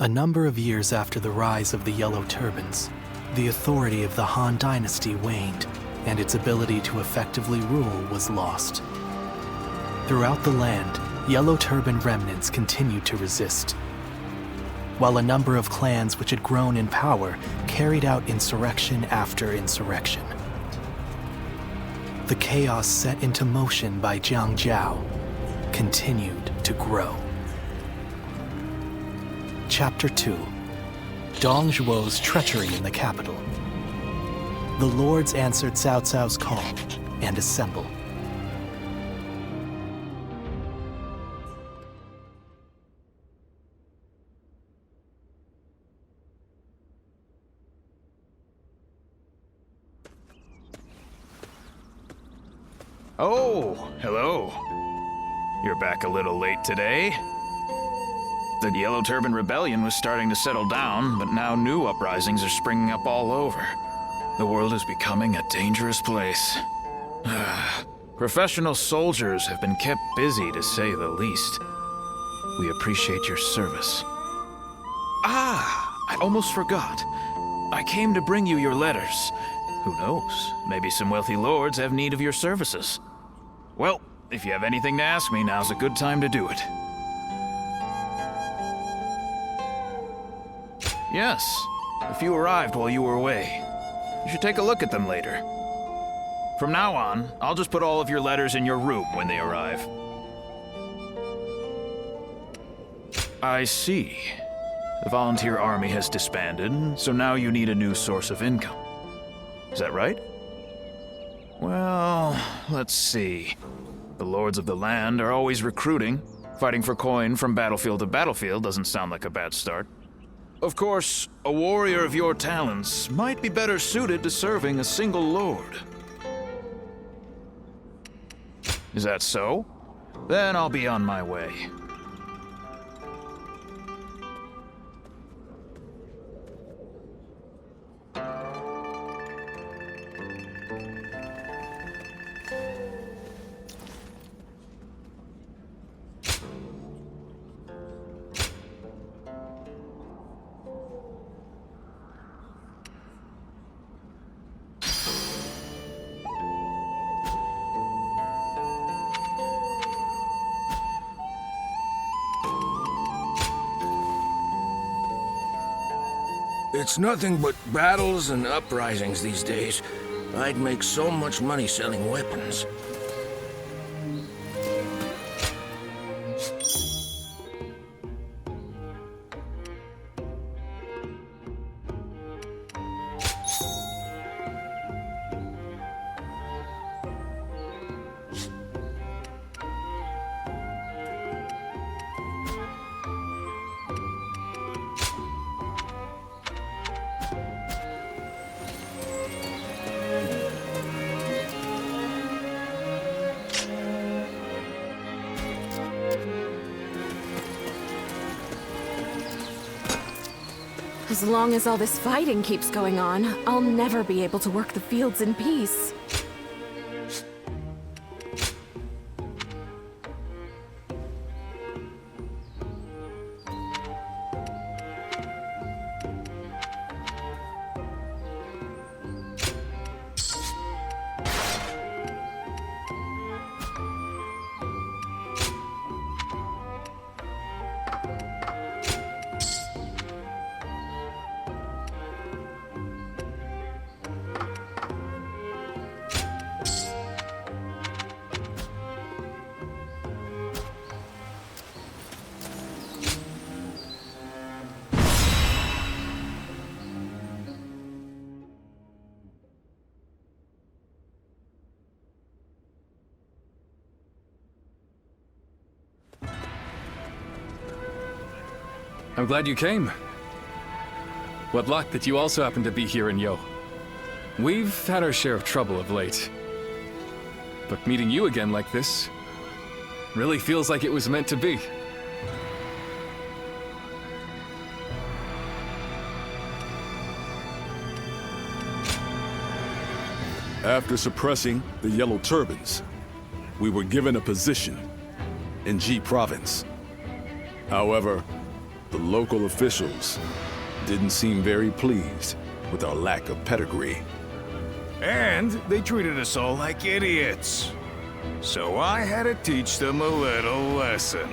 A number of years after the rise of the Yellow Turbans, the authority of the Han Dynasty waned, and its ability to effectively rule was lost. Throughout the land, Yellow Turban remnants continued to resist, while a number of clans which had grown in power carried out insurrection after insurrection. The chaos set into motion by Jiang Jiao continued to grow. Chapter 2. Dong Zhuo's treachery in the capital. The lords answered Cao Cao's call and assemble. Oh, hello. You're back a little late today. The Yellow Turban Rebellion was starting to settle down, but now new uprisings are springing up all over. The world is becoming a dangerous place. Professional soldiers have been kept busy, to say the least. We appreciate your service. I almost forgot. I came to bring you your letters. Who knows? Maybe some wealthy lords have need of your services. Well, if you have anything to ask me, now's a good time to do it. Yes, a few arrived while you were away. You should take a look at them later. From now on, I'll just put all of your letters in your room when they arrive. I see. The volunteer army has disbanded, so now you need a new source of income. Is that right? Well, let's see. The lords of the land are always recruiting. Fighting for coin from battlefield to battlefield doesn't sound like a bad start. Of course, a warrior of your talents might be better suited to serving a single lord. Is that so? Then I'll be on my way. It's nothing but battles and uprisings these days. I'd make so much money selling weapons. As long as all this fighting keeps going on, I'll never be able to work the fields in peace. I'm glad you came. What luck that you also happen to be here in Yo. We've had our share of trouble of late. But meeting you again like this really feels like it was meant to be. After suppressing the Yellow Turbans, we were given a position in Ji Province. However, The local officials didn't seem very pleased with our lack of pedigree. And they treated us all like idiots. So I had to teach them a little lesson.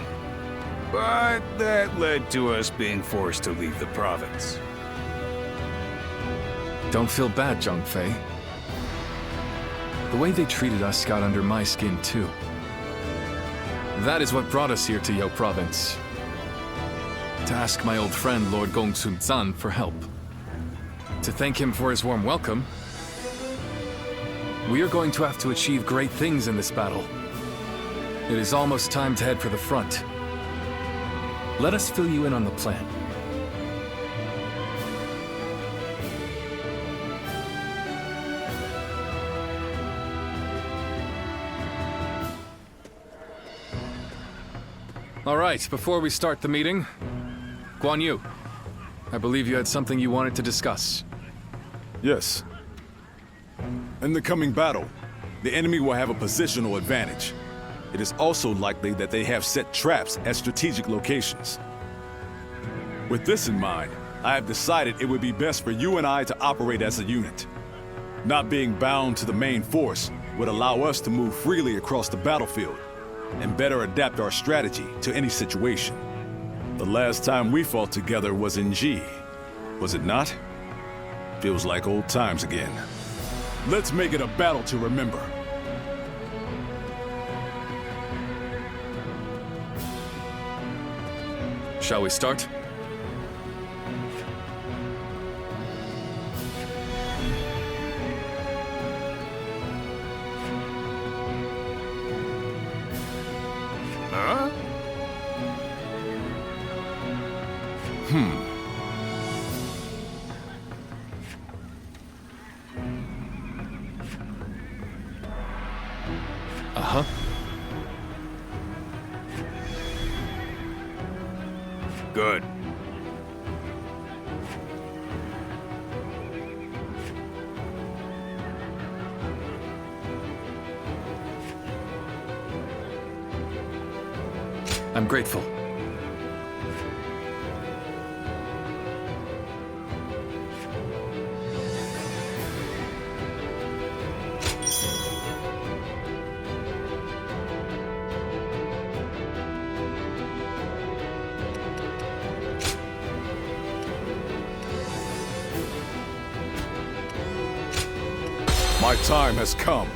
But that led to us being forced to leave the province. Don't feel bad, Zhang Fei. The way they treated us got under my skin, too. That is what brought us here to Yao Province. To ask my old friend Lord Gong Sun for help. To thank him for his warm welcome. We are going to have to achieve great things in this battle. It is almost time to head for the front. Let us fill you in on the plan. All right, before we start the meeting, Guan Yu, I believe you had something you wanted to discuss. Yes. In the coming battle, the enemy will have a positional advantage. It is also likely that they have set traps at strategic locations. With this in mind, I have decided it would be best for you and I to operate as a unit. Not being bound to the main force would allow us to move freely across the battlefield and better adapt our strategy to any situation. The last time we fought together was in G, was it not? Feels like old times again. Let's make it a battle to remember. Shall we start? Huh? Uh-huh. Good. I'm grateful. My time has come.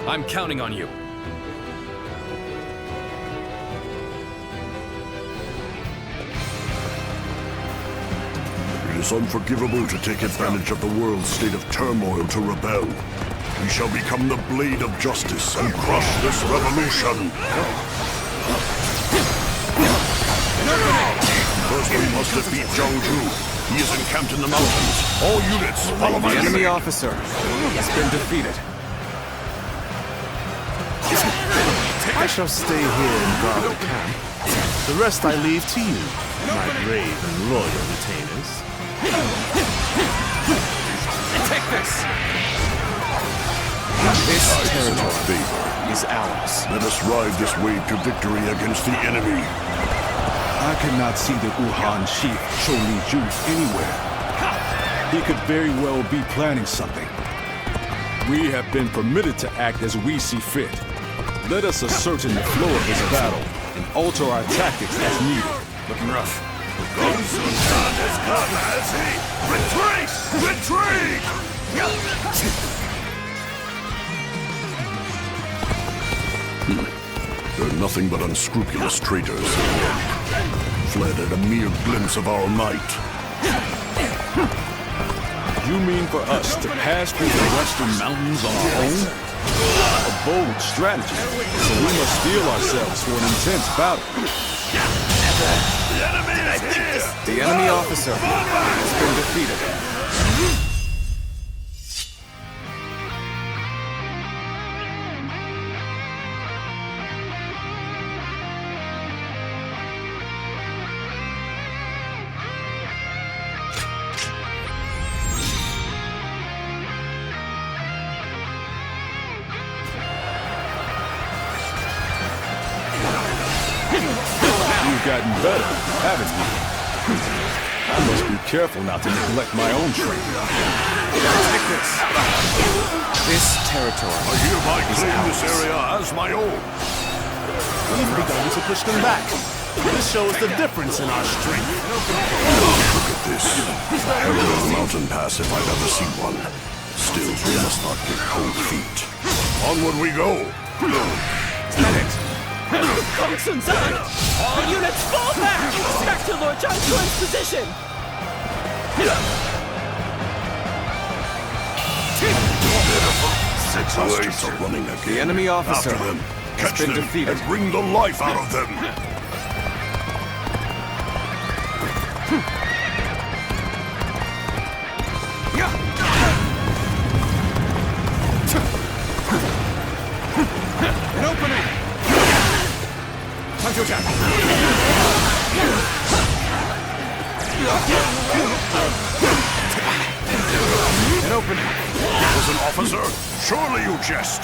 I'm counting on you. It is unforgivable to take advantage of the world's state of turmoil to rebel. We shall become the blade of justice and crush this revolution. First we must defeat Zhang Fei. He is encamped in the mountains. All units, follow my The enemy lead. officer has been defeated. I shall stay here and guard the camp. The rest I leave to you, my brave and loyal retainers. Take this! This I territory favor. is ours. Let us ride this wave to victory against the enemy. I cannot see the Wuhan chief Chou Ju anywhere. He could very well be planning something. We have been permitted to act as we see fit. Let us ascertain the flow of this battle and alter our tactics as needed. Looking rough. Sun Jian has come, has he? Retreat! Retreat! They're nothing but unscrupulous traitors. Fled at a mere glimpse of our might. You mean for us to pass through the western mountains on our own? A bold strategy, so we must steel ourselves for an intense battle. The enemy is here! The enemy officer has been defeated. You've gotten better, haven't you? I must be careful not to neglect my own training. Take this. This territory I hereby claim this area as my own. We've begun to push them back. This shows the difference in our strength. Look at this. A parallel mountain pass if I've ever seen one. Still, we must not get cold feet. Onward we go. Gong Sun Zhang! All units fall back! Back to Lord Zhang Fei's position! Bastards are running again. The enemy officer After them. has Catch been them defeated. and bring the life out of them. An opening! Time to attack! An opening! As an officer, surely you jest.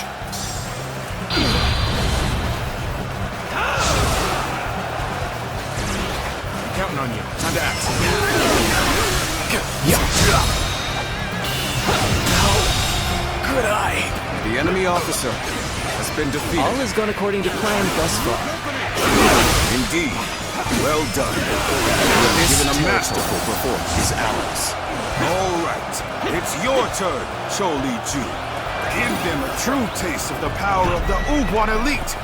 Counting on you. Time to act. Could I? The enemy officer has been defeated. All has gone according to plan thus far. Indeed. Well done. Given a masterful performance. His allies. All right, it's your turn, Chou Li Ju. Give them a true taste of the power of the Guan elite.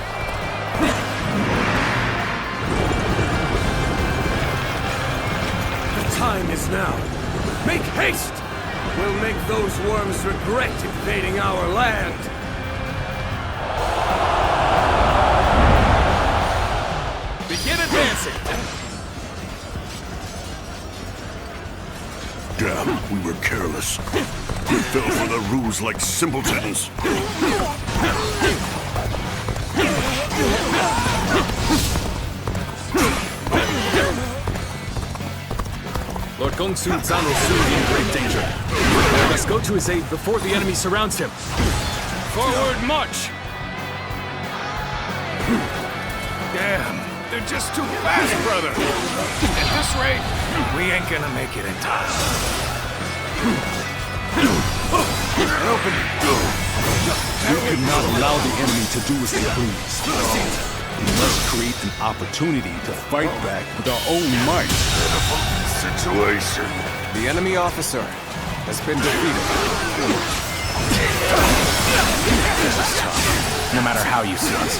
The time is now. Make haste! We'll make those worms regret invading our land. Begin advancing! Damn, we were careless. We fell for the ruse like simpletons. Lord Gong Sun Zan will soon be in great danger. We must go to his aid before the enemy surrounds him. Forward march! Damn, they're just too fast, brother. At this rate, we ain't gonna make it in time. An opening. We could not allow the enemy to do as they please. We must create an opportunity to fight back with our own might. Situation. The enemy officer has been defeated. This is tough, no matter how you see it.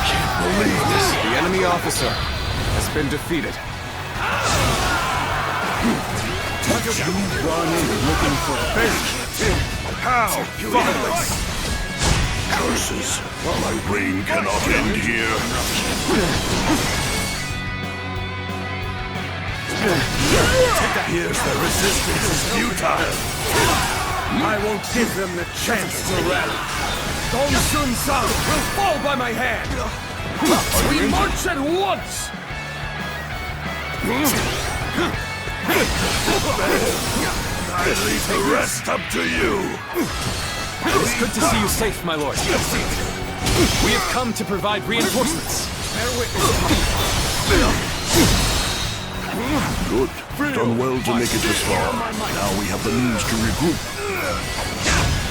Can't believe this. The enemy officer has been defeated. You run in looking for fake. How thoughtless! Curses. My reign cannot end here. Here's the resistance is futile. I won't give them the chance to rally. Dong Zhuo will fall by my hand. We march at once. I leave the rest up to you. It's good to see you safe, my lord. We have come to provide reinforcements. Good. Done well to make it this far. Now we have the means to regroup.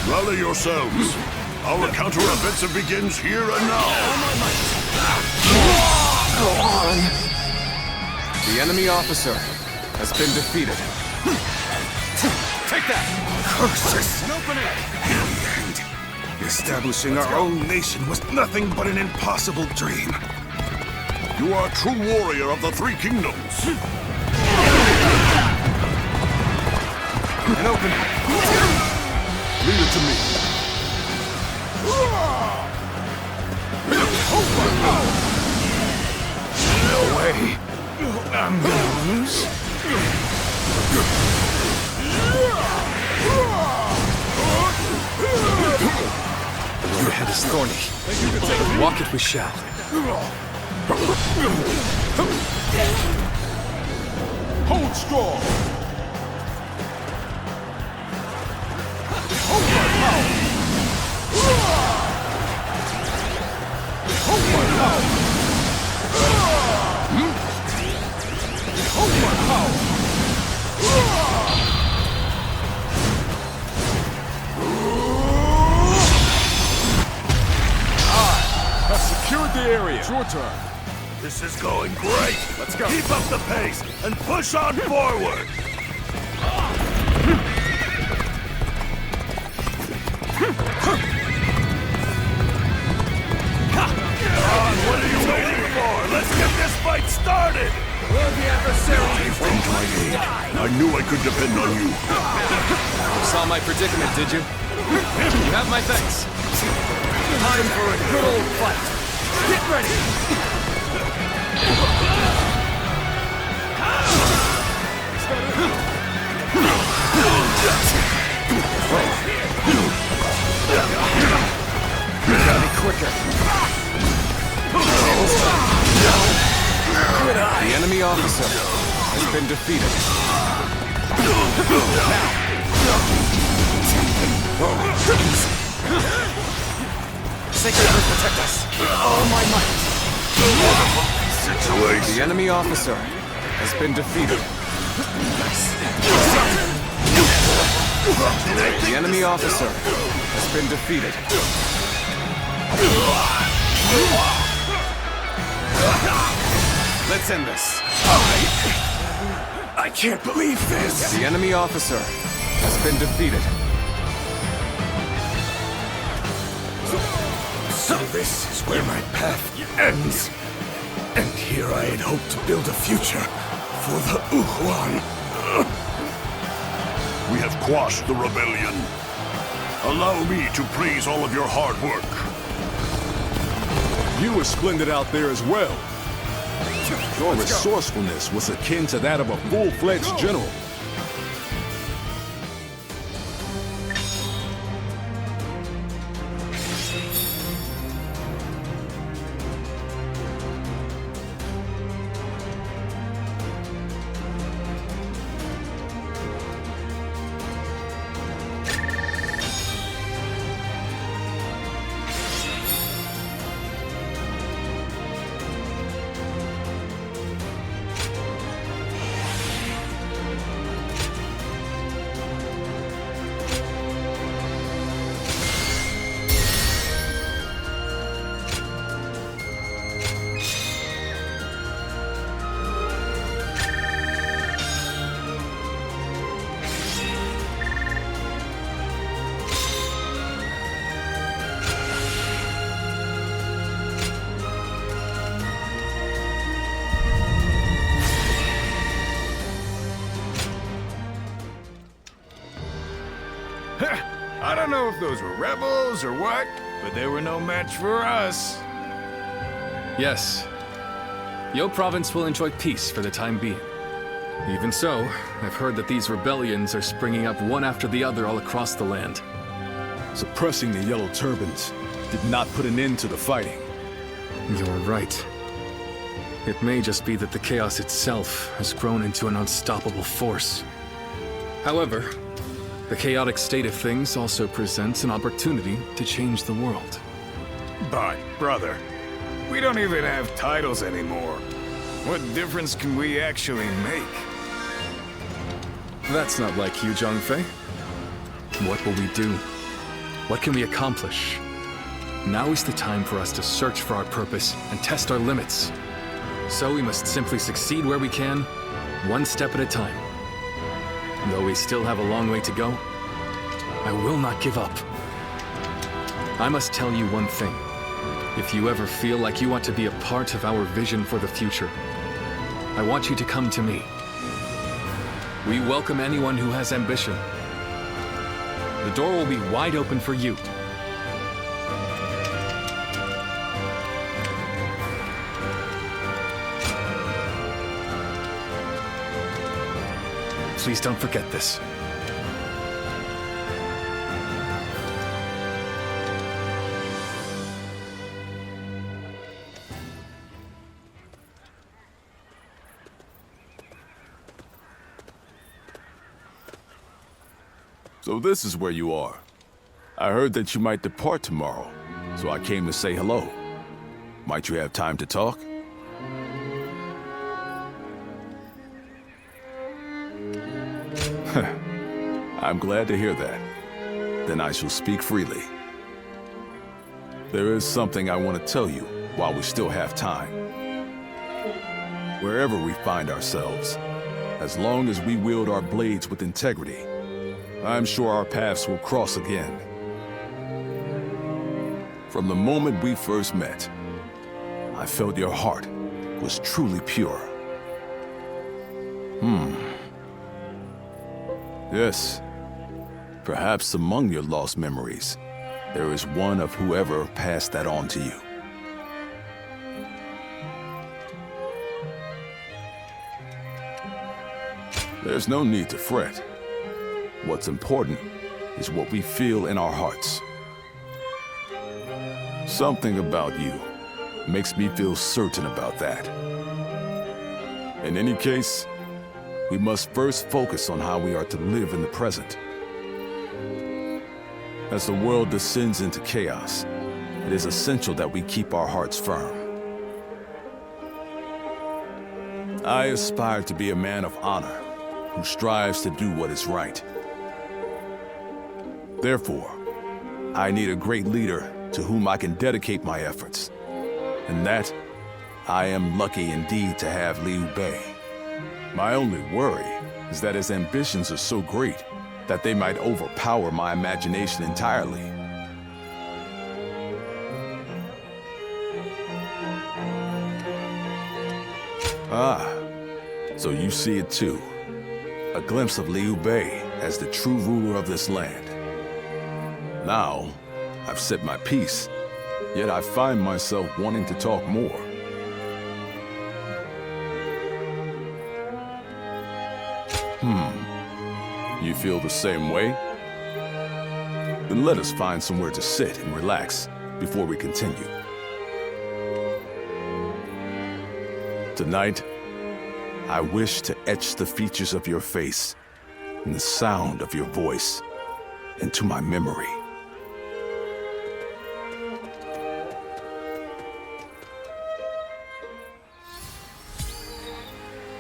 Rally yourselves. Our counter-offensive begins here and now. The enemy officer has been defeated. Take that! Curses! In the end, establishing our own nation was nothing but an impossible dream. You are a true warrior of the Three Kingdoms. An opening. Leave it to me. No way. I'm gonna lose. The road ahead is thorny. Walk it we shall. Hold strong! Hold secured the area. It's your turn. This is going great. Let's go. Keep up the pace and push on forward. What are you waiting for? Let's get this fight started! Will the adversary Come to my aid. I knew I could depend on you. You saw my predicament, did you? You have my thanks. time for a good old fight? Get ready! Gotta be quicker. The enemy officer has been defeated. Sacred Earth, protect us with all my might. Situation. The enemy officer has been defeated. The enemy officer has been defeated. Let's end this. I can't believe this. The enemy officer has been defeated. So this is where my path ends. And here I had hoped to build a future for the Wuhuan. We have quashed the rebellion. Allow me to praise all of your hard work. You were splendid out there as well. Your resourcefulness was akin to that of a full-fledged general. I don't know if those were rebels or what, but they were no match for us. Yes. Yo province will enjoy peace for the time being. Even so, I've heard that these rebellions are springing up one after the other all across the land. Suppressing the Yellow Turbans did not put an end to the fighting. You're right. It may just be that the chaos itself has grown into an unstoppable force. However, the chaotic state of things also presents an opportunity to change the world. But, brother, we don't even have titles anymore. What difference can we actually make? That's not like you, Zhang Fei. What will we do? What can we accomplish? Now is the time for us to search for our purpose and test our limits. So we must simply succeed where we can, one step at a time. Though we still have a long way to go, I will not give up. I must tell you one thing. If you ever feel like you want to be a part of our vision for the future, I want you to come to me. We welcome anyone who has ambition. The door will be wide open for you. Please don't forget this. So this is where you are. I heard that you might depart tomorrow, so I came to say hello. Might you have time to talk? I'm glad to hear that. Then I shall speak freely. There is something I want to tell you, while we still have time. Wherever we find ourselves, as long as we wield our blades with integrity, I'm sure our paths will cross again. From the moment we first met, I felt your heart was truly pure. Yes, perhaps among your lost memories, there is one of whoever passed that on to you. There's no need to fret. What's important is what we feel in our hearts. Something about you makes me feel certain about that. In any case, we must first focus on how we are to live in the present. As the world descends into chaos, it is essential that we keep our hearts firm. I aspire to be a man of honor who strives to do what is right. Therefore, I need a great leader to whom I can dedicate my efforts. And that, I am lucky indeed to have Liu Bei. My only worry is that his ambitions are so great that they might overpower my imagination entirely. Ah, so you see it too. A glimpse of Liu Bei as the true ruler of this land. Now, I've said my piece, yet I find myself wanting to talk more. You feel the same way? Then let us find somewhere to sit and relax before we continue. Tonight, I wish to etch the features of your face and the sound of your voice into my memory.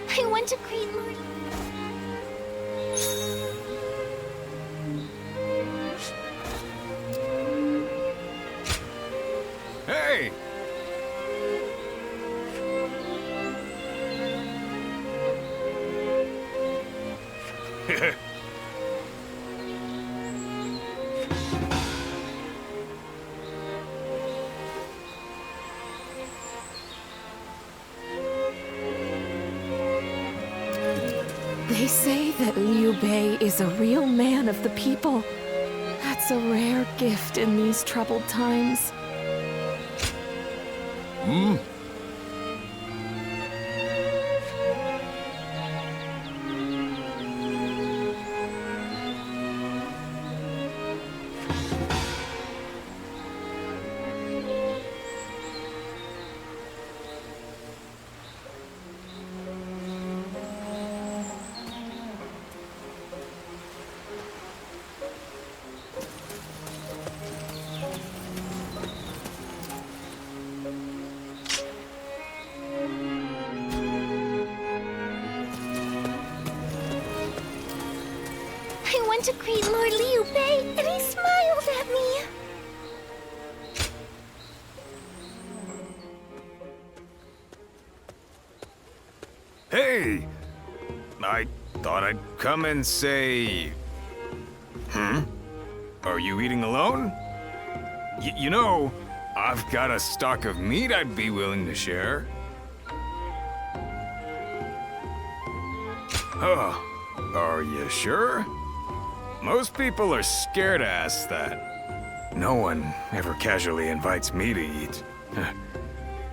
I want to create more. Hey! They say that Liu Bei is a real man of the people. That's a rare gift in these troubled times. I want to greet Lord Liu Bei, and he smiled at me. Hey! I thought I'd come and say... Are you eating alone? You know, I've got a stock of meat I'd be willing to share. Oh, are you sure? Most people are scared to ask that. No one ever casually invites me to eat.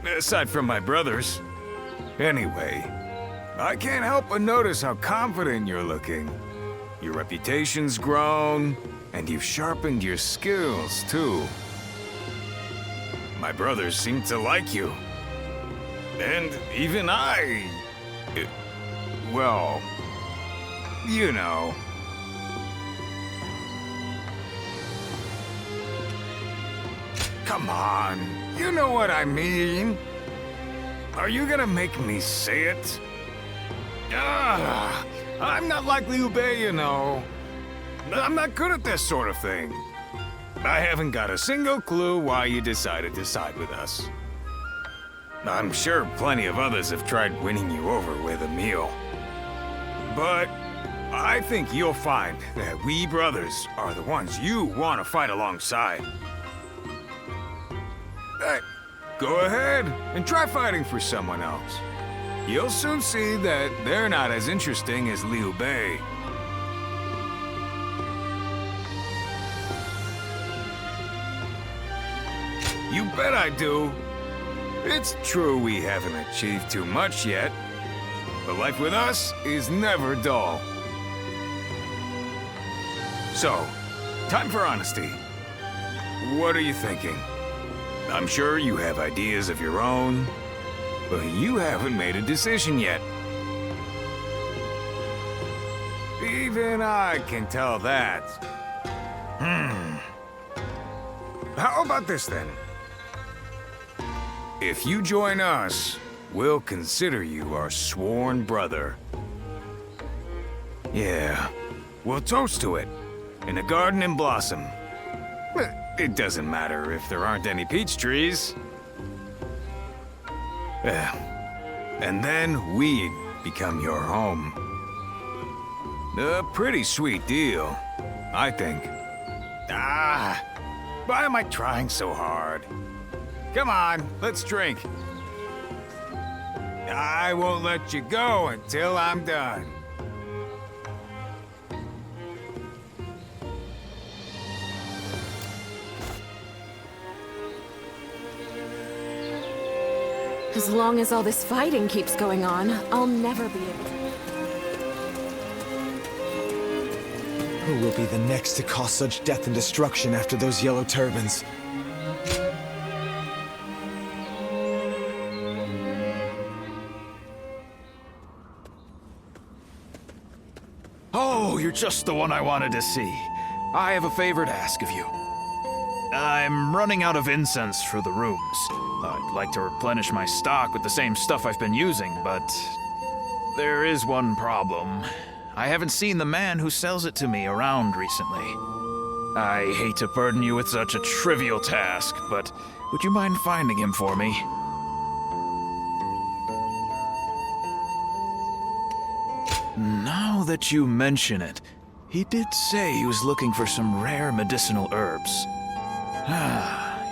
Aside from my brothers. Anyway, I can't help but notice how confident you're looking. Your reputation's grown, and you've sharpened your skills, too. My brothers seem to like you. And even I... well, you know. Come on, you know what I mean. Are you gonna make me say it? I'm not like Liu Bei, you know. I'm not good at this sort of thing. I haven't got a single clue why you decided to side with us. I'm sure plenty of others have tried winning you over with a meal. But I think you'll find that we brothers are the ones you want to fight alongside. Go ahead and try fighting for someone else. You'll soon see that they're not as interesting as Liu Bei. You bet I do. It's true we haven't achieved too much yet, but life with us is never dull. So, time for honesty. What are you thinking? I'm sure you have ideas of your own, but you haven't made a decision yet. Even I can tell that. How about this then? If you join us, we'll consider you our sworn brother. Yeah, we'll toast to it in a garden in blossom. It doesn't matter if there aren't any peach trees. And then we'd become your home. A pretty sweet deal, I think. Why am I trying so hard? Come on, let's drink. I won't let you go until I'm done. As long as all this fighting keeps going on, I'll never be able to... Who will be the next to cause such death and destruction after those yellow turbans? Oh, you're just the one I wanted to see. I have a favor to ask of you. I'm running out of incense for the rooms. I'd like to replenish my stock with the same stuff I've been using, but there is one problem. I haven't seen the man who sells it to me around recently. I hate to burden you with such a trivial task, but would you mind finding him for me? Now that you mention it, he did say he was looking for some rare medicinal herbs.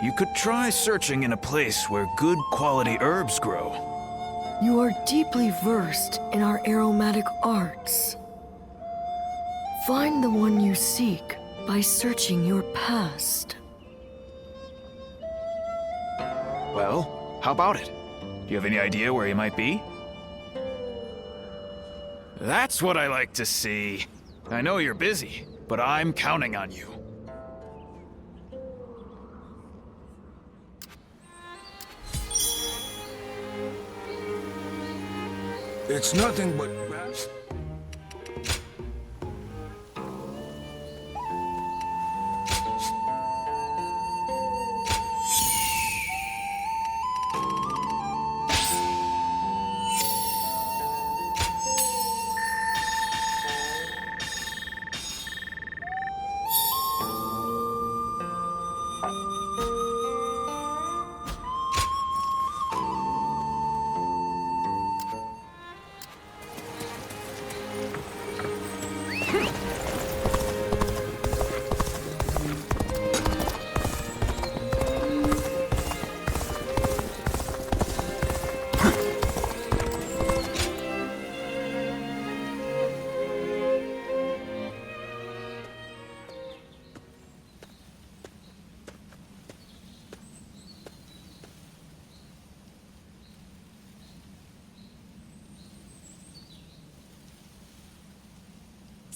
You could try searching in a place where good quality herbs grow. You are deeply versed in our aromatic arts. Find the one you seek by searching your past. Well, how about it? Do you have any idea where he might be? That's what I like to see. I know you're busy, but I'm counting on you. It's nothing but...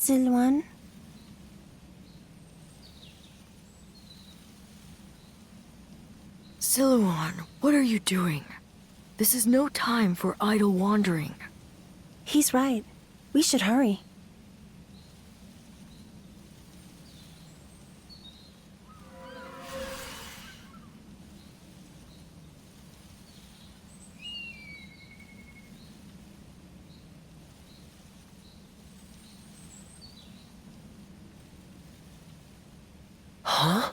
Zilwan? Zilwan, what are you doing? This is no time for idle wandering. He's right. We should hurry. Huh?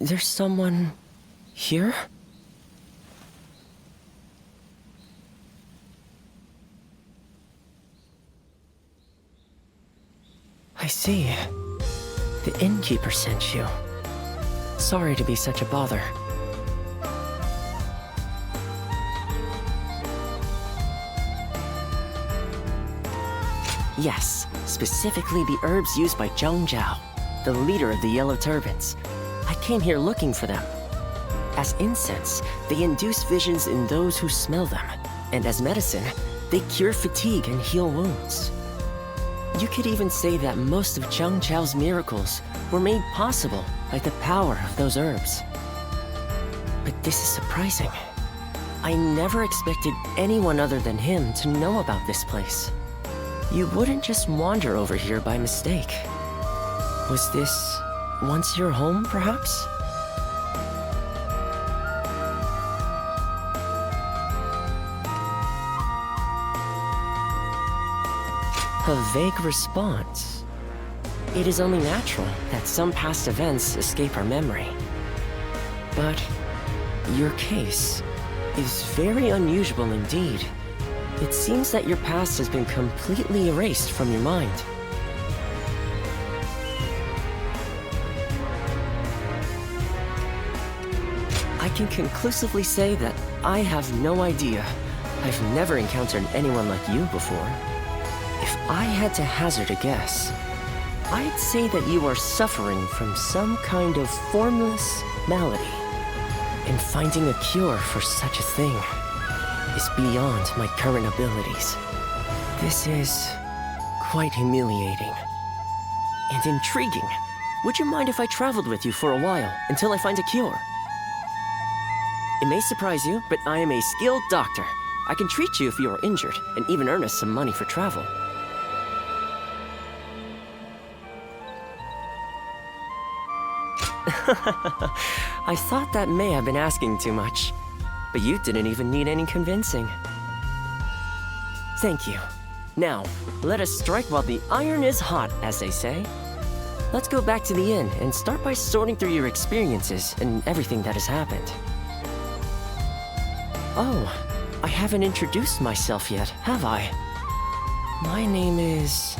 There's someone here? I see. The innkeeper sent you. Sorry to be such a bother. Yes, specifically the herbs used by Zhang Zhao, the leader of the Yellow Turbans. I came here looking for them. As incense, they induce visions in those who smell them, and as medicine, they cure fatigue and heal wounds. You could even say that most of Zhang Zhao's miracles were made possible by the power of those herbs. But this is surprising. I never expected anyone other than him to know about this place. You wouldn't just wander over here by mistake. Was this once your home, perhaps? A vague response. It is only natural that some past events escape our memory. But your case is very unusual indeed. It seems that your past has been completely erased from your mind. I can conclusively say that I have no idea. I've never encountered anyone like you before. If I had to hazard a guess, I'd say that you are suffering from some kind of formless malady. And finding a cure for such a thing is beyond my current abilities. This is quite humiliating and intriguing. Would you mind if I traveled with you for a while until I find a cure? It may surprise you, but I am a skilled doctor. I can treat you if you are injured and even earn us some money for travel. I thought that may have been asking too much, but you didn't even need any convincing. Thank you. Now, let us strike while the iron is hot, as they say. Let's go back to the inn and start by sorting through your experiences and everything that has happened. Oh, I haven't introduced myself yet, have I? My name is...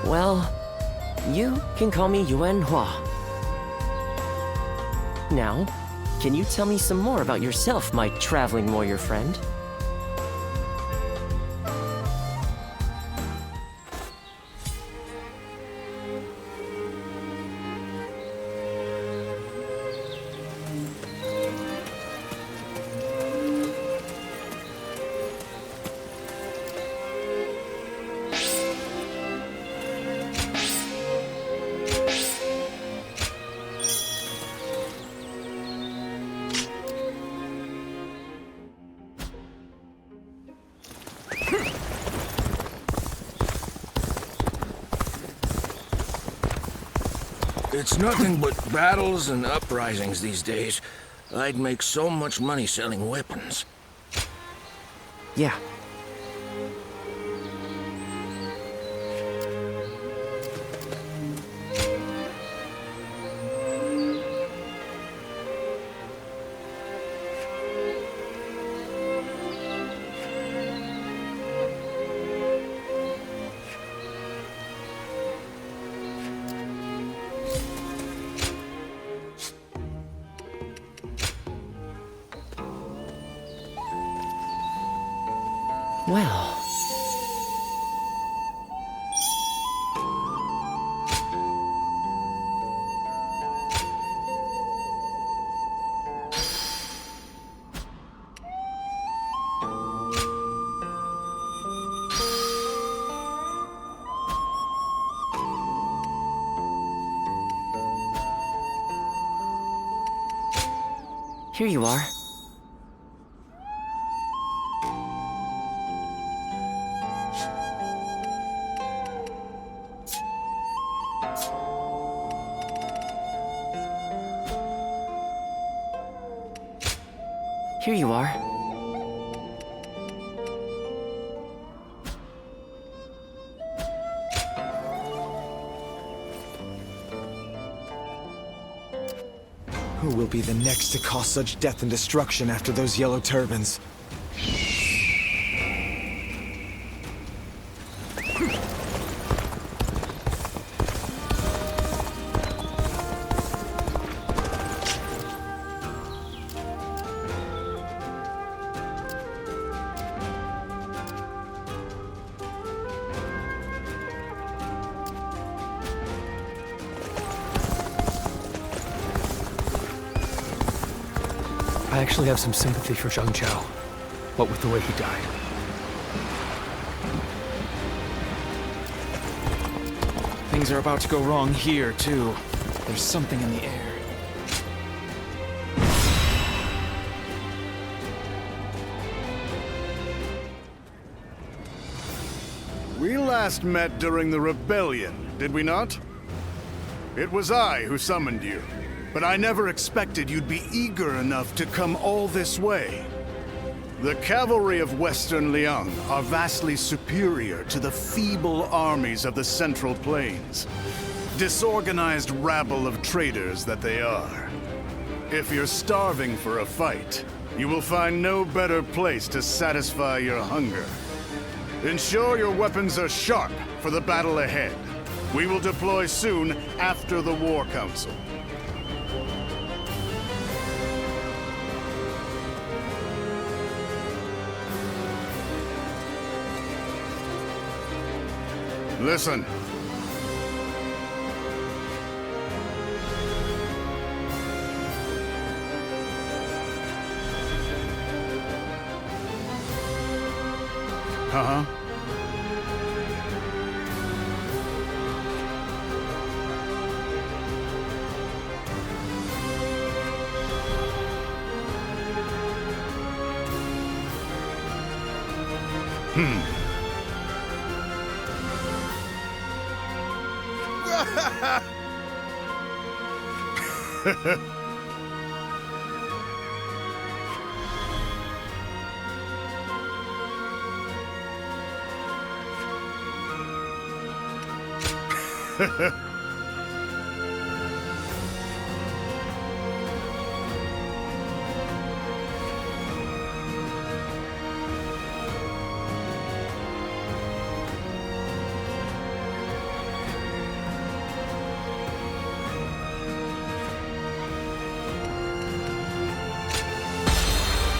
Well, you can call me Yuan Hua. Now, can you tell me some more about yourself, my traveling warrior friend? It's nothing but battles and uprisings these days. I'd make so much money selling weapons. Yeah. Well... Here you are. Here you are. Who will be the next to cause such death and destruction after those yellow turbans? I actually have some sympathy for Zhang Zhao, what with the way he died. Things are about to go wrong here, too. There's something in the air. We last met during the rebellion, did we not? It was I who summoned you, but I never expected you'd be eager enough to come all this way. The cavalry of Western Liang are vastly superior to the feeble armies of the Central Plains. Disorganized rabble of traitors that they are. If you're starving for a fight, you will find no better place to satisfy your hunger. Ensure your weapons are sharp for the battle ahead. We will deploy soon after the War Council. Listen. Uh-huh.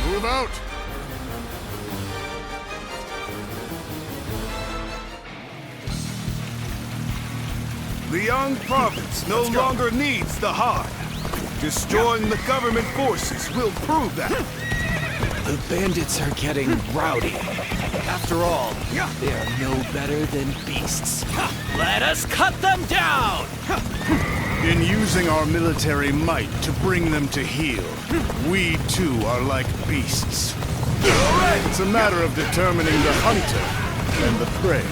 Move out! Liang Province no longer needs the Han. Destroying the government forces will prove that. The bandits are getting rowdy. After all, they are no better than beasts. Let us cut them down! In using our military might to bring them to heel, we too are like beasts. It's a matter of determining the hunter and the prey.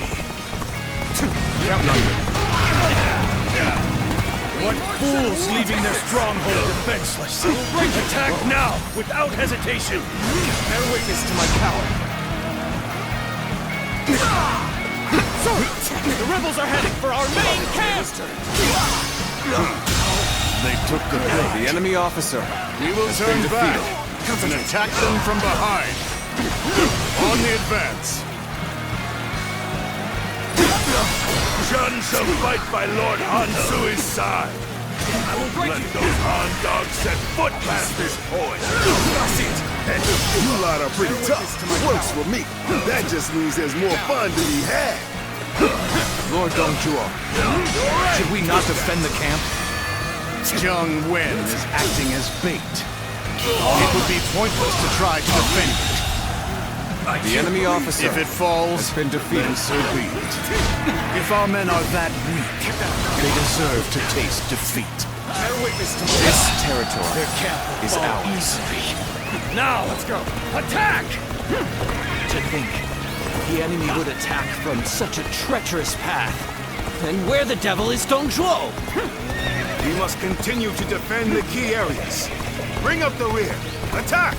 What fools leaving their stronghold defenseless! Attack now, without hesitation! Bear witness to my power. The rebels are heading for our main camp! They took the bait. The enemy officer. We will turn back and attack them from behind. On the advance. Shun shall fight by Lord Han Sui's side. Let those Han dogs set foot past this point. You lot are pretty tough. Works for me. That just means there's more fun to be had. Lord Dong Zhuo, should we not defend the camp? Zhang Wen is acting as bait. It would be pointless to try to defend it. The enemy officer If it falls, has been defeated. then so be it. If our men are that weak, they deserve to taste defeat. Bear witness to this territory. Their camp is ours. easily. Now, let's go. Attack! To think, the enemy would attack from such a treacherous path. And where the devil is Dong Zhuo? We must continue to defend the key areas. Bring up the rear. Attack!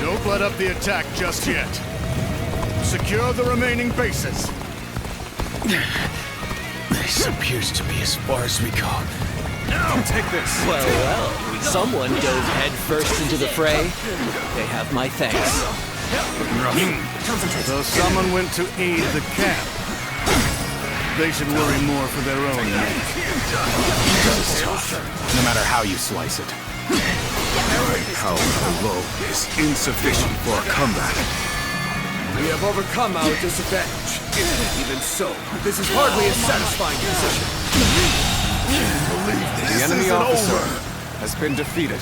Don't let up the attack just yet. Secure the remaining bases. This appears to be as far as we go. Take this. Well, someone dove headfirst into the fray. They have my thanks. So someone went to aid the camp. They should worry more for their own men. No matter how you slice it. My power alone is insufficient for a comeback. We have overcome our disadvantage. Even so, this is hardly a satisfying position. The enemy officer has been defeated.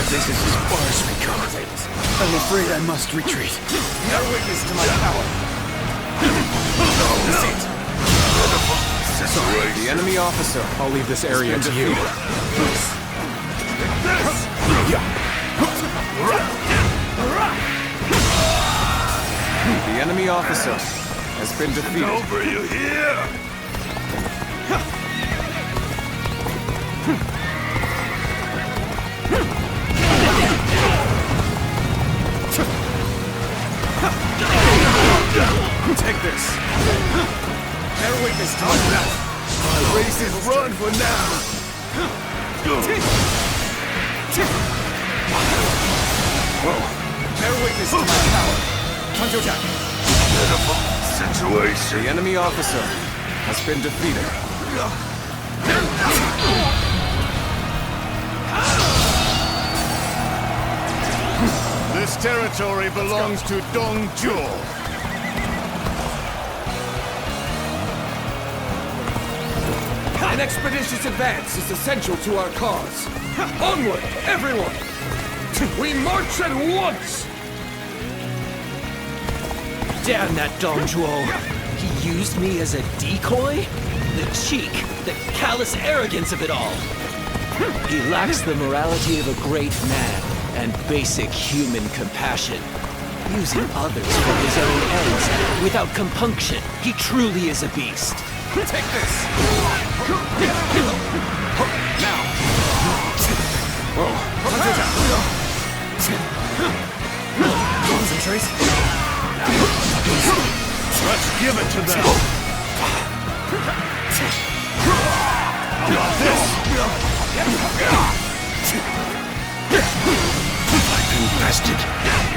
This is as far as we go. I'm afraid I must retreat. Bear witness to my power. The enemy officer. I'll leave this area to you. The enemy officer has been defeated. Over you here! Take this. Bear witness to my power. My race is run for now. Whoa. Bear witness to my power. Situation. The enemy officer has been defeated. This territory belongs to Dong Zhuo. An expeditious advance is essential to our cause. Onward, everyone! We march at once! Damn that Dong Zhuo! He used me as a decoy? The cheek, the callous arrogance of it all! He lacks the morality of a great man and basic human compassion. Using others for his own ends, without compunction, he truly is a beast. Take this! Now! Concentrate. Let's give it to them. Got this. I've invested.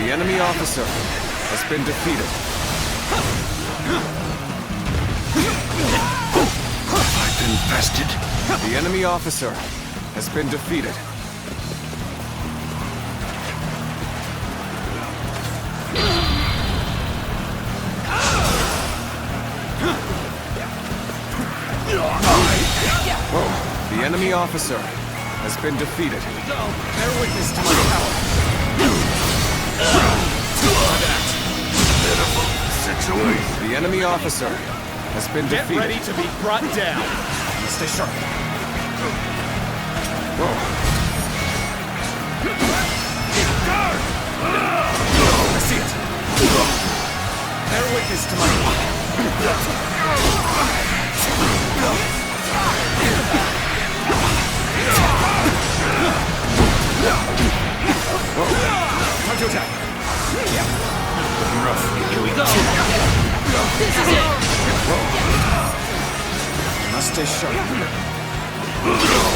The enemy officer has been defeated. I've invested. The enemy officer has been defeated. The enemy officer has been defeated. Bear witness to my power. The enemy officer has been defeated. Get ready to be brought down. Stay sharp. I see it. Bear witness to my power. Time to attack. Looking rough. Here we go. This is it. Must stay sharp.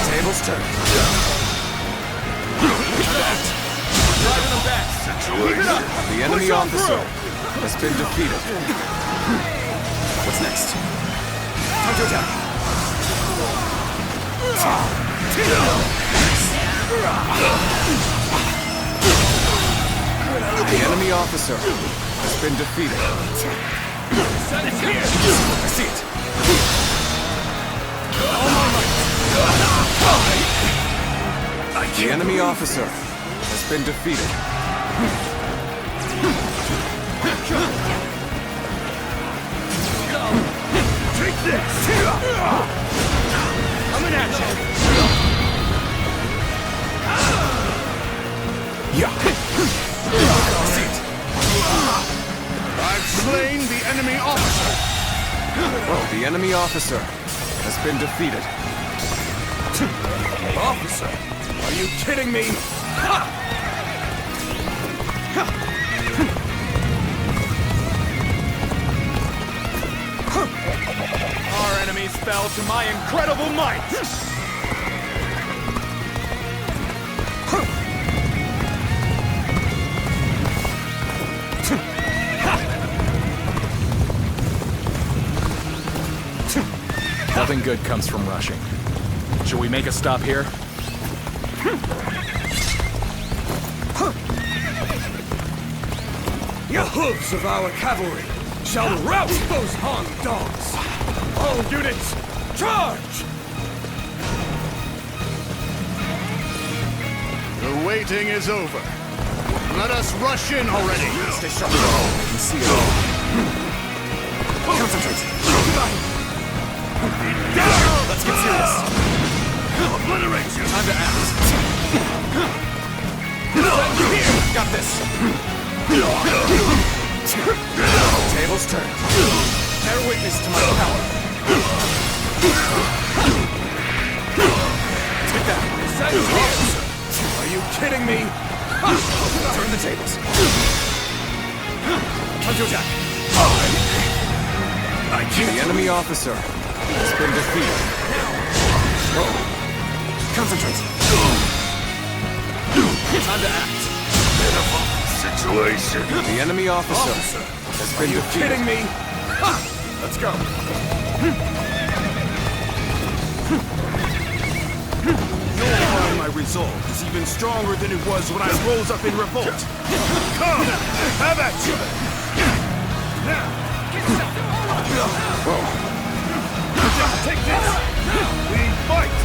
Tables turned. Driving them back. Keep it up. The enemy officer has been defeated. What's next? Time to attack. The enemy officer has been defeated. I see it. The enemy officer has been defeated. Take this! Coming at you! Yeah! I see it! slain the enemy officer. Well, the enemy officer has been defeated. Officer, are you kidding me? Ha! Our enemies fell to my incredible might! Nothing good comes from rushing. Should we make a stop here? The hooves of our cavalry shall rout those Han dogs! All units, charge! The waiting is over. Let us rush in already! Stay sharp. I can see it all. Concentrate. Let's get serious. Obliterate you! Time to act. Got this. Tables turned. Bear witness to my power. Take that. Are you kidding me? Turn the tables. Counterattack. The enemy officer has been defeated. Concentrate. Time to act. Situation. The enemy officer has been defeated. Kidding me? Let's go. You'll find my resolve is even stronger than it was when I rose up in revolt. Come, have at you. Now. Take this. We fight.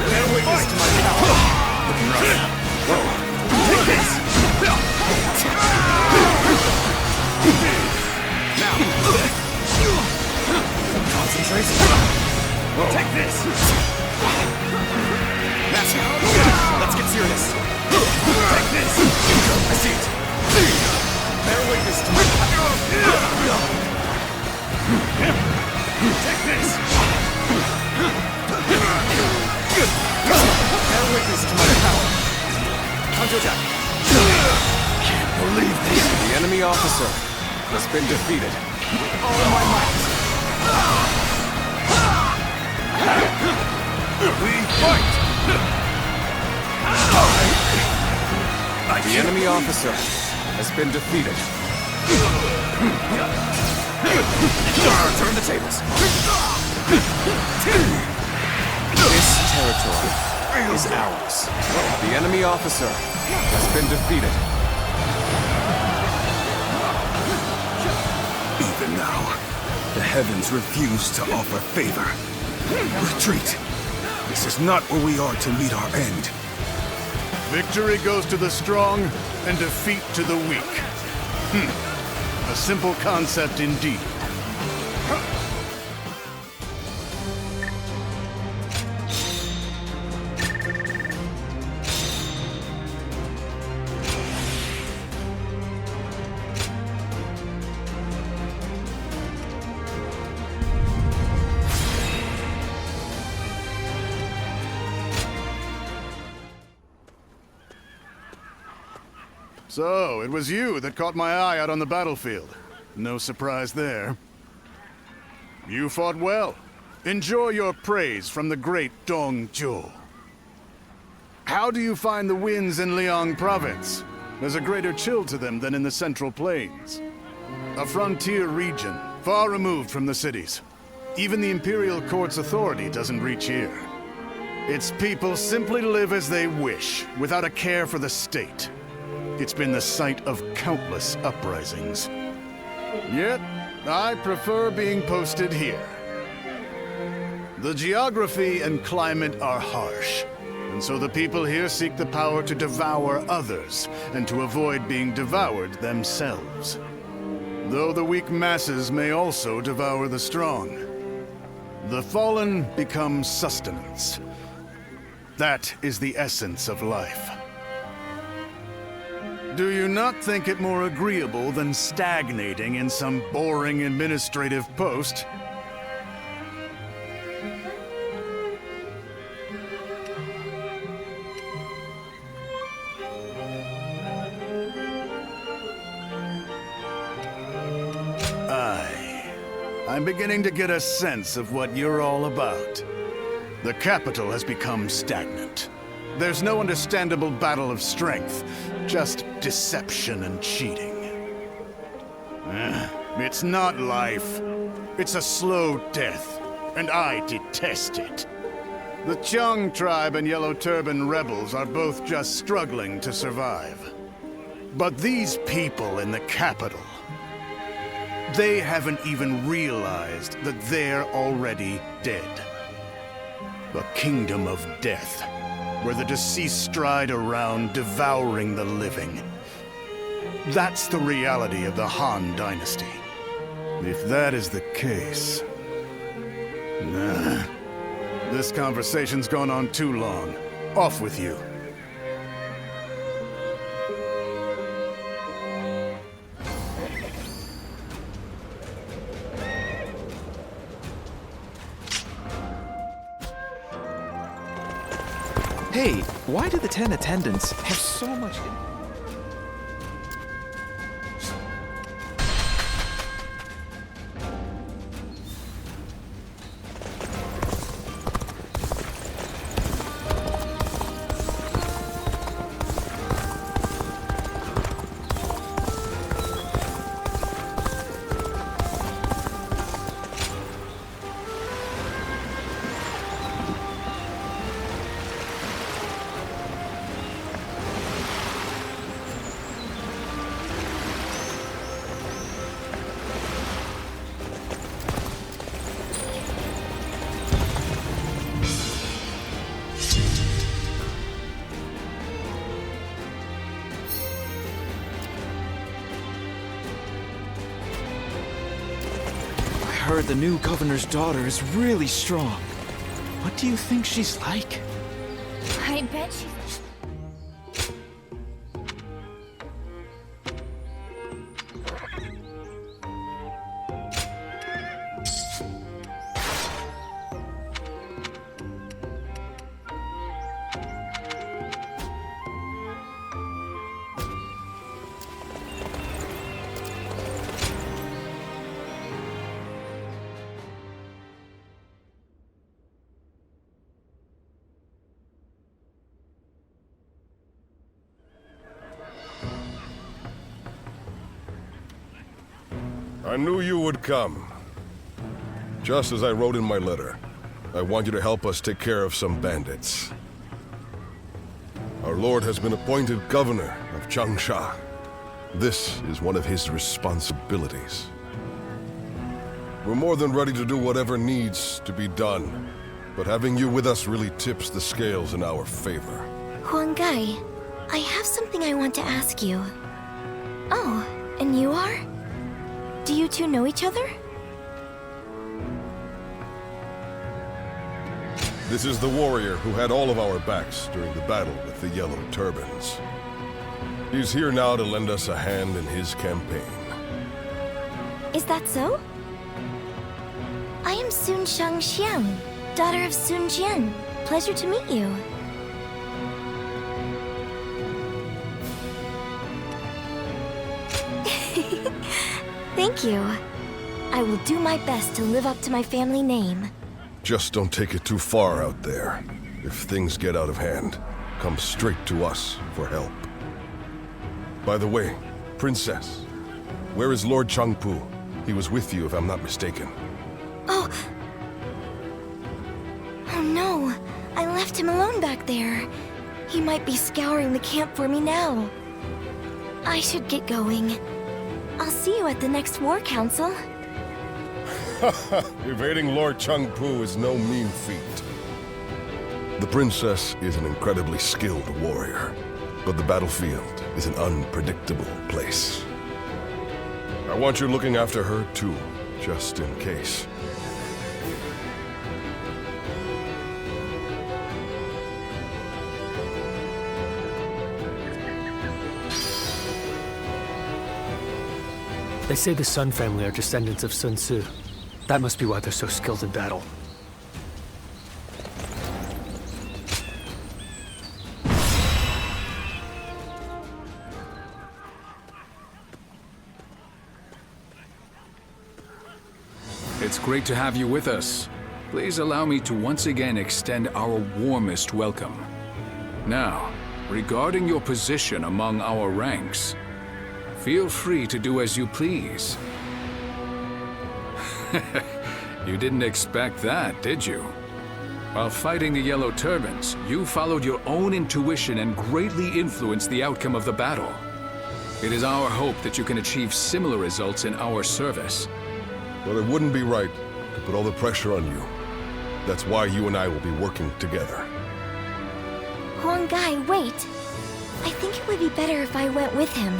Bear witness to my power. Looking rough. Take this. Now. Concentrate. Take this. That's it. Let's get serious. Take this. I see it. Bear witness to my power. Take this. Bear witness to my power. Counterattack. Can't believe this. The enemy officer has been defeated. All my might. We fight. The enemy officer has been defeated. Turn the tables. This territory is ours. The enemy officer has been defeated. Even now, the heavens refuse to offer favor. Retreat. This is not where we are to meet our end. Victory goes to the strong, and defeat to the weak. A simple concept indeed. So, it was you that caught my eye out on the battlefield. No surprise there. You fought well. Enjoy your praise from the great Dong Zhuo. How do you find the winds in Liang Province? There's a greater chill to them than in the Central Plains. A frontier region, far removed from the cities. Even the Imperial Court's authority doesn't reach here. Its people simply live as they wish, without a care for the state. It's been the site of countless uprisings. Yet, I prefer being posted here. The geography and climate are harsh, and so the people here seek the power to devour others, and to avoid being devoured themselves. Though the weak masses may also devour the strong. The fallen become sustenance. That is the essence of life. Do you not think it more agreeable than stagnating in some boring administrative post? I'm beginning to get a sense of what you're all about. The capital has become stagnant. There's no understandable battle of strength, just deception and cheating. It's not life. It's a slow death, and I detest it. The Chong tribe and Yellow Turban rebels are both just struggling to survive. But these people in the capital, they haven't even realized that they're already dead. A kingdom of death, where the deceased stride around, devouring the living. That's the reality of the Han Dynasty. If that is the case... This conversation's gone on too long. Off with you. Hey, why do the 10 attendants have so much... I heard the new governor's daughter is really strong. What do you think she's like? I bet she's... I knew you would come. Just as I wrote in my letter, I want you to help us take care of some bandits. Our lord has been appointed governor of Changsha. This is one of his responsibilities. We're more than ready to do whatever needs to be done, but having you with us really tips the scales in our favor. Huang Gai, I have something I want to ask you. Oh, and you are? Do you two know each other? This is the warrior who had all of our backs during the battle with the Yellow Turbans. He's here now to lend us a hand in his campaign. Is that so? I am Sun Jian, daughter of Sun Jian. Pleasure to meet you. Thank you. I will do my best to live up to my family name. Just don't take it too far out there. If things get out of hand, come straight to us for help. By the way, Princess, where is Lord Cheng Pu? He was with you, if I'm not mistaken. Oh no, I left him alone back there. He might be scouring the camp for me now. I should get going. I'll see you at the next War Council. Evading Lord Cheng Pu is no mean feat. The princess is an incredibly skilled warrior, but the battlefield is an unpredictable place. I want you looking after her too, just in case. They say the Sun family are descendants of Sun Tzu. That must be why they're so skilled in battle. It's great to have you with us. Please allow me to once again extend our warmest welcome. Now, regarding your position among our ranks, feel free to do as you please. You didn't expect that, did you? While fighting the Yellow Turbans, you followed your own intuition and greatly influenced the outcome of the battle. It is our hope that you can achieve similar results in our service. Well, it wouldn't be right to put all the pressure on you. That's why you and I will be working together. Huang Gai, wait. I think it would be better if I went with him.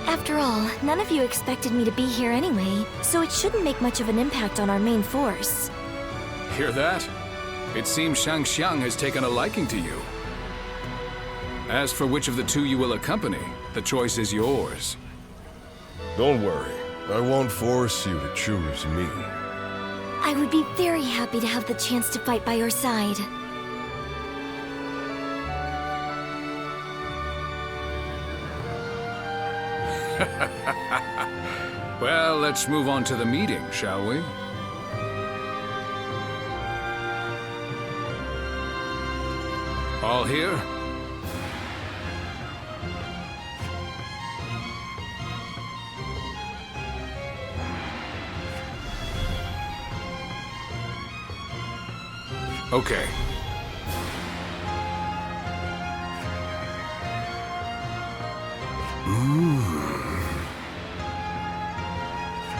After all, none of you expected me to be here anyway, so it shouldn't make much of an impact on our main force. Hear that? It seems Shangxiang has taken a liking to you. As for which of the two you will accompany, the choice is yours. Don't worry. I won't force you to choose me. I would be very happy to have the chance to fight by your side. Well, let's move on to the meeting, shall we? All here? Okay.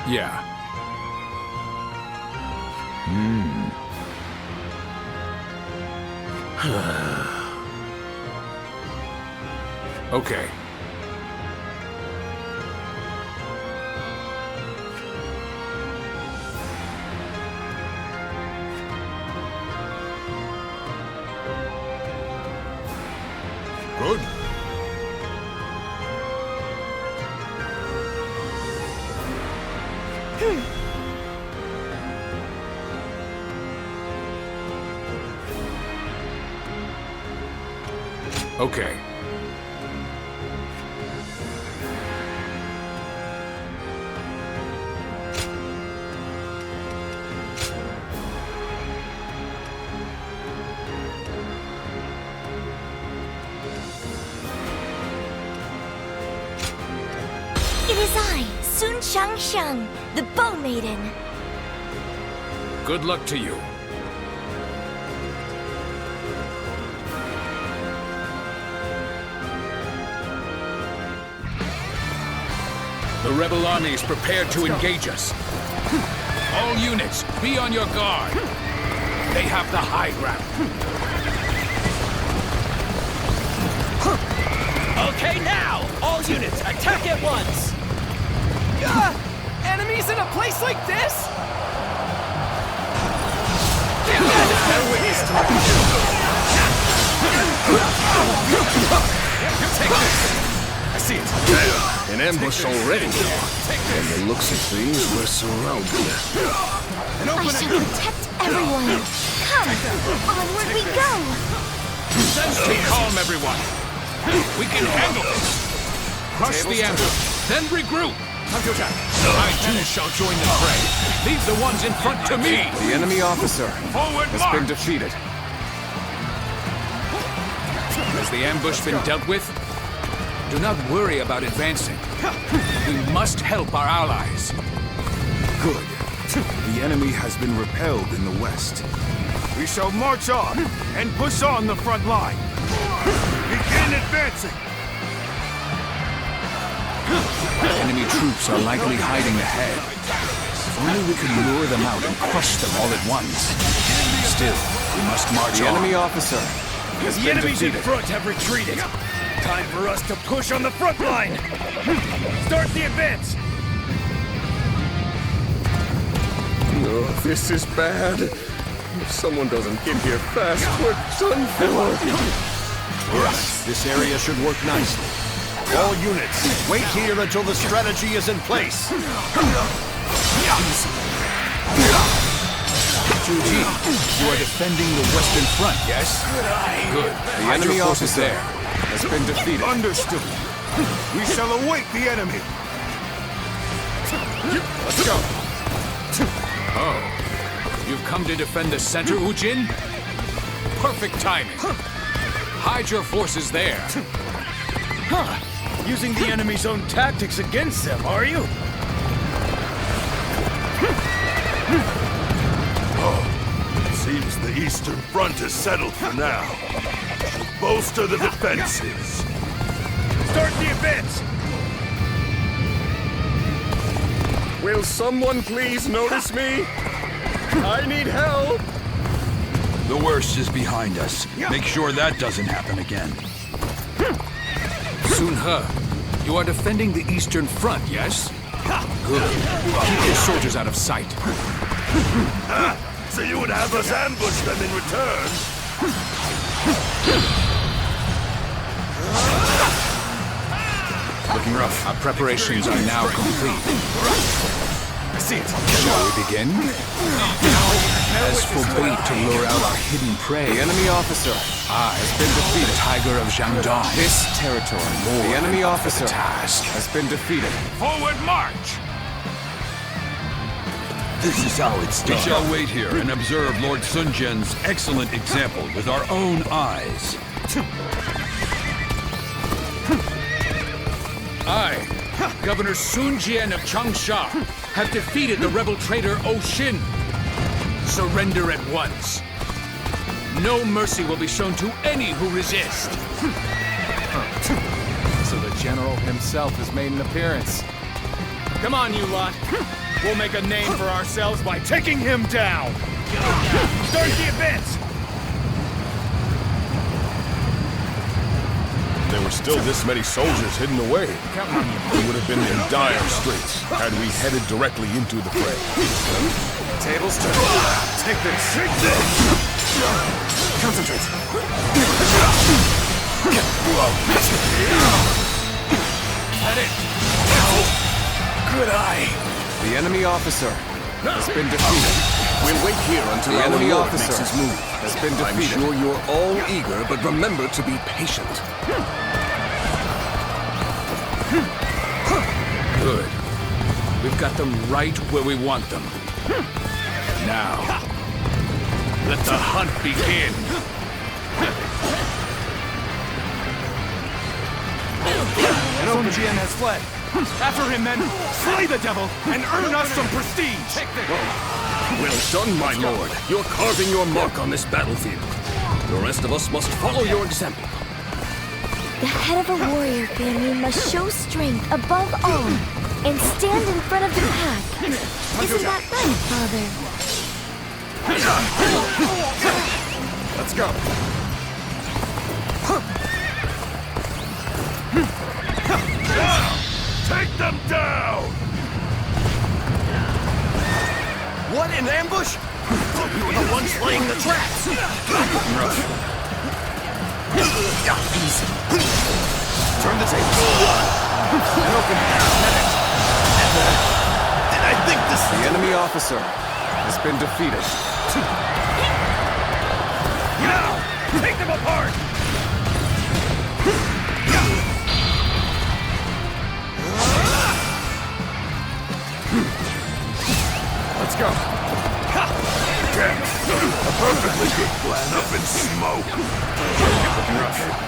Yeah. Okay. Good. Okay. It is I, Sun Jian, the Bow Maiden. Good luck to you. The rebel army is prepared to engage us. All units, be on your guard. They have the high ground. Okay, now! All units, attack at once! Enemies in a place like this? Take this! I see it. An ambush already. And the looks of things, we're surrounded. I shall protect everyone. Come, onward we go. Stay calm, everyone. We can handle this. Crush the ambush, then regroup. I too shall join the fray. Leave the ones in front to me. The enemy officer has been defeated. Has the ambush been dealt with? Do not worry about advancing. We must help our allies. Good. The enemy has been repelled in the west. We shall march on and push on the front line. Begin advancing. Enemy troops are likely hiding ahead. If only we could lure them out and crush them all at once. Still, we must march on. The enemy officer has The been enemies defeated. in front have retreated. Time for us to push on the front line. Start the advance. Oh, this is bad. If someone doesn't get here fast, we're done for. Yes, this area should work nicely. All units, wait here until the strategy is in place. Juji, you are defending the Western Front, yes? Good. The enemy force is there. Has been defeated. Understood. We shall await the enemy. Let's go. Oh, you've come to defend the center, Ujin? Perfect timing. Hide your forces there. Huh. Using the enemy's own tactics against them, are you? Seems the Eastern Front is settled for now. Should bolster the defenses. Start the advance! Will someone please notice me? I need help! The worst is behind us. Make sure that doesn't happen again. Sun He, you are defending the Eastern Front, yes? Good. Keep your soldiers out of sight. So you would have us ambush them in return? Looking rough. Our preparations are now complete. I see it. Shall we begin? As for bait to lure out our hidden prey, The enemy officer has been defeated. Tiger of Jiangdong. This territory. The enemy officer has been defeated. Forward march! This is how it's done. We shall wait here and observe Lord Sun Jian's excellent example with our own eyes. I, Governor Sun Jian of Changsha, have defeated the rebel traitor Oshin. Surrender at once. No mercy will be shown to any who resist. So the general himself has made an appearance. Come on, you lot. We'll make a name for ourselves by taking him down! Start the advance! There were still this many soldiers hidden away. We would have been in dire straits had we headed directly into the fray. Tables turn. Take this. Take this! Concentrate. Head it! Good eye. The enemy officer has been defeated. We'll wait here until The our enemy lord officer makes his move. has been defeated. I'm sure you're all eager, but remember to be patient. Good. We've got them right where we want them. Now, let the hunt begin. Sun Jian has fled. After him, men! Slay the devil and earn us some prestige! Well done, my lord. You're carving your mark on this battlefield. The rest of us must follow your example. The head of a warrior family must show strength above all and stand in front of the pack. Isn't that right, Father? Let's go. Take them down! What, an ambush? You were the ones laying the traps! Easy. Turn the table. And open it. And I think this... The enemy officer has been defeated. Now! Take them apart! Let's go. Damn, a perfectly good plan up in smoke.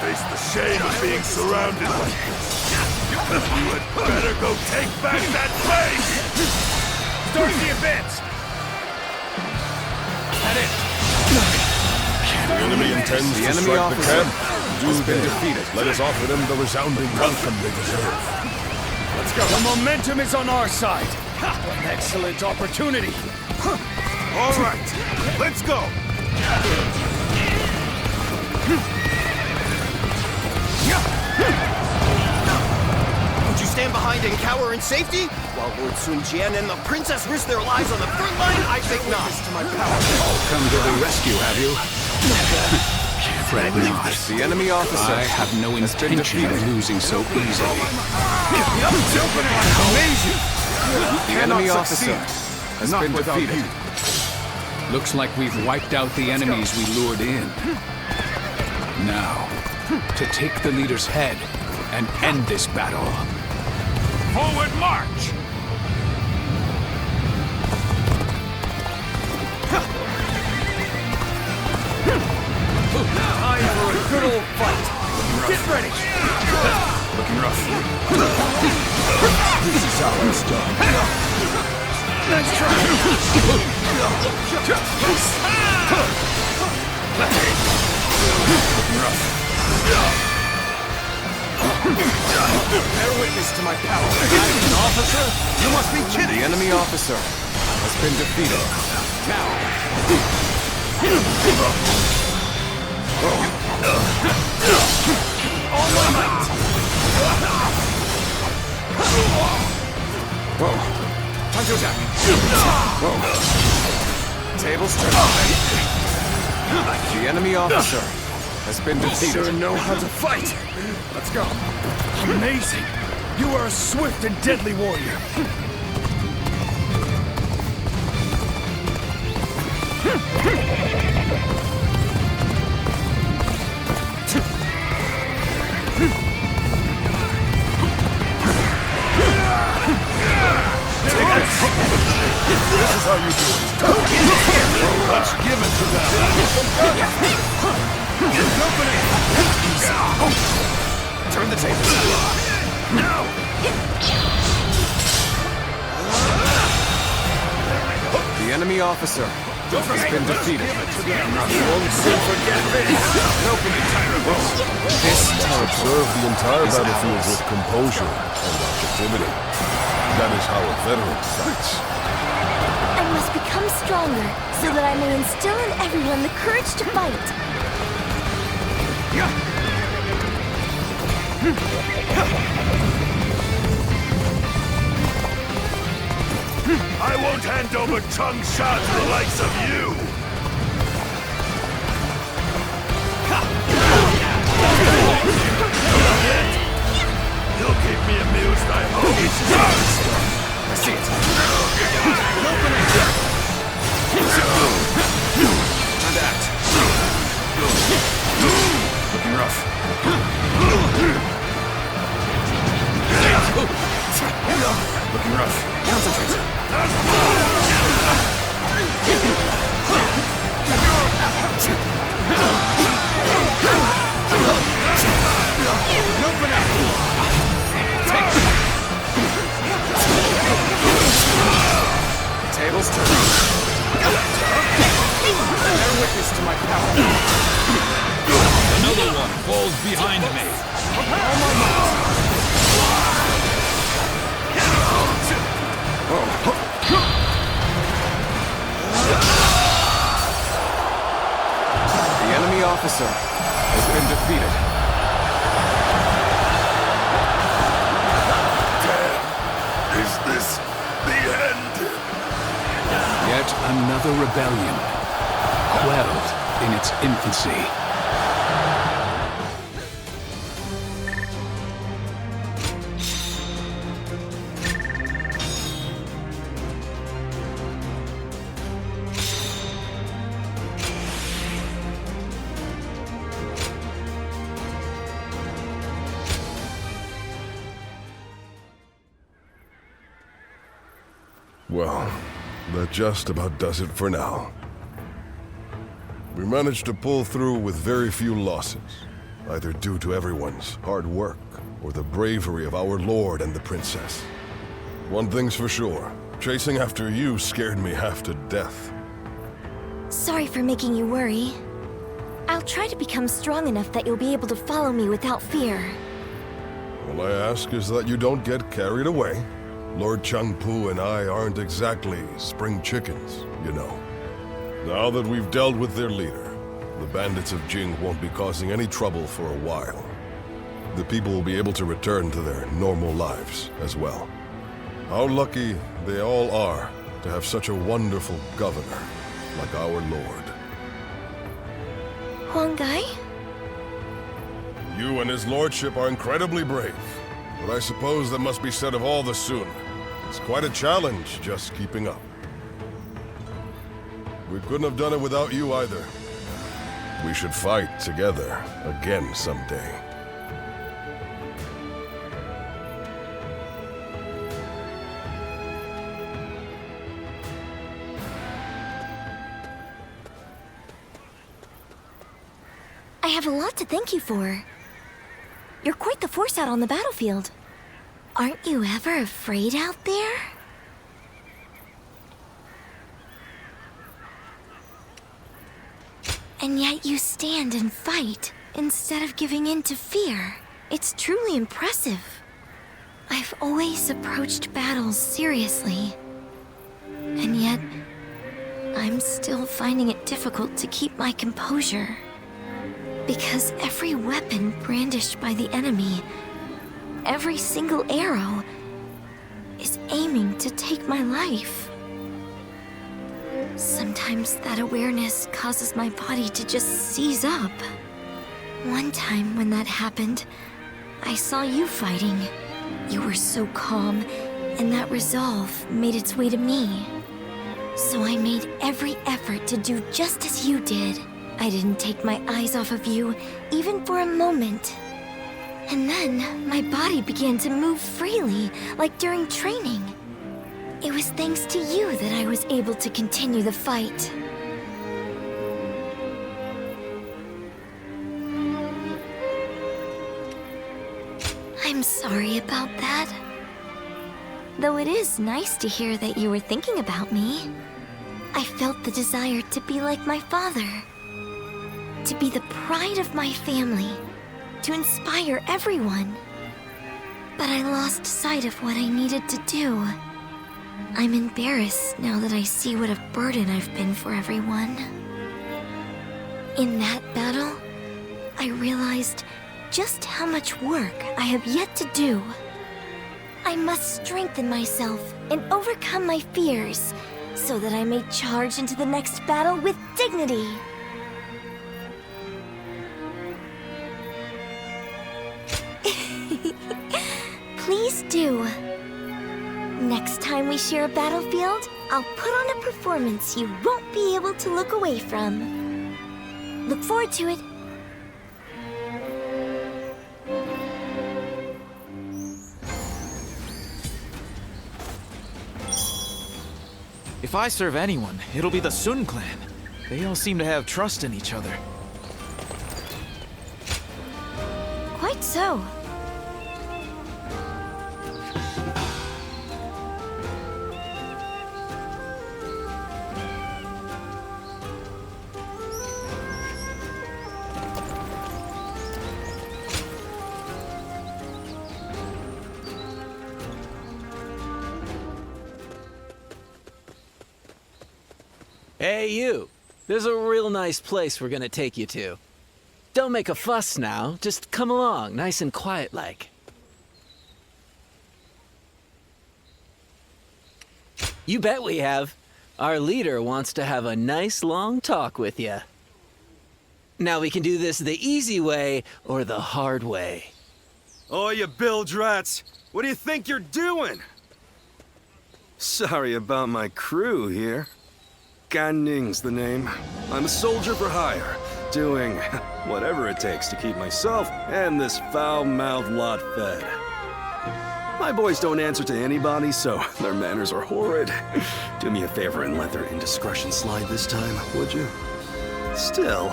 Face the shame of being surrounded like this. You had better go take back that place! Start the advance! Head in! The enemy intends The to enemy strike the officer camp. has been defeated. Let us offer them the resounding welcome they deserve. Let's go. The momentum is on our side. An excellent opportunity. All right, let's go. Would you stand behind and cower in safety? While Lord Sun Jian and the princess risk their lives on the front line? I think not. To my power. Come to the rescue, have you? Fret not. The enemy officer I have no intention of losing so easily. Amazing! The enemy officer has Not been without defeated. Looks like we've wiped out the enemies we lured in. Now, to take the leader's head and end this battle. Forward march! Time for a good old fight. Get ready. Looking rough. This is how it's done. Nice try. Looking rough. Bear witness to my power. Officer, you must be kidding. The enemy officer has been defeated. Now. All my might. Time to attack. Tables turn. The enemy officer has been defeated. You sure know how to fight. Let's go. Amazing. You are a swift and deadly warrior. This is how you do it. Let's give it to them. Turn the tables. Now. The enemy officer has been defeated. You won't soon forget this. This Observe the entire battlefield with composure and objectivity. That is how a veteran fights. I must become stronger so that I may instill in everyone the courage to fight. I won't hand over Cheng Pu to the likes of you! You'll keep me amused, I hope. I see it. Time to act. Looking rough. Looking rough. Concentrate. Tables turn. Bear witness to my power. Another one falls behind me. The enemy officer has been defeated. Is this the end? Yet another rebellion, quelled in its infancy. Well, that just about does it for now. We managed to pull through with very few losses, either due to everyone's hard work or the bravery of our lord and the princess. One thing's for sure, chasing after you scared me half to death. Sorry for making you worry. I'll try to become strong enough that you'll be able to follow me without fear. All I ask is that you don't get carried away. Lord Cheng Pu and I aren't exactly spring chickens, you know. Now that we've dealt with their leader, the bandits of Jing won't be causing any trouble for a while. The people will be able to return to their normal lives as well. How lucky they all are to have such a wonderful governor like our lord. Huang Gai? You and his lordship are incredibly brave, but I suppose that must be said of all the Sun. It's quite a challenge just keeping up. We couldn't have done it without you either. We should fight together again someday. I have a lot to thank you for. You're quite the force out on the battlefield. Aren't you ever afraid out there? And yet you stand and fight instead of giving in to fear. It's truly impressive. I've always approached battles seriously. And yet, I'm still finding it difficult to keep my composure. Because every weapon brandished by the enemy, every single arrow, is aiming to take my life. Sometimes that awareness causes my body to just seize up. One time when that happened, I saw you fighting. You were so calm, and that resolve made its way to me. So I made every effort to do just as you did. I didn't take my eyes off of you, even for a moment. And then, my body began to move freely, like during training. It was thanks to you that I was able to continue the fight. I'm sorry about that. Though it is nice to hear that you were thinking about me. I felt the desire to be like my father. To be the pride of my family. To inspire everyone. But I lost sight of what I needed to do. I'm embarrassed now that I see what a burden I've been for everyone. In that battle, I realized just how much work I have yet to do. I must strengthen myself and overcome my fears so that I may charge into the next battle with dignity. Please do. Next time we share a battlefield, I'll put on a performance you won't be able to look away from. Look forward to it. If I serve anyone, it'll be the Sun clan. They all seem to have trust in each other. Quite so. Hey, you. There's a real nice place we're gonna take you to. Don't make a fuss now. Just come along, nice and quiet-like. You bet we have. Our leader wants to have a nice long talk with you. Now we can do this the easy way or the hard way. Oh, you bilge rats! What do you think you're doing? Sorry about my crew here. Gan Ning's the name. I'm a soldier for hire, doing whatever it takes to keep myself and this foul-mouthed lot fed. My boys don't answer to anybody, so their manners are horrid. Do me a favor and let their indiscretion slide this time, would you? Still,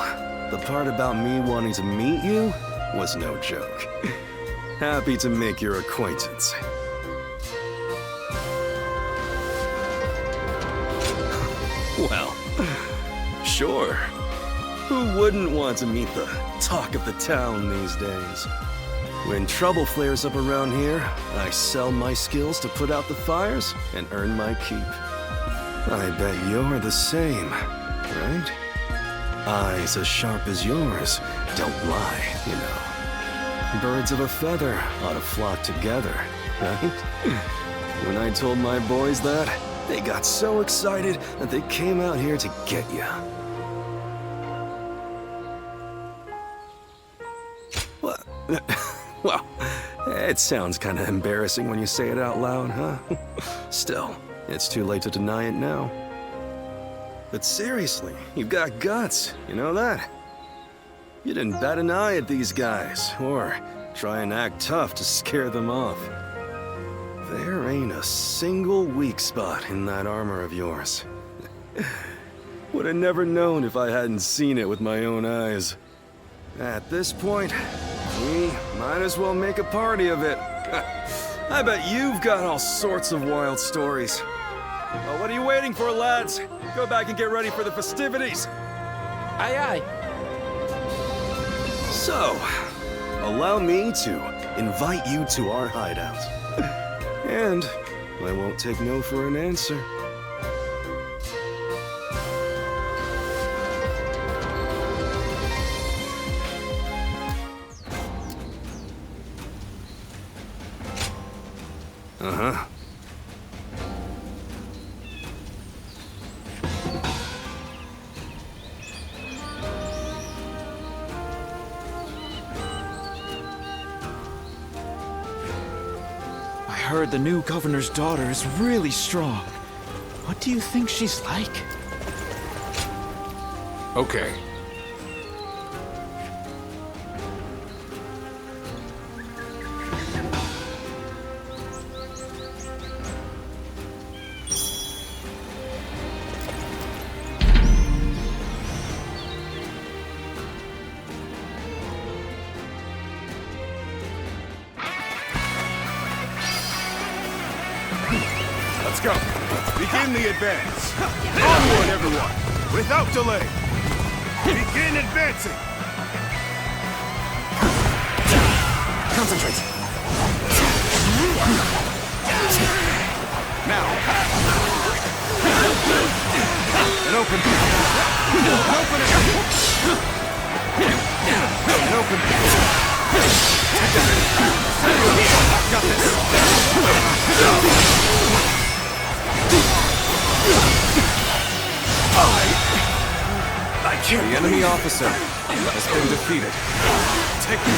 the part about me wanting to meet you was no joke. Happy to make your acquaintance. Well, sure. Who wouldn't want to meet the talk of the town these days? When trouble flares up around here, I sell my skills to put out the fires and earn my keep. I bet you're the same, right? Eyes as sharp as yours don't lie, you know. Birds of a feather ought to flock together, right? When I told my boys that, they got so excited that they came out here to get you. Well, it sounds kind of embarrassing when you say it out loud, huh? Still, it's too late to deny it now. But seriously, you've got guts, you know that? You didn't bat an eye at these guys, or try and act tough to scare them off. There ain't a single weak spot in that armor of yours. Would have never known if I hadn't seen it with my own eyes. At this point, we might as well make a party of it. I bet you've got all sorts of wild stories. Well, what are you waiting for, lads? Go back and get ready for the festivities. Aye, aye. So, allow me to invite you to our hideout. And I won't take no for an answer. Uh-huh. I heard the new governor's daughter is really strong. What do you think she's like? Okay. Let's go. Begin the advance. Onward, everyone. Without delay. Begin advancing. Concentrate. Now. An open. An opening. An open. Got this. I can't. The enemy officer has been defeated. Take me.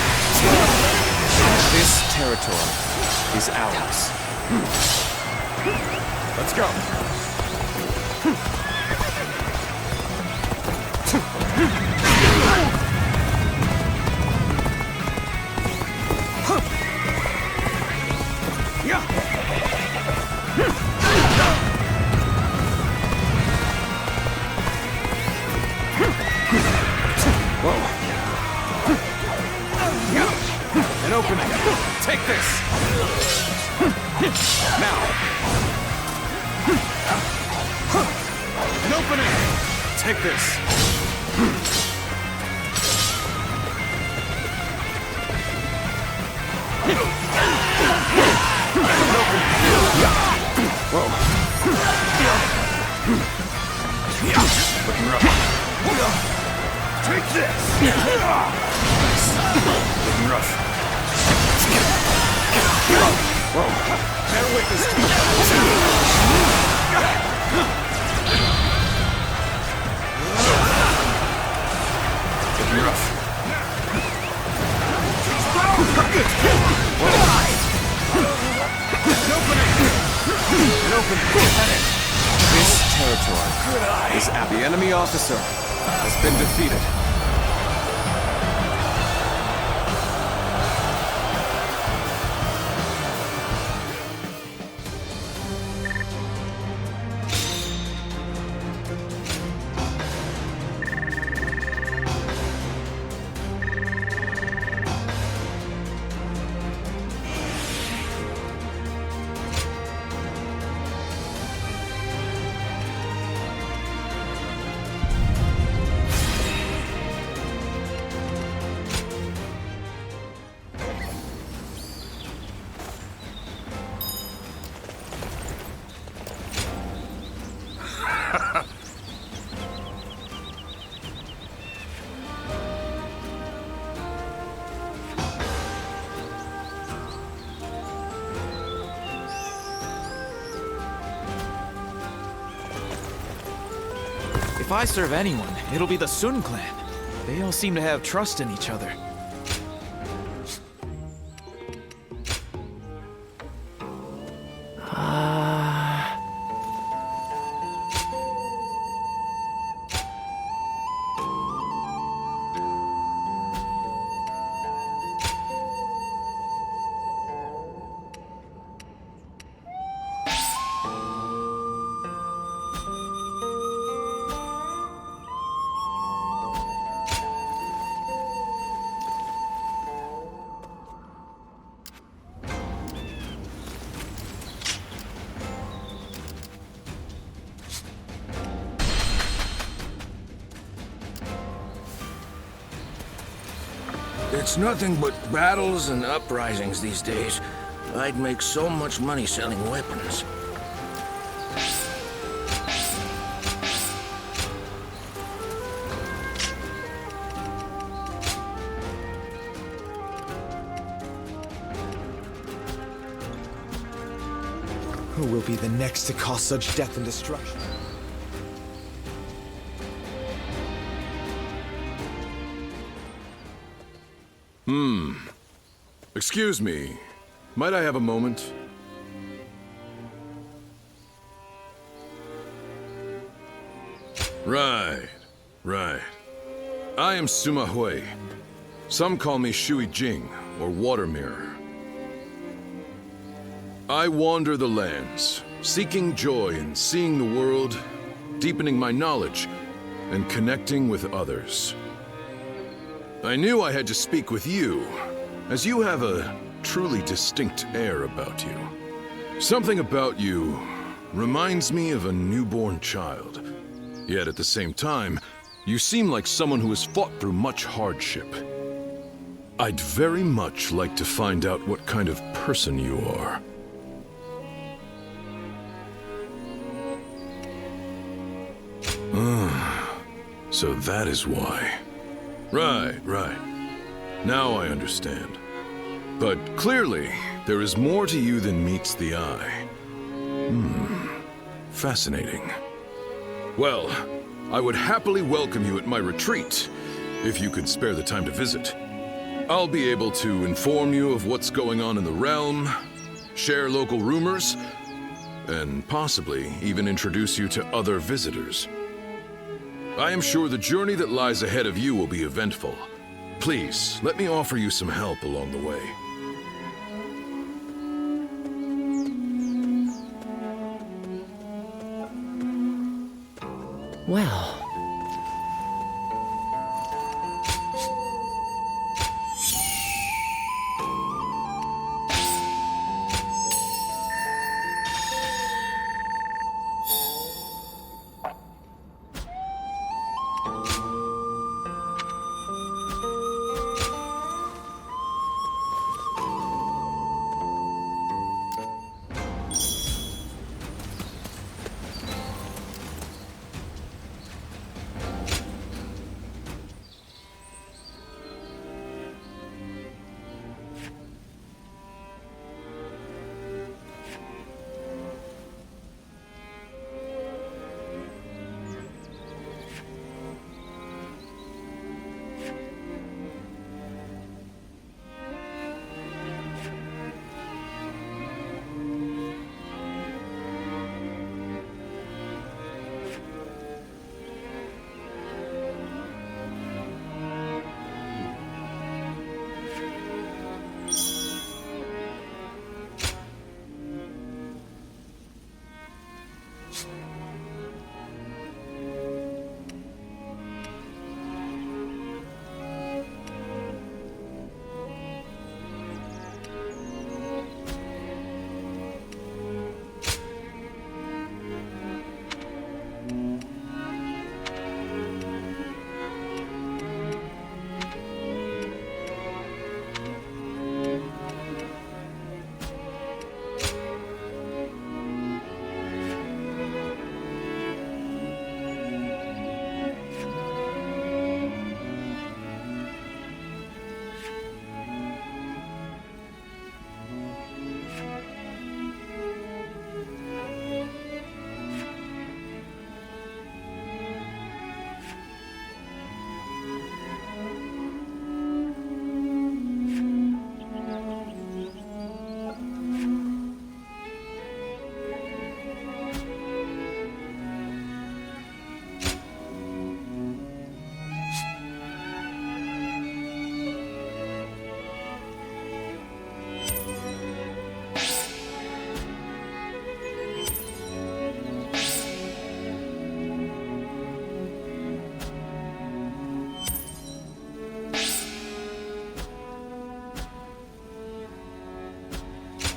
This territory is ours. Let's go. An opening. Take this. Now. An opening. Take this. An opening. Whoa. Looking rough. Take this! Looking rough. Whoa. Bear witness to looking rough. An opening! An opening! This territory is at the enemy officer has been defeated. If I serve anyone, it'll be the Sun clan. They all seem to have trust in each other. It's nothing but battles and uprisings these days. I'd make so much money selling weapons. Who will be the next to cause such death and destruction? Excuse me. Might I have a moment? Right. I am Sima Hui. Some call me Shui Jing, or Water Mirror. I wander the lands, seeking joy in seeing the world, deepening my knowledge, and connecting with others. I knew I had to speak with you, as you have a truly distinct air about you. Something about you reminds me of a newborn child. Yet at the same time, you seem like someone who has fought through much hardship. I'd very much like to find out what kind of person you are. So that is why. Right. Now I understand. But clearly, there is more to you than meets the eye. Fascinating. Well, I would happily welcome you at my retreat, if you could spare the time to visit. I'll be able to inform you of what's going on in the realm, share local rumors, and possibly even introduce you to other visitors. I am sure the journey that lies ahead of you will be eventful. Please, let me offer you some help along the way. Well...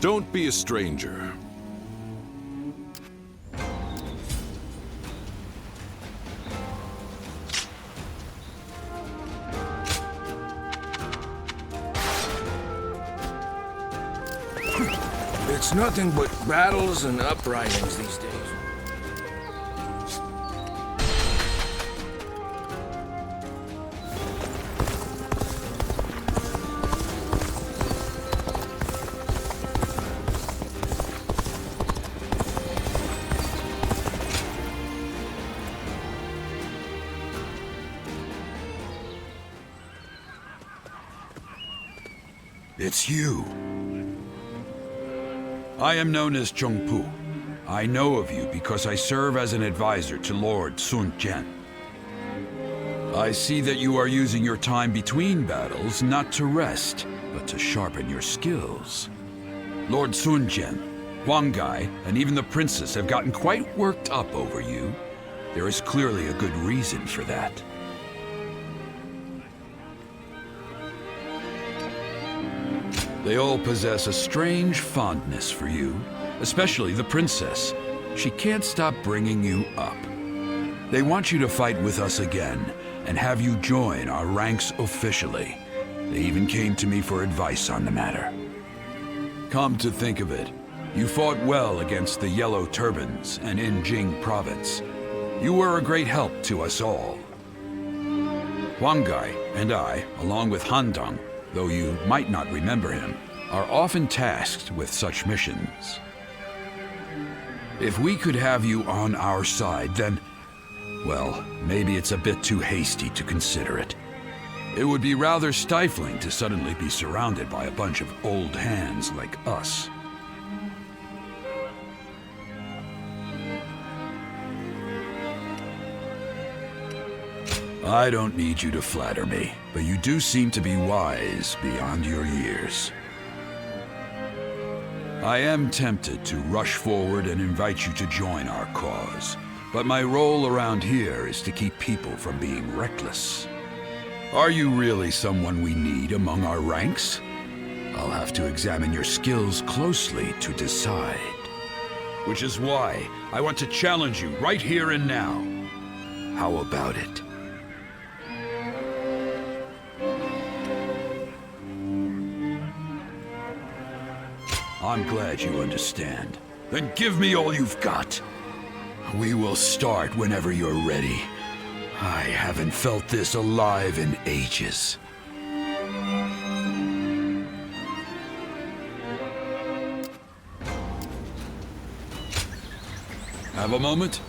Don't be a stranger. It's nothing but battles and uprisings these days. It's you. I am known as Cheng Pu. I know of you because I serve as an advisor to Lord Sun Jian. I see that you are using your time between battles not to rest, but to sharpen your skills. Lord Sun Jian, Huang Gai, and even the princess have gotten quite worked up over you. There is clearly a good reason for that. They all possess a strange fondness for you, especially the princess. She can't stop bringing you up. They want you to fight with us again, and have you join our ranks officially. They even came to me for advice on the matter. Come to think of it, you fought well against the Yellow Turbans and in Jing Province. You were a great help to us all. Huang Gai and I, along with Han Dong, though you might not remember him, are often tasked with such missions. If we could have you on our side, then, well, maybe it's a bit too hasty to consider it. It would be rather stifling to suddenly be surrounded by a bunch of old hands like us. I don't need you to flatter me, but you do seem to be wise beyond your years. I am tempted to rush forward and invite you to join our cause, but my role around here is to keep people from being reckless. Are you really someone we need among our ranks? I'll have to examine your skills closely to decide. Which is why I want to challenge you right here and now. How about it? I'm glad you understand. Then give me all you've got. We will start whenever you're ready. I haven't felt this alive in ages. Have a moment?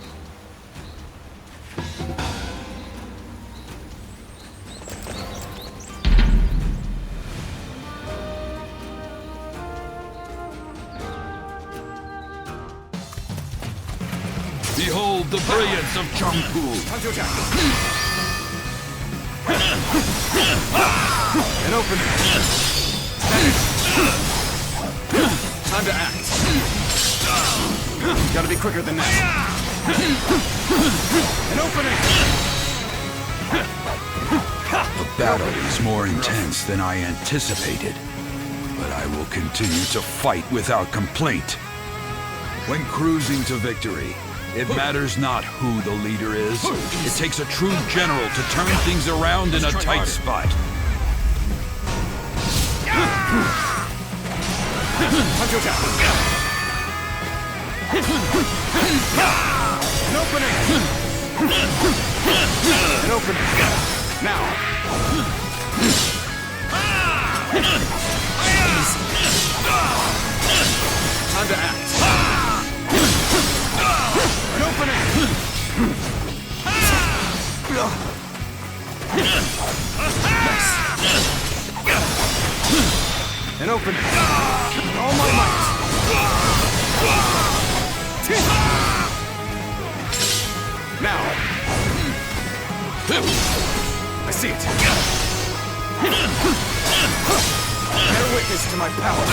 Behold the brilliance of Cheng Pu! An opening! Time to act! Gotta be quicker than that! An opening! The battle is more intense than I anticipated, but I will continue to fight without complaint. When cruising to victory, it matters not who the leader is. It takes a true general to turn things around in a tight spot. An opening! An opening! Now! Time to act! An opening! Nice! An opening! All my might! Now! I see it! Bear witness to my power!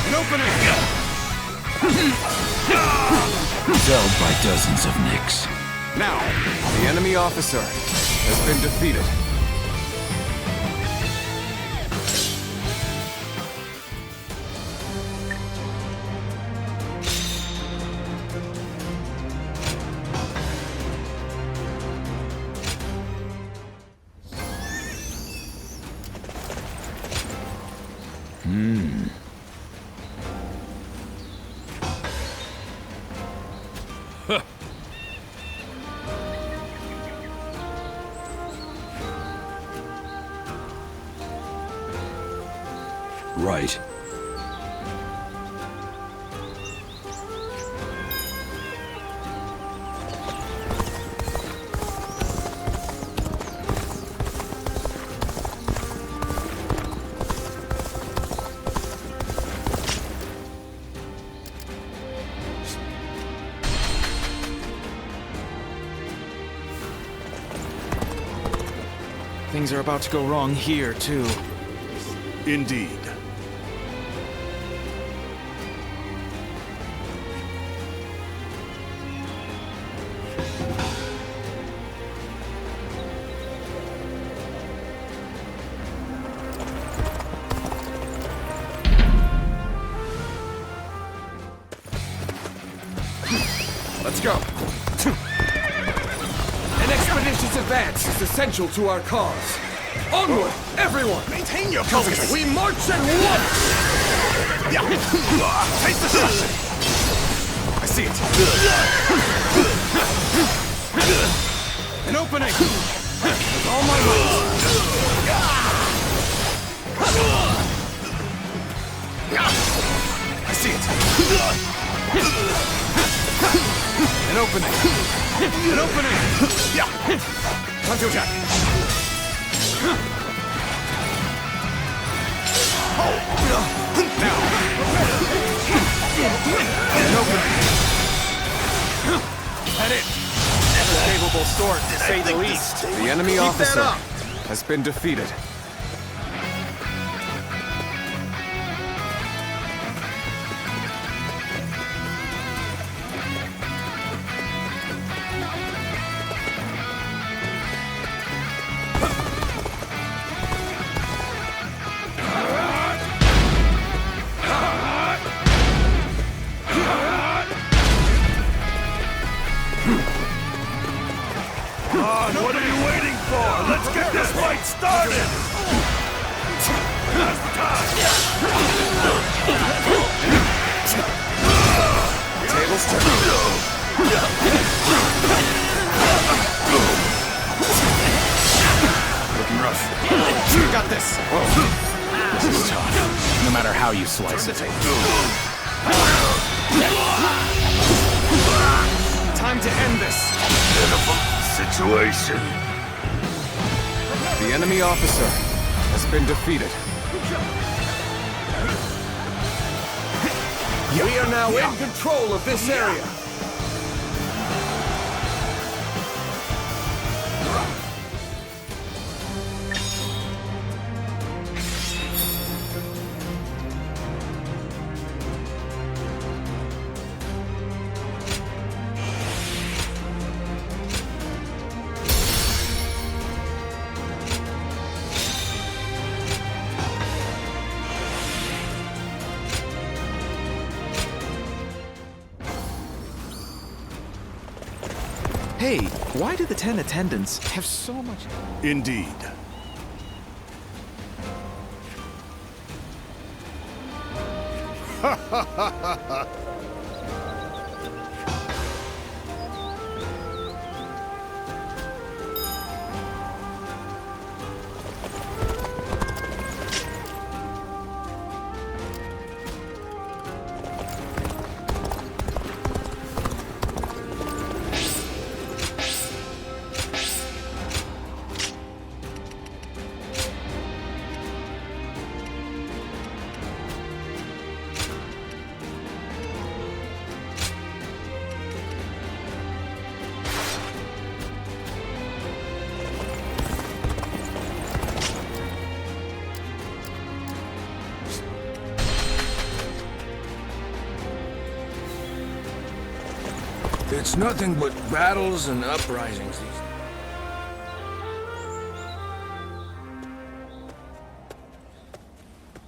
An opening! Felled by dozens of nicks. Now, the enemy officer has been defeated. Right. Things are about to go wrong here, too. Indeed. Let's go. An expeditious advance is essential to our cause. Onward, everyone! Maintain your focus! We march at once! Take the shot! I see it. An opening! With all my might! I see it. An opening! An opening! Time to attack. Now! An opening! Head in! Capable sort, to say the least. The enemy officer has been defeated. What are you waiting for? Let's get this fight started! Now's the time! Tables turn. Looking rough. You got this. Whoa. This is tough. No matter how you slice it. Time to end this. Pitiful situation. The enemy officer has been defeated. We are now in control of this area. Hey, why do the 10 attendants have so much... Indeed. Ha ha ha ha ha! It's nothing but battles and uprisings these days.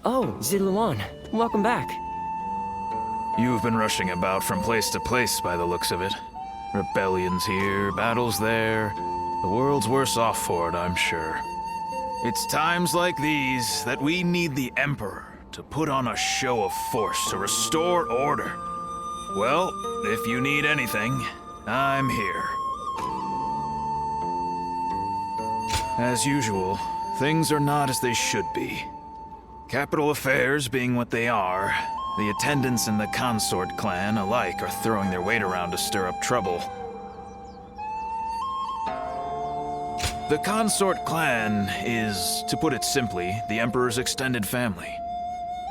Oh, Ziluan, welcome back. You've been rushing about from place to place by the looks of it. Rebellions here, battles there. The world's worse off for it, I'm sure. It's times like these that we need the Emperor to put on a show of force to restore order. Well, if you need anything, I'm here. As usual, things are not as they should be. Capital affairs being what they are, the attendants and the consort clan alike are throwing their weight around to stir up trouble. The consort clan is, to put it simply, the Emperor's extended family.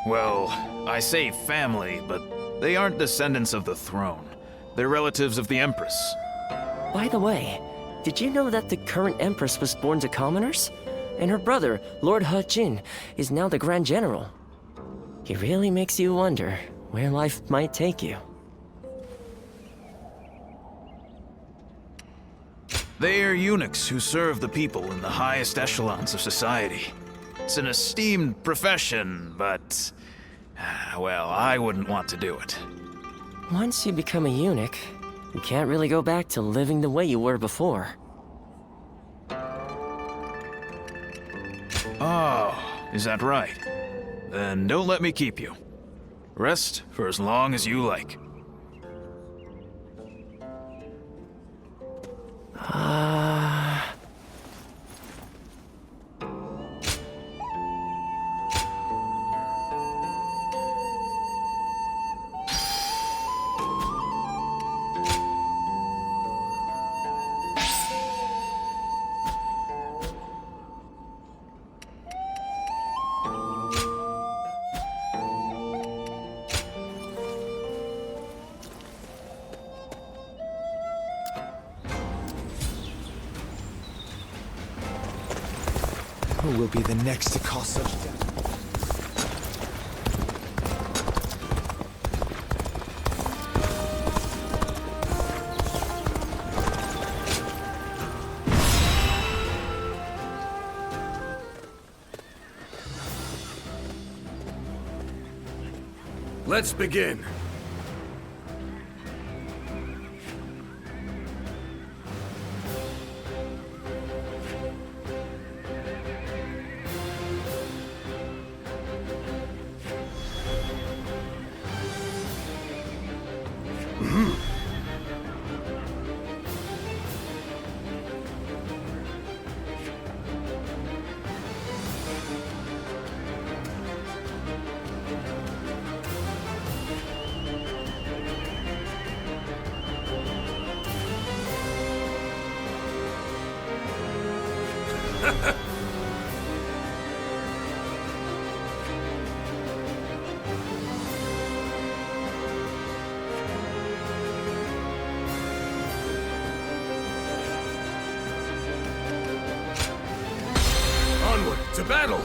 Well, I say family, but they aren't descendants of the throne. They're relatives of the Empress. By the way, did you know that the current Empress was born to commoners? And her brother, Lord He Jin, is now the Grand General. It really makes you wonder where life might take you. They are eunuchs who serve the people in the highest echelons of society. It's an esteemed profession, but... well, I wouldn't want to do it. Once you become a eunuch, you can't really go back to living the way you were before. Oh, is that right? Then don't let me keep you. Rest for as long as you like. Who will be the next to cause such death? Let's begin. Onward to battle!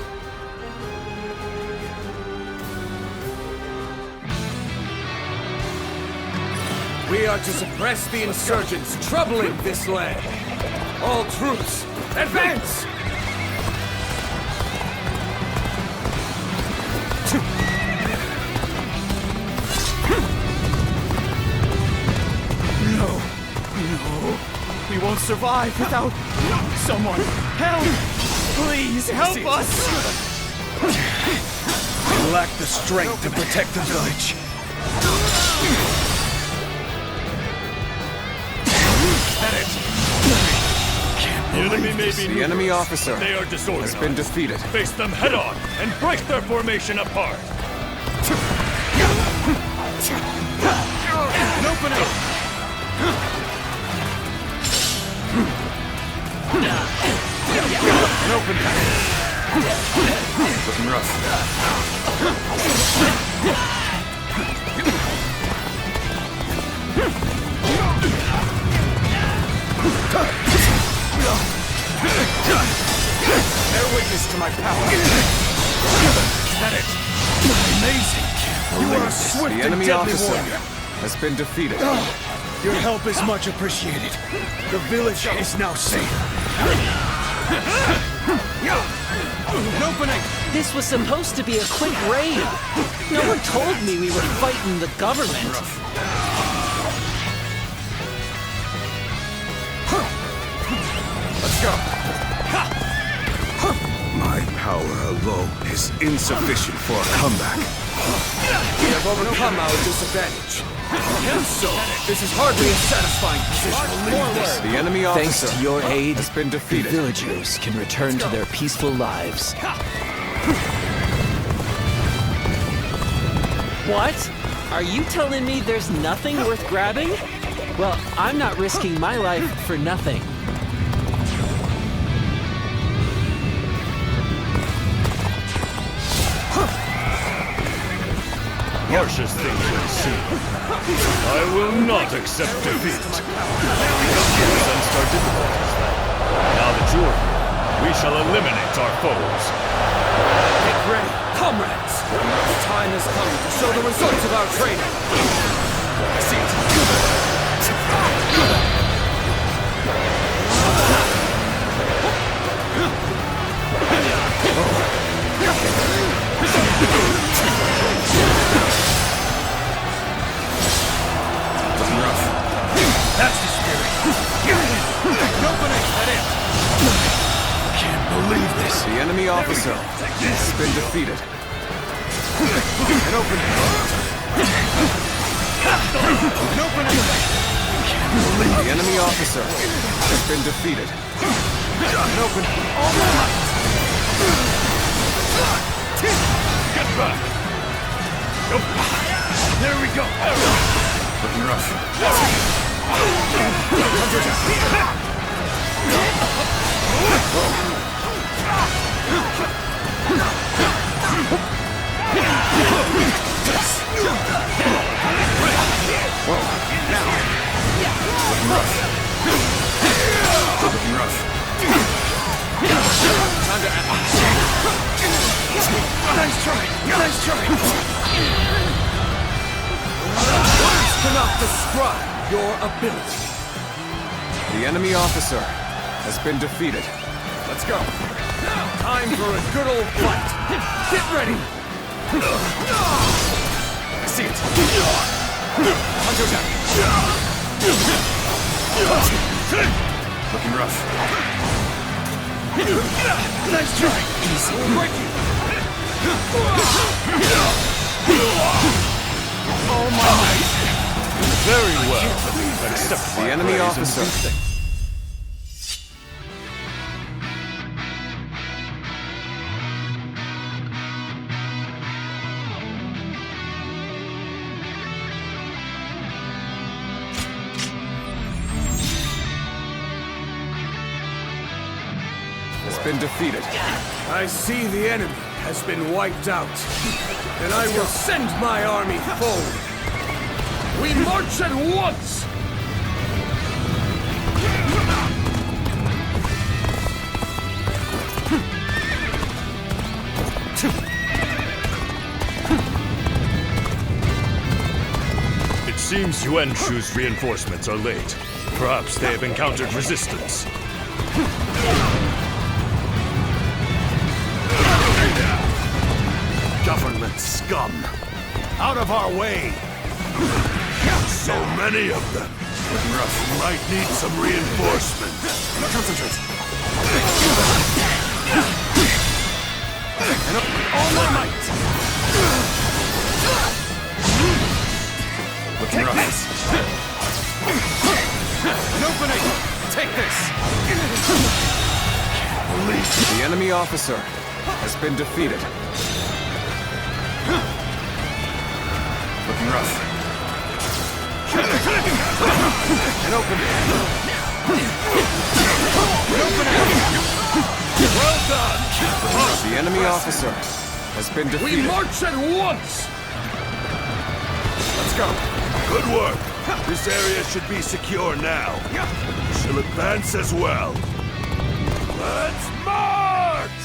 We are to suppress the insurgents troubling this land. All troops, advance! No. We won't survive without someone. Help! Please help us! We lack the strength to protect the village. The enemy may be The enemy officer They are disorganized. has been defeated. Face them head on and break their formation apart. An opening! An opening! Looking rough. Bear witness to my power. Is that it? Amazing. You are a swift The enemy and deadly officer warrior. has been defeated. Your help is much appreciated. The village is now safe. An opening! This was supposed to be a quick raid. No one told me we were fighting the government. Let's go. My power alone is insufficient for a comeback. We have overcome our disadvantage. So, this is hardly a satisfying position. The enemy officer Thanks to your aid, has been defeated. the villagers can return to their peaceful lives. What? Are you telling me there's nothing worth grabbing? Well, I'm not risking my life for nothing. Harshest thing you'll see. I will not accept defeat. Sensed our difficulties then. Now that you're here, we shall eliminate our foes. Get ready, comrades! The time has come to show the results of our training. See it. That's the spirit. Nobody head in. Can't believe this. The enemy officer has been defeated. An opening. An opening. Can't believe the enemy officer has been defeated. An opening. Get back. There we go. Looking rough. Looking rough. Time to nice try. Nice try. Words cannot describe your ability. The enemy officer has been defeated. Let's go. Time for a good old fight. Get ready. I see it. Hunter's out. Looking rough. Nice try. Easy. Break you. Oh my. Very well. Accept the enemy officer. Has been defeated. I see the enemy has been wiped out, and I will send my army forward. We march at once! It seems Yuan Shu's reinforcements are late. Perhaps they have encountered resistance. Government scum! Out of our way! So many of them. Rough. Might need some reinforcements. Concentrate. All my might. Looking rough. An opening. Take this. The enemy officer has been defeated. Looking rough. An opening. Well done. The enemy officer has been defeated. We march at once. Let's go. Good work. This area should be secure now. We shall advance as well. Let's march!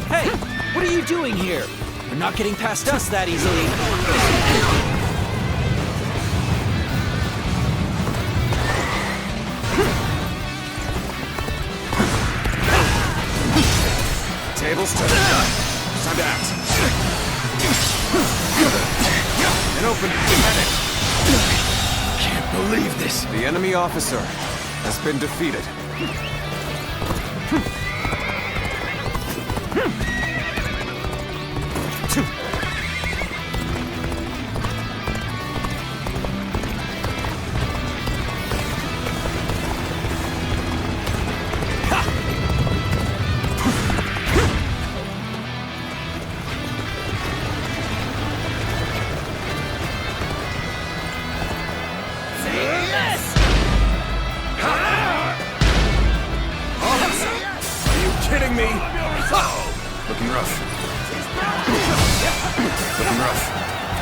Hey, what are you doing here? You're not getting past us that easily. Tables turned. Time to act. An open panic. Can't believe this. The enemy officer has been defeated.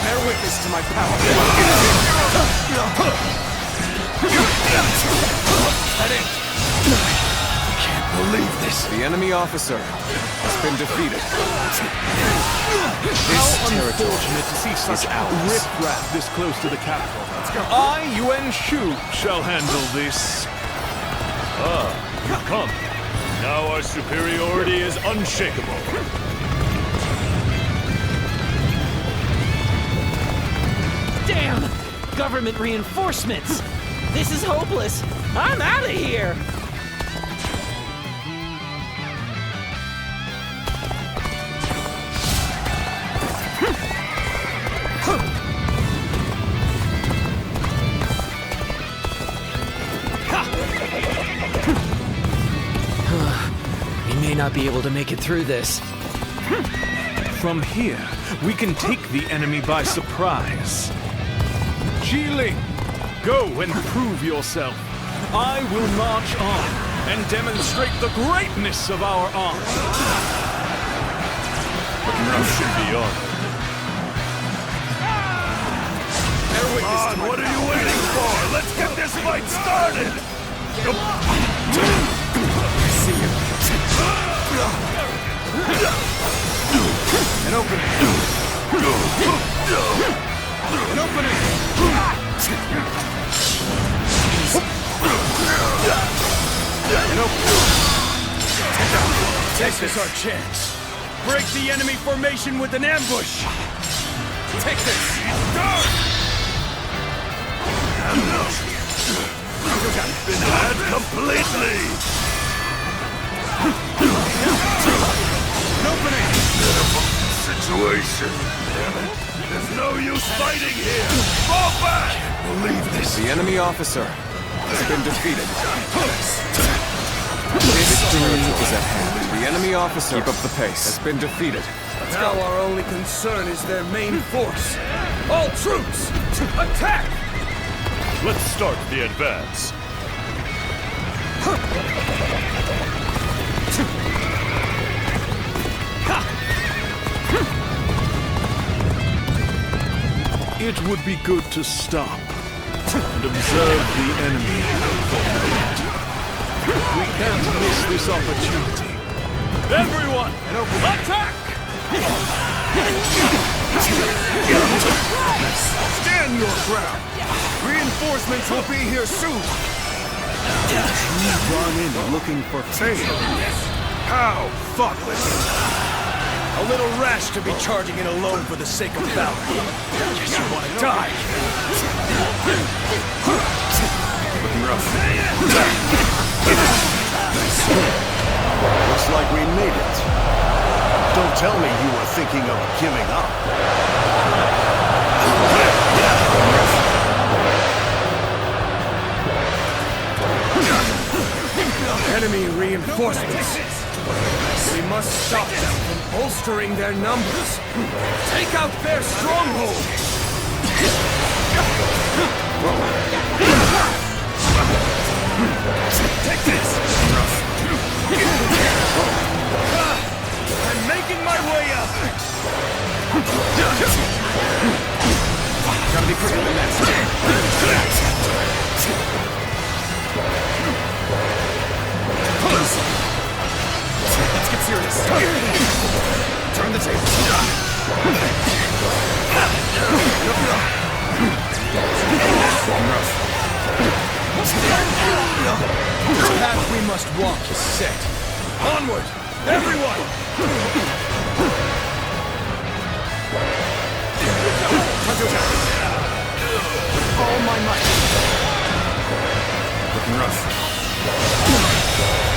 Bear witness to my power. That it. I can't believe this. The enemy officer has been defeated. This territory to see such riff-raff this close to the capital. I, Yuan Shu, shall handle this. Ah, you've come. Now our superiority is unshakable. Damn! Government reinforcements! This is hopeless! I'm out of here! We may not be able to make it through this. From here, we can take the enemy by surprise. Jiling, go and prove yourself. I will march on and demonstrate the greatness of our army. You should be on. What are you waiting for? Let's get this fight started! An opening! An opening! This is our chance. Break the enemy formation with an ambush. Take this. Been had completely. An opening. Situation. Damn it. There's no use fighting here. Fall back. Can't believe this. The enemy officer has been defeated. Victory is at hand. The enemy officer, keep up the pace, has been defeated. Now our only concern is their main force. All troops, attack! Let's start the advance. It would be good to stop and observe the enemy. We can't miss this opportunity. Everyone, attack! Stand your ground. Reinforcements will be here soon. You've gone in looking for fame. How thoughtless. A little rash to be charging in alone for the sake of valor. Guess you want to die. Looking rough. Looks like we made it. Don't tell me you were thinking of giving up. Enemy reinforcements. We must stop them from bolstering their numbers. Take out their stronghold. Take this. I'm making my way up. Gotta be quicker than that. Let's get serious. Turn the table. The path we must walk is set. Onward, everyone! All my might. Looking rough.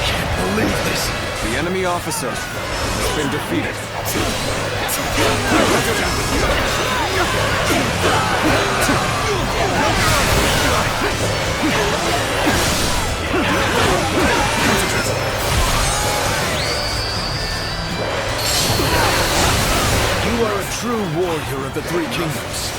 Can't believe this. The enemy officer has been defeated. You are a true warrior of the Three Kingdoms.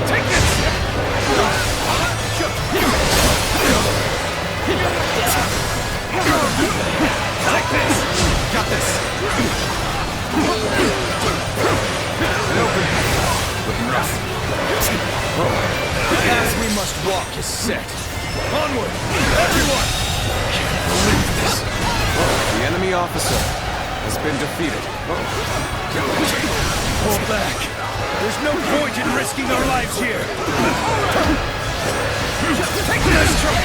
Take this! Take this! Got this! Looking rough. The path we must walk is set. Onward! Everyone! Can't believe this. The enemy officer has been defeated. Pull back. There's no point in risking our lives here. Take this! Let's try it.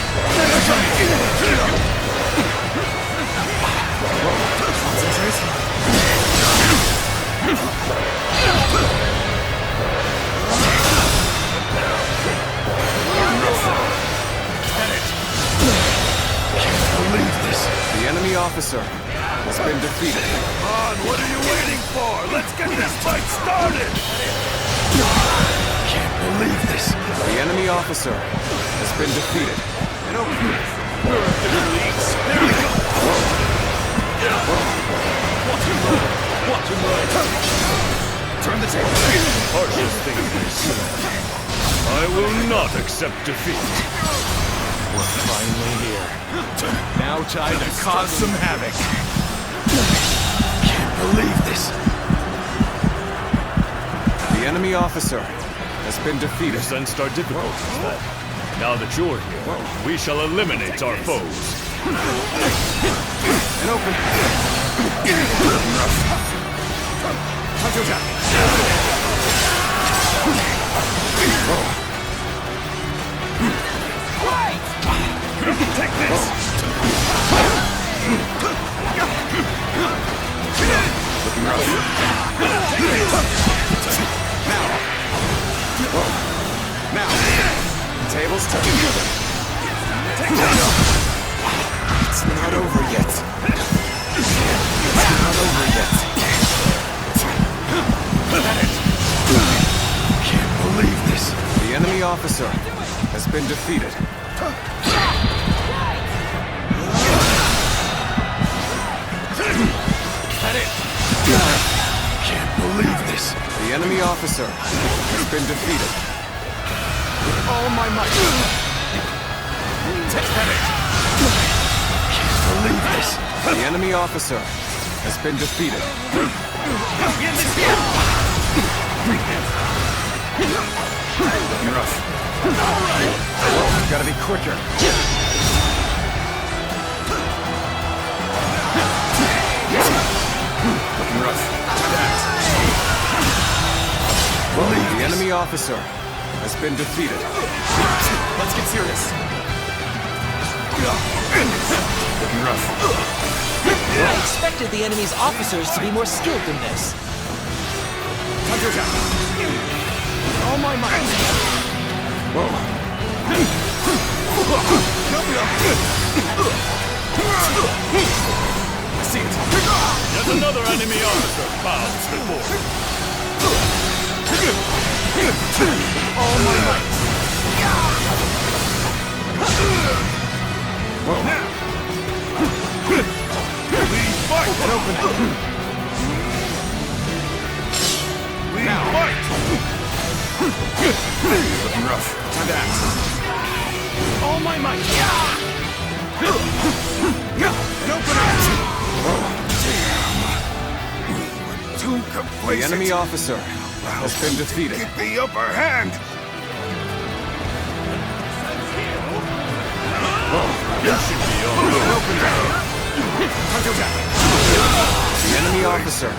The enemy officer has been defeated. Come on, what are you waiting for? Let's get this fight started! Can't believe this. The enemy officer has been defeated. We're in different leagues. There we go! Watch him run! Watch him run! Turn the table. Harshest thing they said. I will not accept defeat. We're finally here. Now time to cause some havoc. Can't believe this. The enemy officer has been defeated. Sensed our difficulties then. Now that you're here, we shall eliminate our foes. And open. Take this! Looking rough. Now. Tables turn. It's not over yet. Can't believe this. The enemy officer has been defeated. Can't believe this. The enemy officer has been defeated. With all my might. Can't believe this. The enemy officer has been defeated. You're rough. Gotta be quicker. Looking rough. The enemy officer has been defeated. Let's get serious. Looking rough. I expected the enemy's officers to be more skilled than this. All my might. I see it. Yet another enemy officer bows before me. All my might. We fight! And open it. We fight! Looking rough. Time to act. All my might. And open it. Too complacent. The enemy officer has been defeated. Get the upper hand. You should be on. The enemy officer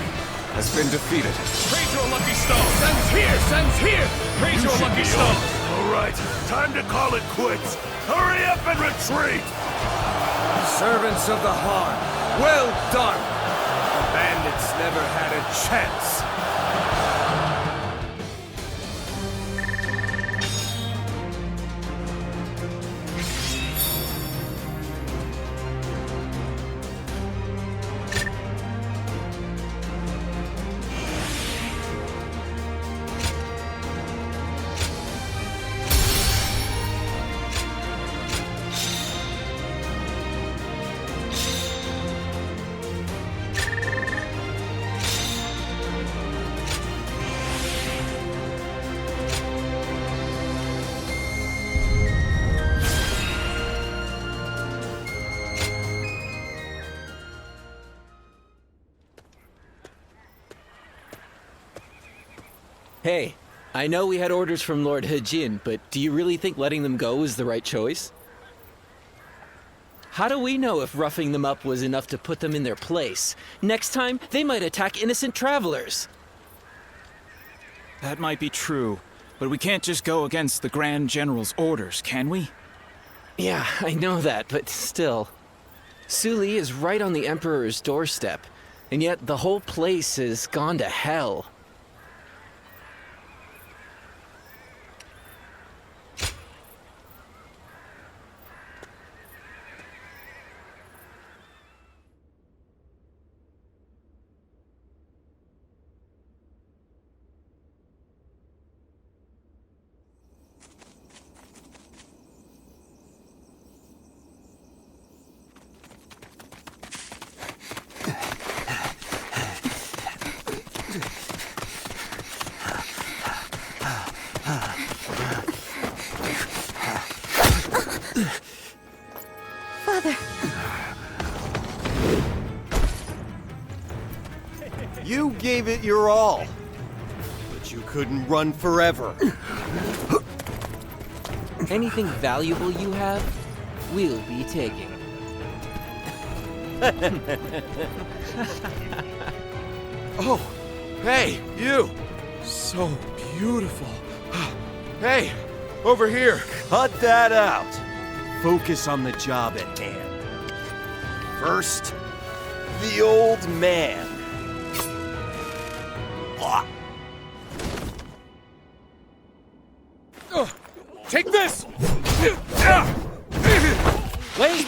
has been defeated. Raise your lucky stone. Sends here. Sends here. Raise your lucky stone. All right. Time to call it quits. Hurry up and retreat. Servants of the Han, well done. The bandits never had a chance. Hey, I know we had orders from Lord Hejin, but do you really think letting them go was the right choice? How do we know if roughing them up was enough to put them in their place? Next time, they might attack innocent travelers. That might be true, but we can't just go against the Grand General's orders, can we? Yeah, I know that, but still. Suli is right on the Emperor's doorstep, and yet the whole place has gone to hell. Father. You gave it your all, but you couldn't run forever. Anything valuable you have, we'll be taking. Oh, hey, you! So beautiful. Hey, over here. Cut that out. Focus on the job at hand. First, the old man. Take this! Wait!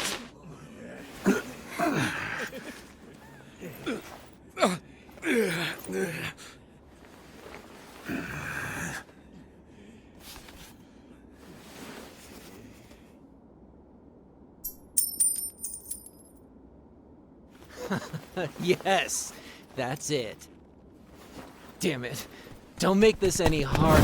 Yes, that's it. Damn it. Don't make this any harder.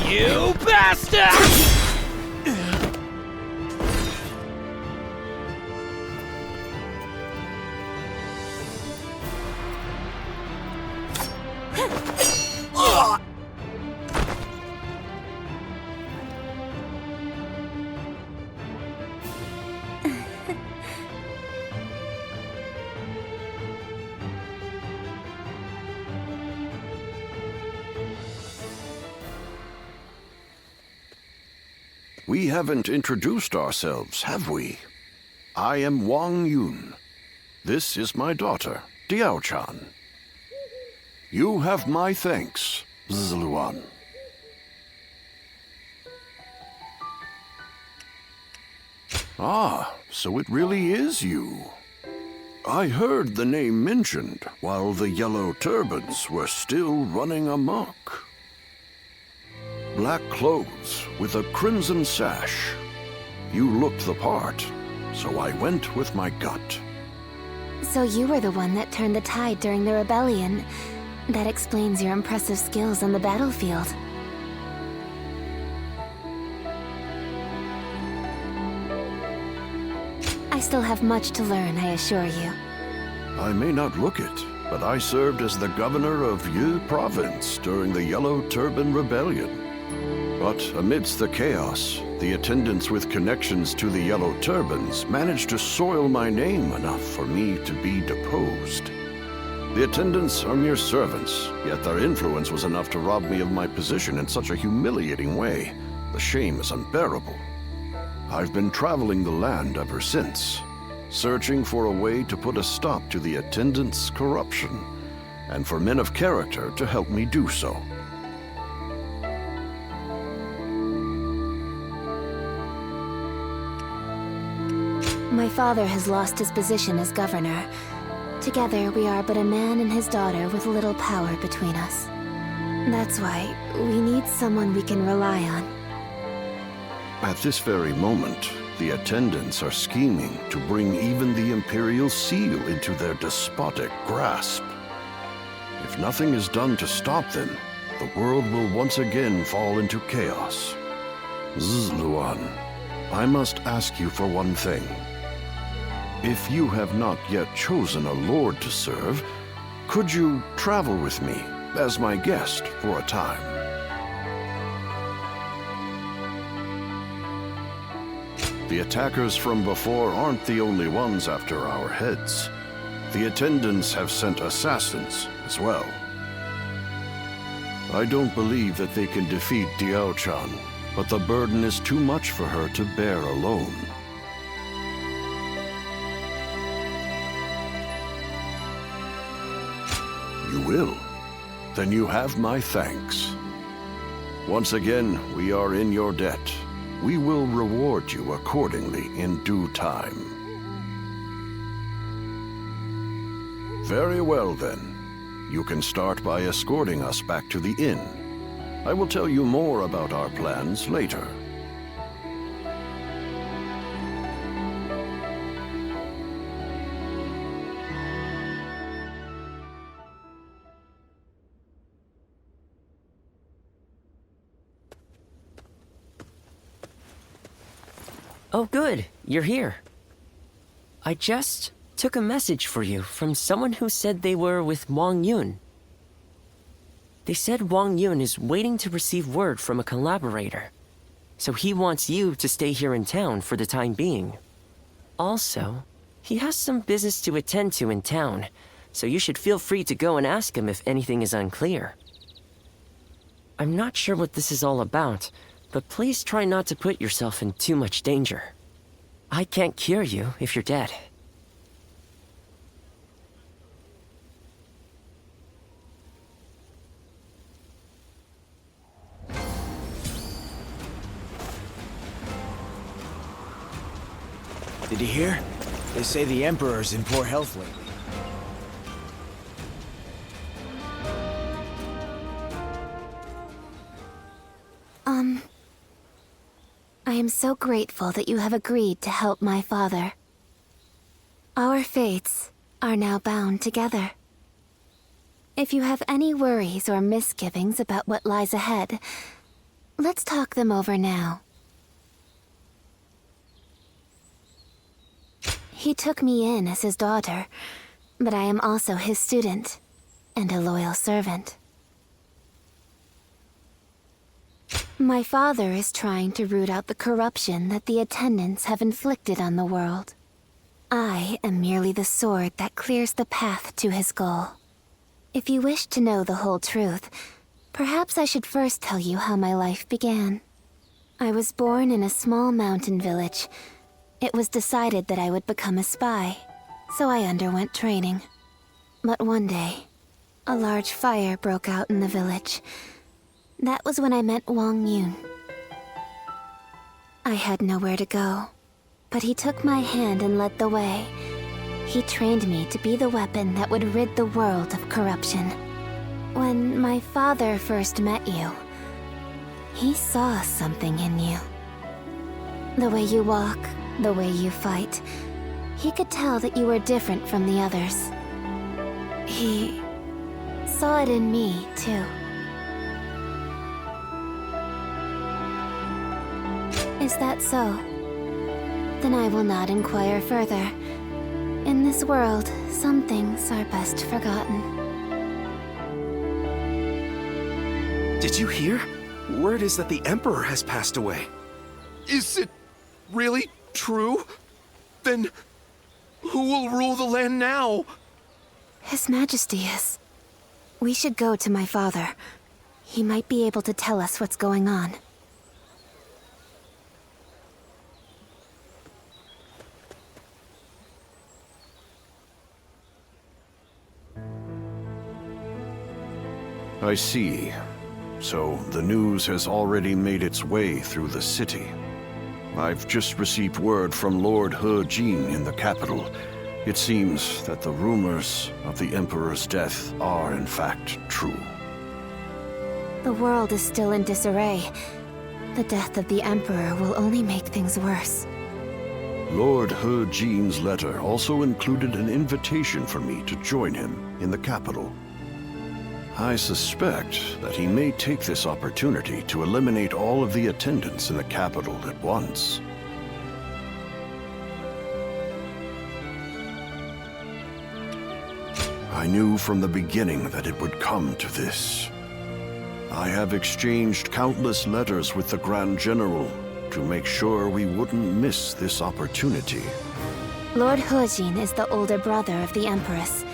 You bastard! We haven't introduced ourselves, have we? I am Wong Yun. This is my daughter, Diao-chan. You have my thanks, Zluan. Ah, so it really is you. I heard the name mentioned while the Yellow Turbans were still running amok. Black clothes with a crimson sash. You looked the part, so I went with my gut. So you were the one that turned the tide during the rebellion. That explains your impressive skills on the battlefield. I still have much to learn, I assure you. I may not look it, but I served as the governor of Yi Province during the Yellow Turban Rebellion. But amidst the chaos, the attendants with connections to the Yellow Turbans managed to soil my name enough for me to be deposed. The attendants are mere servants, yet their influence was enough to rob me of my position in such a humiliating way. The shame is unbearable. I've been traveling the land ever since, searching for a way to put a stop to the attendants' corruption, and for men of character to help me do so. My father has lost his position as governor. Together, we are but a man and his daughter with little power between us. That's why we need someone we can rely on. At this very moment, the attendants are scheming to bring even the Imperial Seal into their despotic grasp. If nothing is done to stop them, the world will once again fall into chaos. Zluan, I must ask you for one thing. If you have not yet chosen a lord to serve, could you travel with me as my guest for a time? The attackers from before aren't the only ones after our heads. The attendants have sent assassins as well. I don't believe that they can defeat Diao-chan, but the burden is too much for her to bear alone. You will? Then you have my thanks. Once again, we are in your debt. We will reward you accordingly in due time. Very well, then. You can start by escorting us back to the inn. I will tell you more about our plans later. Oh, good. You're here. I just took a message for you from someone who said they were with Wong Yun. They said Wong Yun is waiting to receive word from a collaborator, so he wants you to stay here in town for the time being. Also, he has some business to attend to in town, so you should feel free to go and ask him if anything is unclear. I'm not sure what this is all about, but please try not to put yourself in too much danger. I can't cure you if you're dead. Did you hear? They say the Emperor's in poor health lately. I am so grateful that you have agreed to help my father. Our fates are now bound together. If you have any worries or misgivings about what lies ahead, let's talk them over now. He took me in as his daughter, but I am also his student and a loyal servant. My father is trying to root out the corruption that the attendants have inflicted on the world. I am merely the sword that clears the path to his goal. If you wish to know the whole truth, perhaps I should first tell you how my life began. I was born in a small mountain village. It was decided that I would become a spy, so I underwent training. But one day, a large fire broke out in the village. That was when I met Wong Yun. I had nowhere to go, but he took my hand and led the way. He trained me to be the weapon that would rid the world of corruption. When my father first met you, he saw something in you. The way you walk, the way you fight, he could tell that you were different from the others. He saw it in me, too. Is that so? Then I will not inquire further. In this world, some things are best forgotten. Did you hear? Word is that the Emperor has passed away. Is it really true? Then who will rule the land now? His Majesty is. We should go to my father. He might be able to tell us what's going on. I see. So the news has already made its way through the city. I've just received word from Lord He Jin in the capital. It seems that the rumors of the Emperor's death are in fact true. The world is still in disarray. The death of the Emperor will only make things worse. Lord He Jin's letter also included an invitation for me to join him in the capital. I suspect that he may take this opportunity to eliminate all of the attendants in the capital at once. I knew from the beginning that it would come to this. I have exchanged countless letters with the Grand General to make sure we wouldn't miss this opportunity. Lord Hejin is the older brother of the Empress.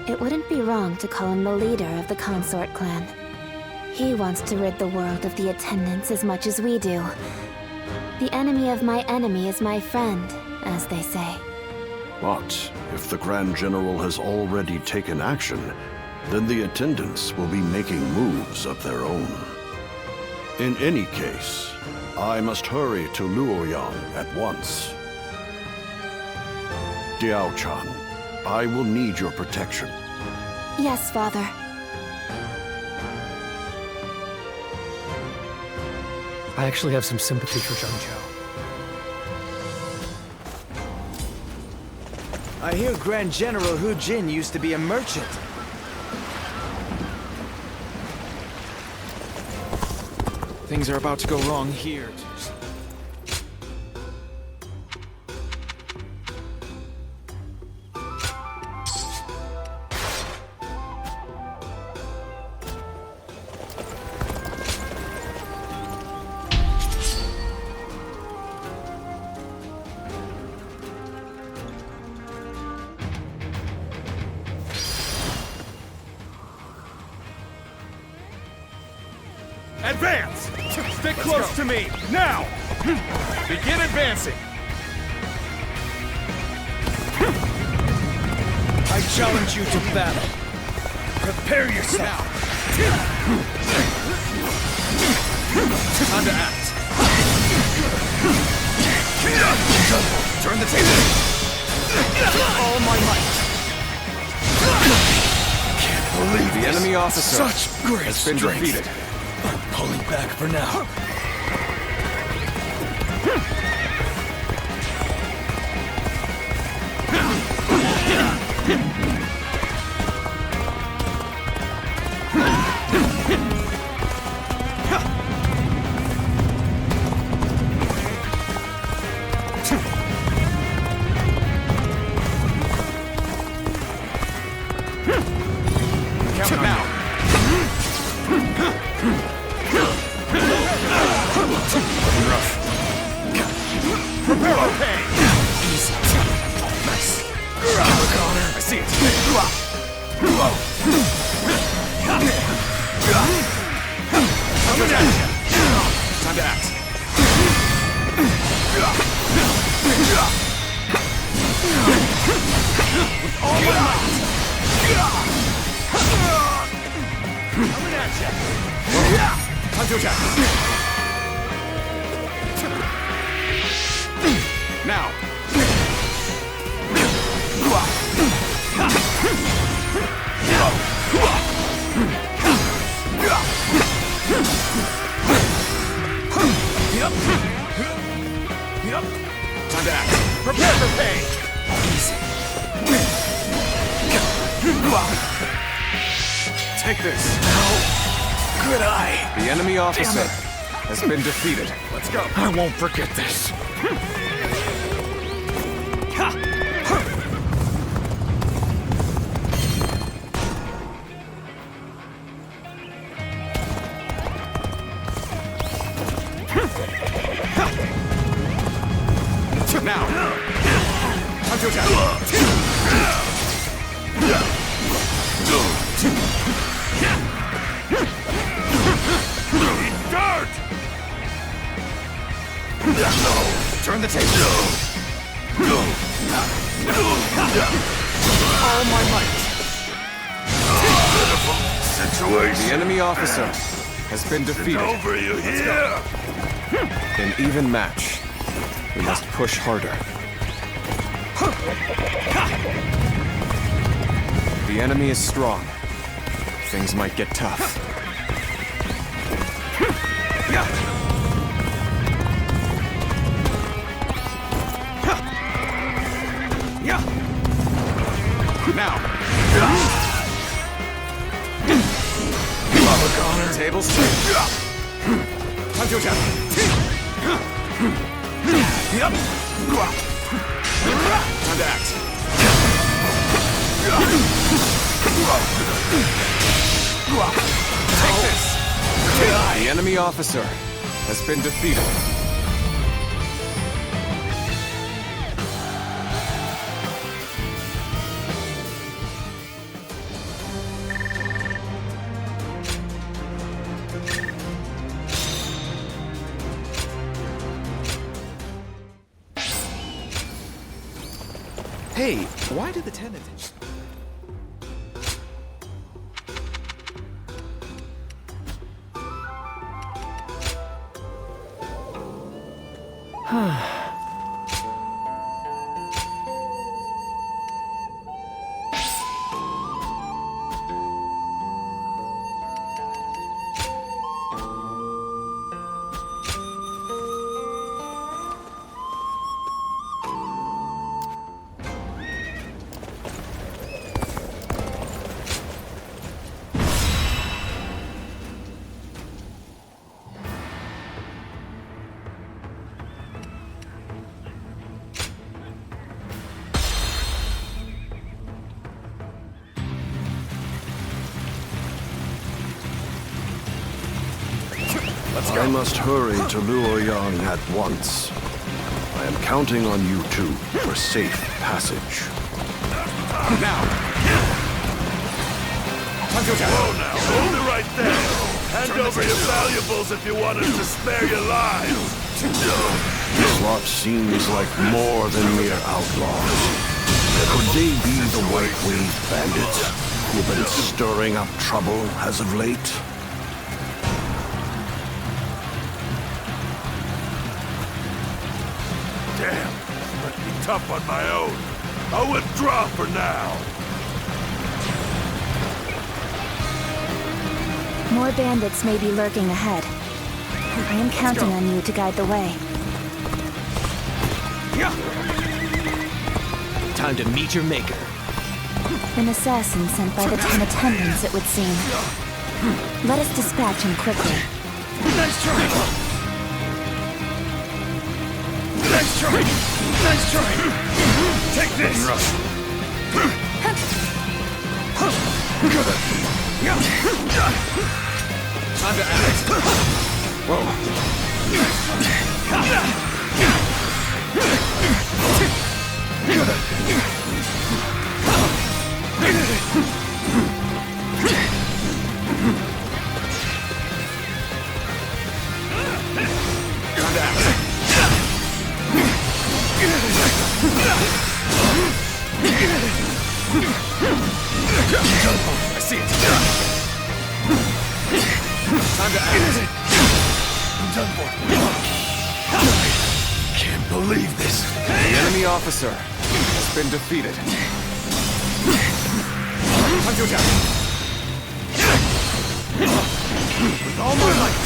It wouldn't be wrong to call him the leader of the Consort clan. He wants to rid the world of the attendants as much as we do. The enemy of my enemy is my friend, as they say. But if the Grand General has already taken action, then the attendants will be making moves of their own. In any case, I must hurry to Luoyang at once. Diao-chan, I will need your protection. Yes, Father. I actually have some sympathy for Zhang Zhuo. I hear Grand General Hu Jin used to be a merchant. Things are about to go wrong here. Advance! Stick close to me, now! Begin advancing! I challenge you to battle. Prepare yourself! Time to act! Turn the table! All my might! Can't believe the enemy officer Such great has been strength. defeated. I'm pulling back for now. Count now. Rough. Prepare our pain! Easy. Nice. I see it. Coming at you. Time to act. With all my might. Coming at you. Time to attack. Now! Yep. Time to act. Prepare for pain! Easy. Take this. How could I? The enemy officer has been defeated. Let's go. I won't forget this. Now! Time to attack! Eat dirt! Turn the table! All my might! Situation. The enemy officer has been defeated. Over you here! An even match. We must push harder. The enemy is strong. Things might get tough. Now! Yep. Time to act. Take this! The enemy officer has been defeated. Hey, why did the tenant... I must hurry to Luoyang at once. I am counting on you two for safe passage. Now! Whoa now, hold it right there! Hand over your valuables if you want us to spare your lives! This lot seems like more than mere outlaws. Could they be the White Wave bandits who've been stirring up trouble as of late? Damn, must be tough on my own. I'll withdraw for now. More bandits may be lurking ahead. I am counting on you to guide the way. Time to meet your maker. An assassin sent by the 10 attendants, it would seem. Let us dispatch him quickly. Nice try! Nice try! Nice try! Take this! Time to act! Whoa! I see it. Time to act. I'm done for. Can't believe this. The enemy officer has been defeated. Time to attack. With all my might.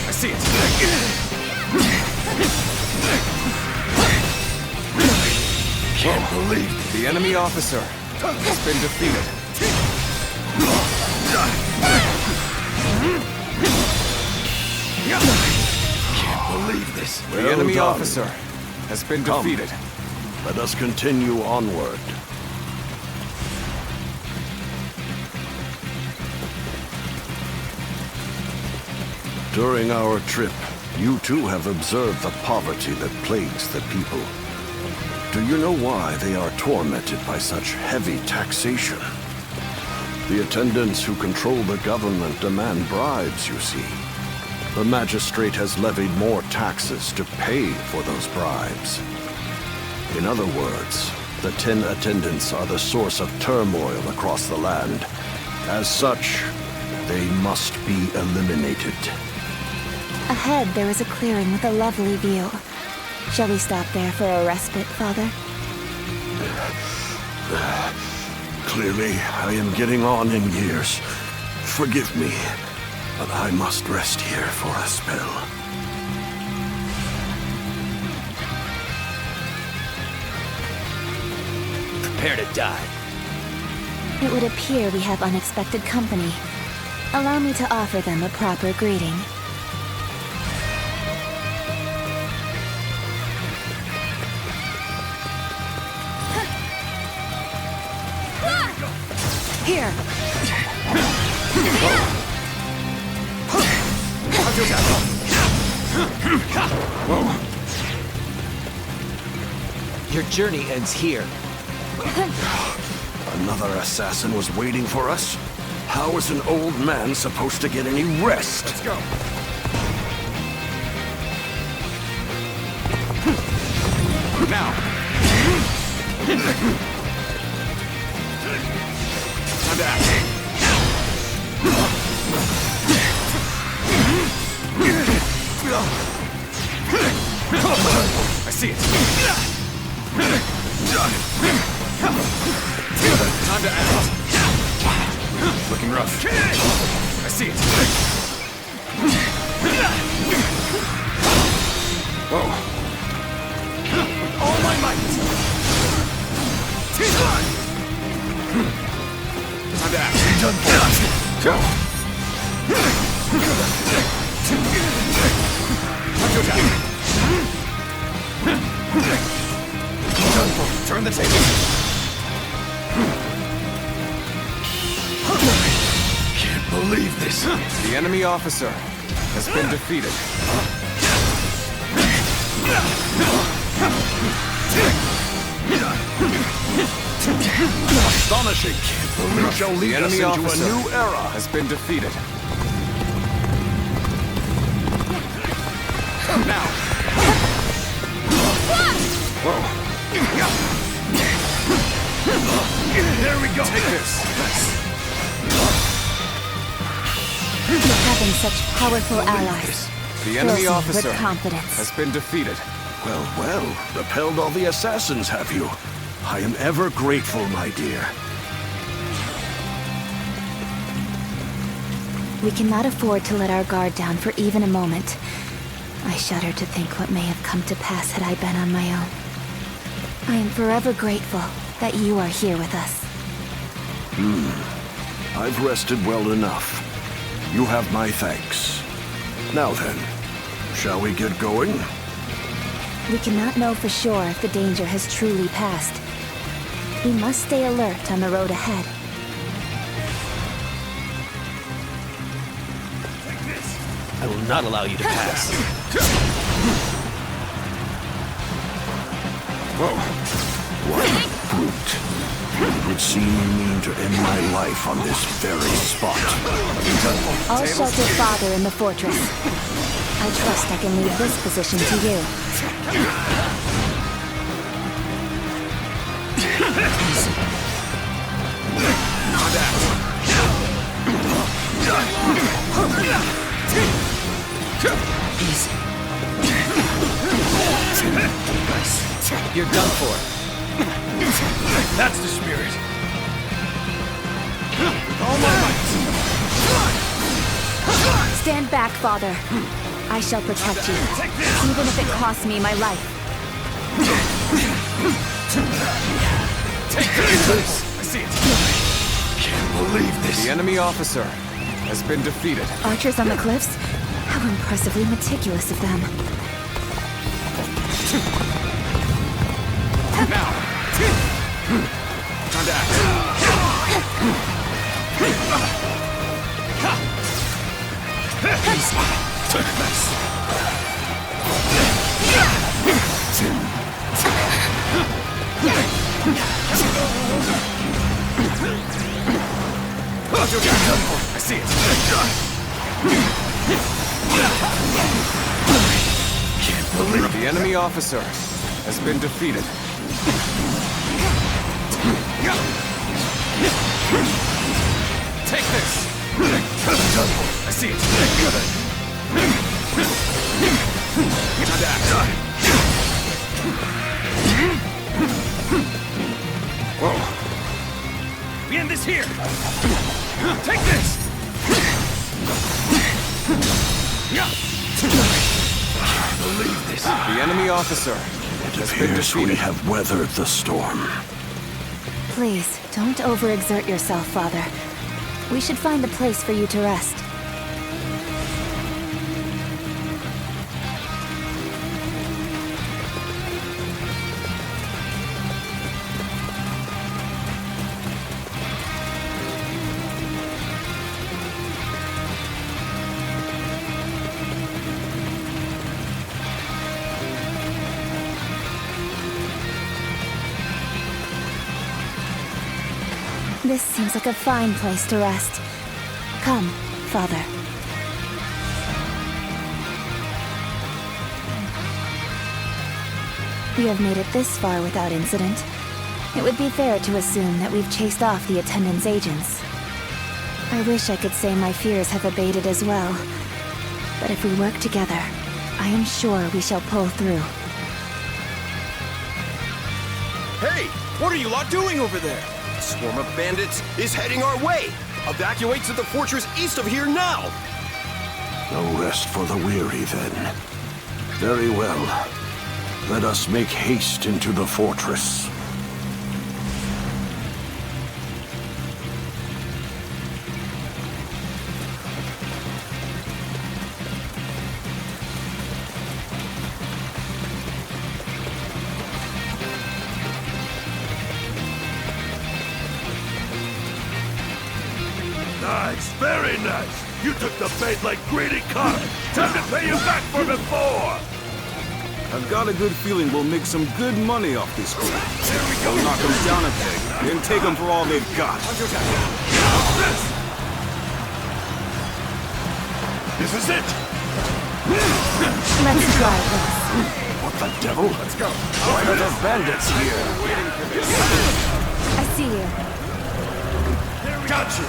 I see it. Can't believe the enemy officer has been defeated. Can't believe this. The enemy officer has been defeated. Let us continue onward. During our trip, you too have observed the poverty that plagues the people. Do you know why they are tormented by such heavy taxation? The attendants who control the government demand bribes, you see. The magistrate has levied more taxes to pay for those bribes. In other words, the 10 attendants are the source of turmoil across the land. As such, they must be eliminated. Ahead, there is a clearing with a lovely view. Shall we stop there for a respite, Father? Clearly, I am getting on in years. Forgive me, but I must rest here for a spell. Prepare to die. It would appear we have unexpected company. Allow me to offer them a proper greeting. Here. Your journey ends here. Another assassin was waiting for us? How is an old man supposed to get any rest? Let's go. Now. Time to act. I see it. Time to act. Looking rough. I see it. Whoa. With all my might. Time to act. Go. Turn the table. Can't believe this. The enemy officer has been defeated. Astonishing. We shall lead us into a new era. Has been defeated. Now. Whoa. There we go. Take this. Having such powerful allies The enemy fills me officer with confidence. has been defeated. Well, well, repelled all the assassins, have you? I am ever grateful, my dear. We cannot afford to let our guard down for even a moment. I shudder to think what may have come to pass had I been on my own. I am forever grateful that you are here with us. I've rested well enough. You have my thanks. Now then, shall we get going? We cannot know for sure if the danger has truly passed. We must stay alert on the road ahead. I will not allow you to pass. Whoa. What a brute. It would seem mean to end my life on this very spot. I'll shelter Father in the fortress. I trust I can leave this position to you. Easy. You're done for. That's the spirit. All my might. Stand back, Father. I shall protect you, even if it costs me my life. Take this! I see it. Can't believe this. The enemy officer has been defeated. Archers on the cliffs? How impressively meticulous of them. Now! Time to act. Take this. I see it. Can't believe the enemy officer has been defeated. Take this. I see it. Time to act. Whoa. We end this here. Take this. Believe this. The enemy officer It appears we have weathered the storm. Please, don't overexert yourself, Father. We should find a place for you to rest. This seems like a fine place to rest. Come, Father. We have made it this far without incident. It would be fair to assume that we've chased off the attendant's agents. I wish I could say my fears have abated as well. But if we work together, I am sure we shall pull through. Hey! What are you lot doing over there? A swarm of bandits is heading our way! Evacuate to the fortress east of here now! No rest for the weary, then. Very well. Let us make haste into the fortress. Nice, very nice. You took the bait like greedy cock. Time to pay you back for before. I've got a good feeling we'll make some good money off this group. Here we go. We'll knock them down a peg, then take them for all they've got. This is it. Let's try this. What the devil? Let's go. Why are there bandits here? I see you. Got you.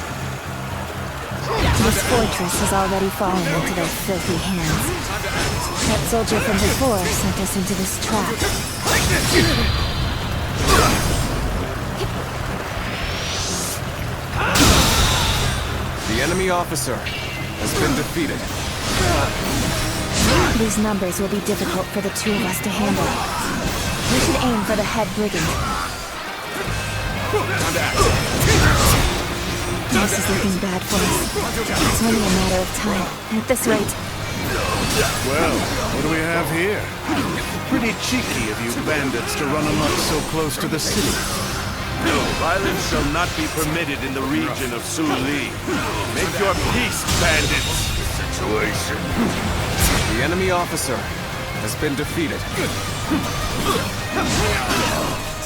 This fortress has already fallen into their filthy hands. That soldier from before sent us into this trap. The enemy officer has been defeated. These numbers will be difficult for the two of us to handle. We should aim for the head brigand. This is looking bad for us. It's only a matter of time. At this rate... Well, what do we have here? Pretty cheeky of you bandits to run amok so close to the city. No, violence shall not be permitted in the region of Su Li. Make your peace, bandits. Situation. The enemy officer has been defeated.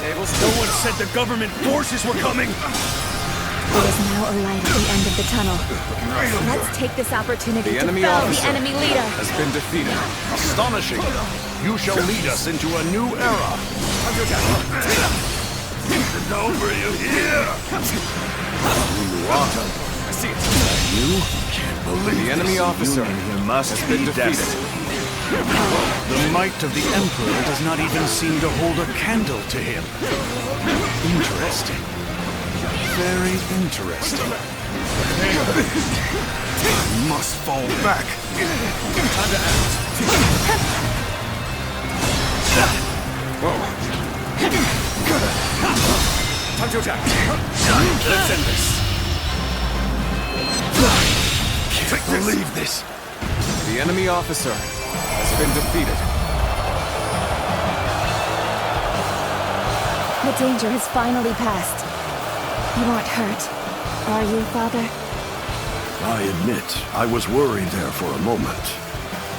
No one said the government forces were coming! There is now a light at the end of the tunnel. Let's take this opportunity to fell the enemy leader. Has been defeated. Astonishing. You shall lead us into a new era. It's over, you hear? You are. I see it. You can't believe the enemy officer must has been defeated. The might of the Emperor does not even seem to hold a candle to him. Interesting. Very interesting. You must fall back. Time to act. Time to attack. Let's end this. Can't believe this. The enemy officer has been defeated. The danger has finally passed. You aren't hurt, are you, Father? I admit, I was worried there for a moment.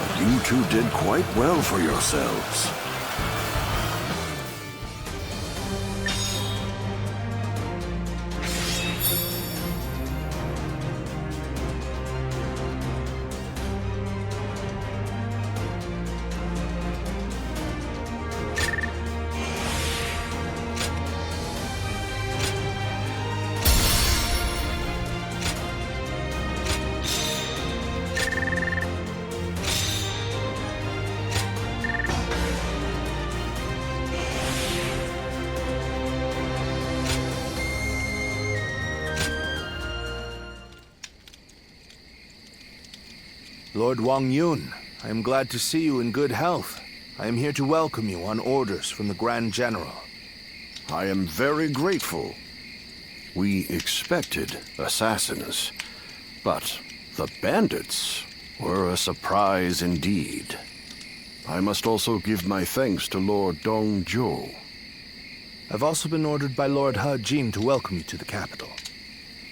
But you two did quite well for yourselves. Lord Wong Yun, I am glad to see you in good health. I am here to welcome you on orders from the Grand General. I am very grateful. We expected assassins, but the bandits were a surprise indeed. I must also give my thanks to Lord Dong Zhuo. I've also been ordered by Lord He Jin to welcome you to the capital.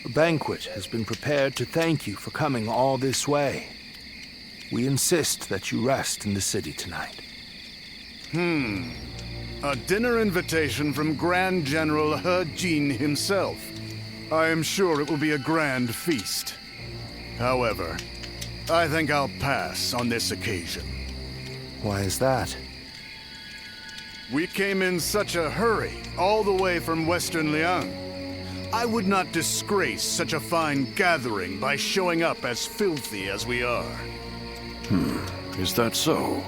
A banquet has been prepared to thank you for coming all this way. We insist that you rest in the city tonight. A dinner invitation from Grand General He Jin himself. I am sure it will be a grand feast. However, I think I'll pass on this occasion. Why is that? We came in such a hurry, all the way from Western Liang. I would not disgrace such a fine gathering by showing up as filthy as we are. Is that so?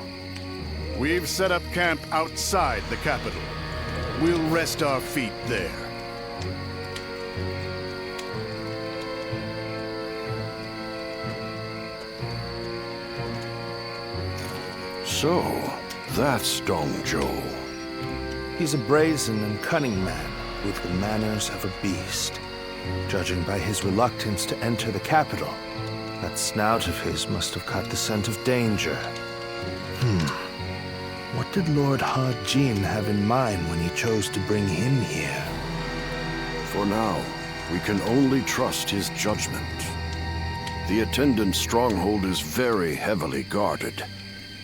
We've set up camp outside the capital. We'll rest our feet there. So, that's Dong Zhuo. He's a brazen and cunning man with the manners of a beast. Judging by his reluctance to enter the capital, that snout of his must have caught the scent of danger. What did Lord He Jin have in mind when he chose to bring him here? For now, we can only trust his judgment. The attendant stronghold is very heavily guarded.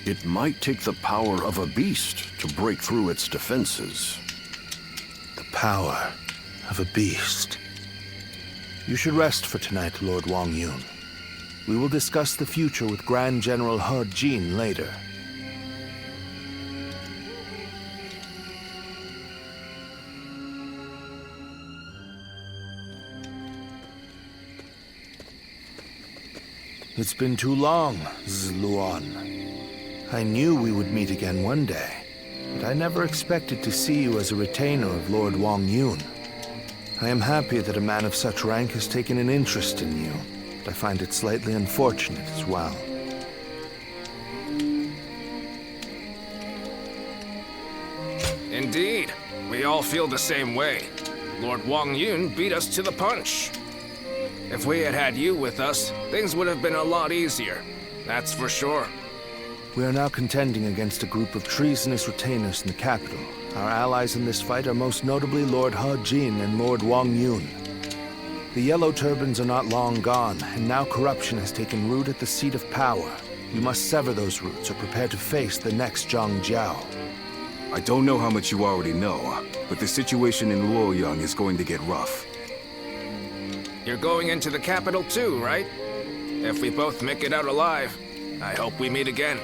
It might take the power of a beast to break through its defenses. The power of a beast. You should rest for tonight, Lord Wong Yun. We will discuss the future with Grand General He Jin later. It's been too long, Zluan. I knew we would meet again one day, but I never expected to see you as a retainer of Lord Wong Yun. I am happy that a man of such rank has taken an interest in you, but I find it slightly unfortunate as well. Indeed, we all feel the same way. Lord Wong Yun beat us to the punch. If we had had you with us, things would have been a lot easier. That's for sure. We are now contending against a group of treasonous retainers in the capital. Our allies in this fight are most notably Lord He Jin and Lord Wong Yun. The Yellow Turbans are not long gone, and now corruption has taken root at the seat of power. We must sever those roots or prepare to face the next Zhang Jiao. I don't know how much you already know, but the situation in Luoyang is going to get rough. You're going into the capital too, right? If we both make it out alive, I hope we meet again.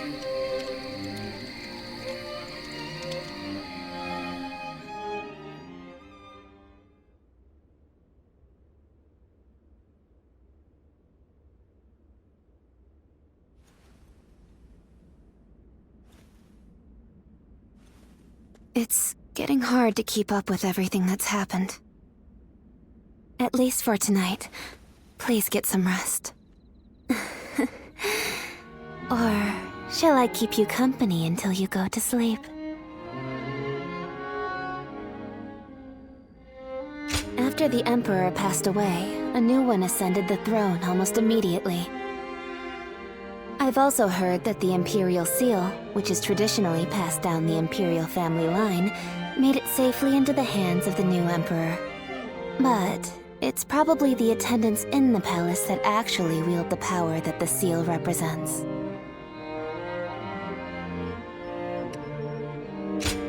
It's getting hard to keep up with everything that's happened. At least for tonight. Please get some rest. Or shall I keep you company until you go to sleep? After the Emperor passed away, a new one ascended the throne almost immediately. I've also heard that the Imperial Seal, which is traditionally passed down the Imperial family line, made it safely into the hands of the new Emperor. But it's probably the attendants in the palace that actually wield the power that the seal represents.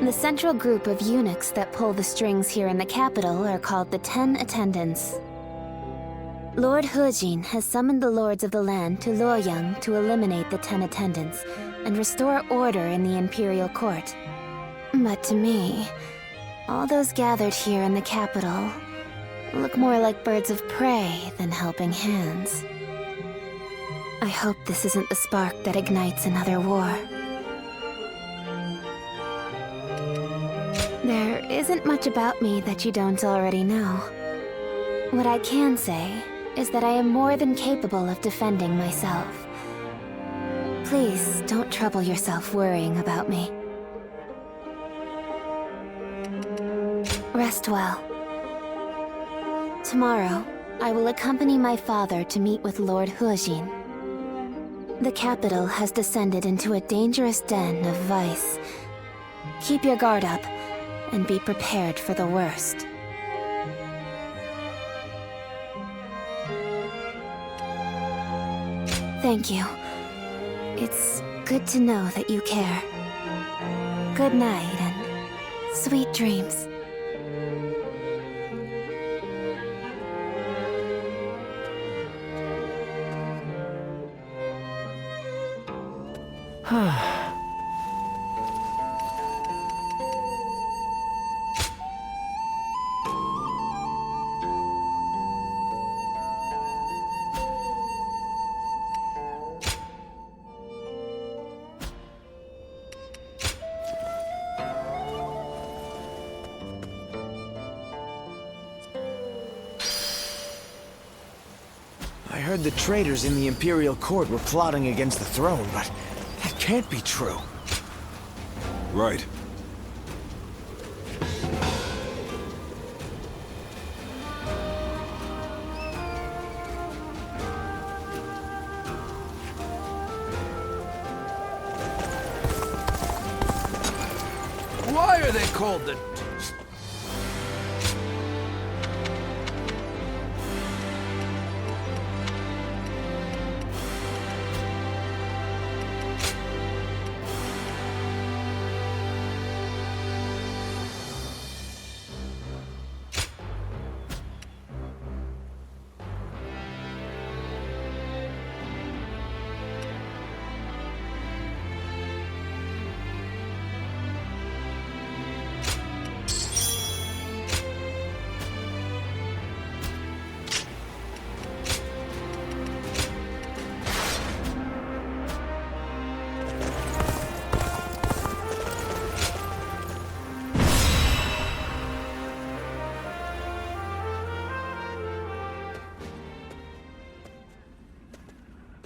The central group of eunuchs that pull the strings here in the capital are called the 10 Attendants. Lord He Jin has summoned the lords of the land to Luoyang to eliminate the 10 Attendants and restore order in the Imperial Court. But to me, all those gathered here in the capital look more like birds of prey than helping hands. I hope this isn't the spark that ignites another war. There isn't much about me that you don't already know. What I can say is that I am more than capable of defending myself. Please don't trouble yourself worrying about me. Rest well. Tomorrow, I will accompany my father to meet with Lord Hejin. The capital has descended into a dangerous den of vice. Keep your guard up, and be prepared for the worst. Thank you. It's good to know that you care. Good night and sweet dreams. I heard the traitors in the Imperial Court were plotting against the throne, but that can't be true. Right. Why are they called the...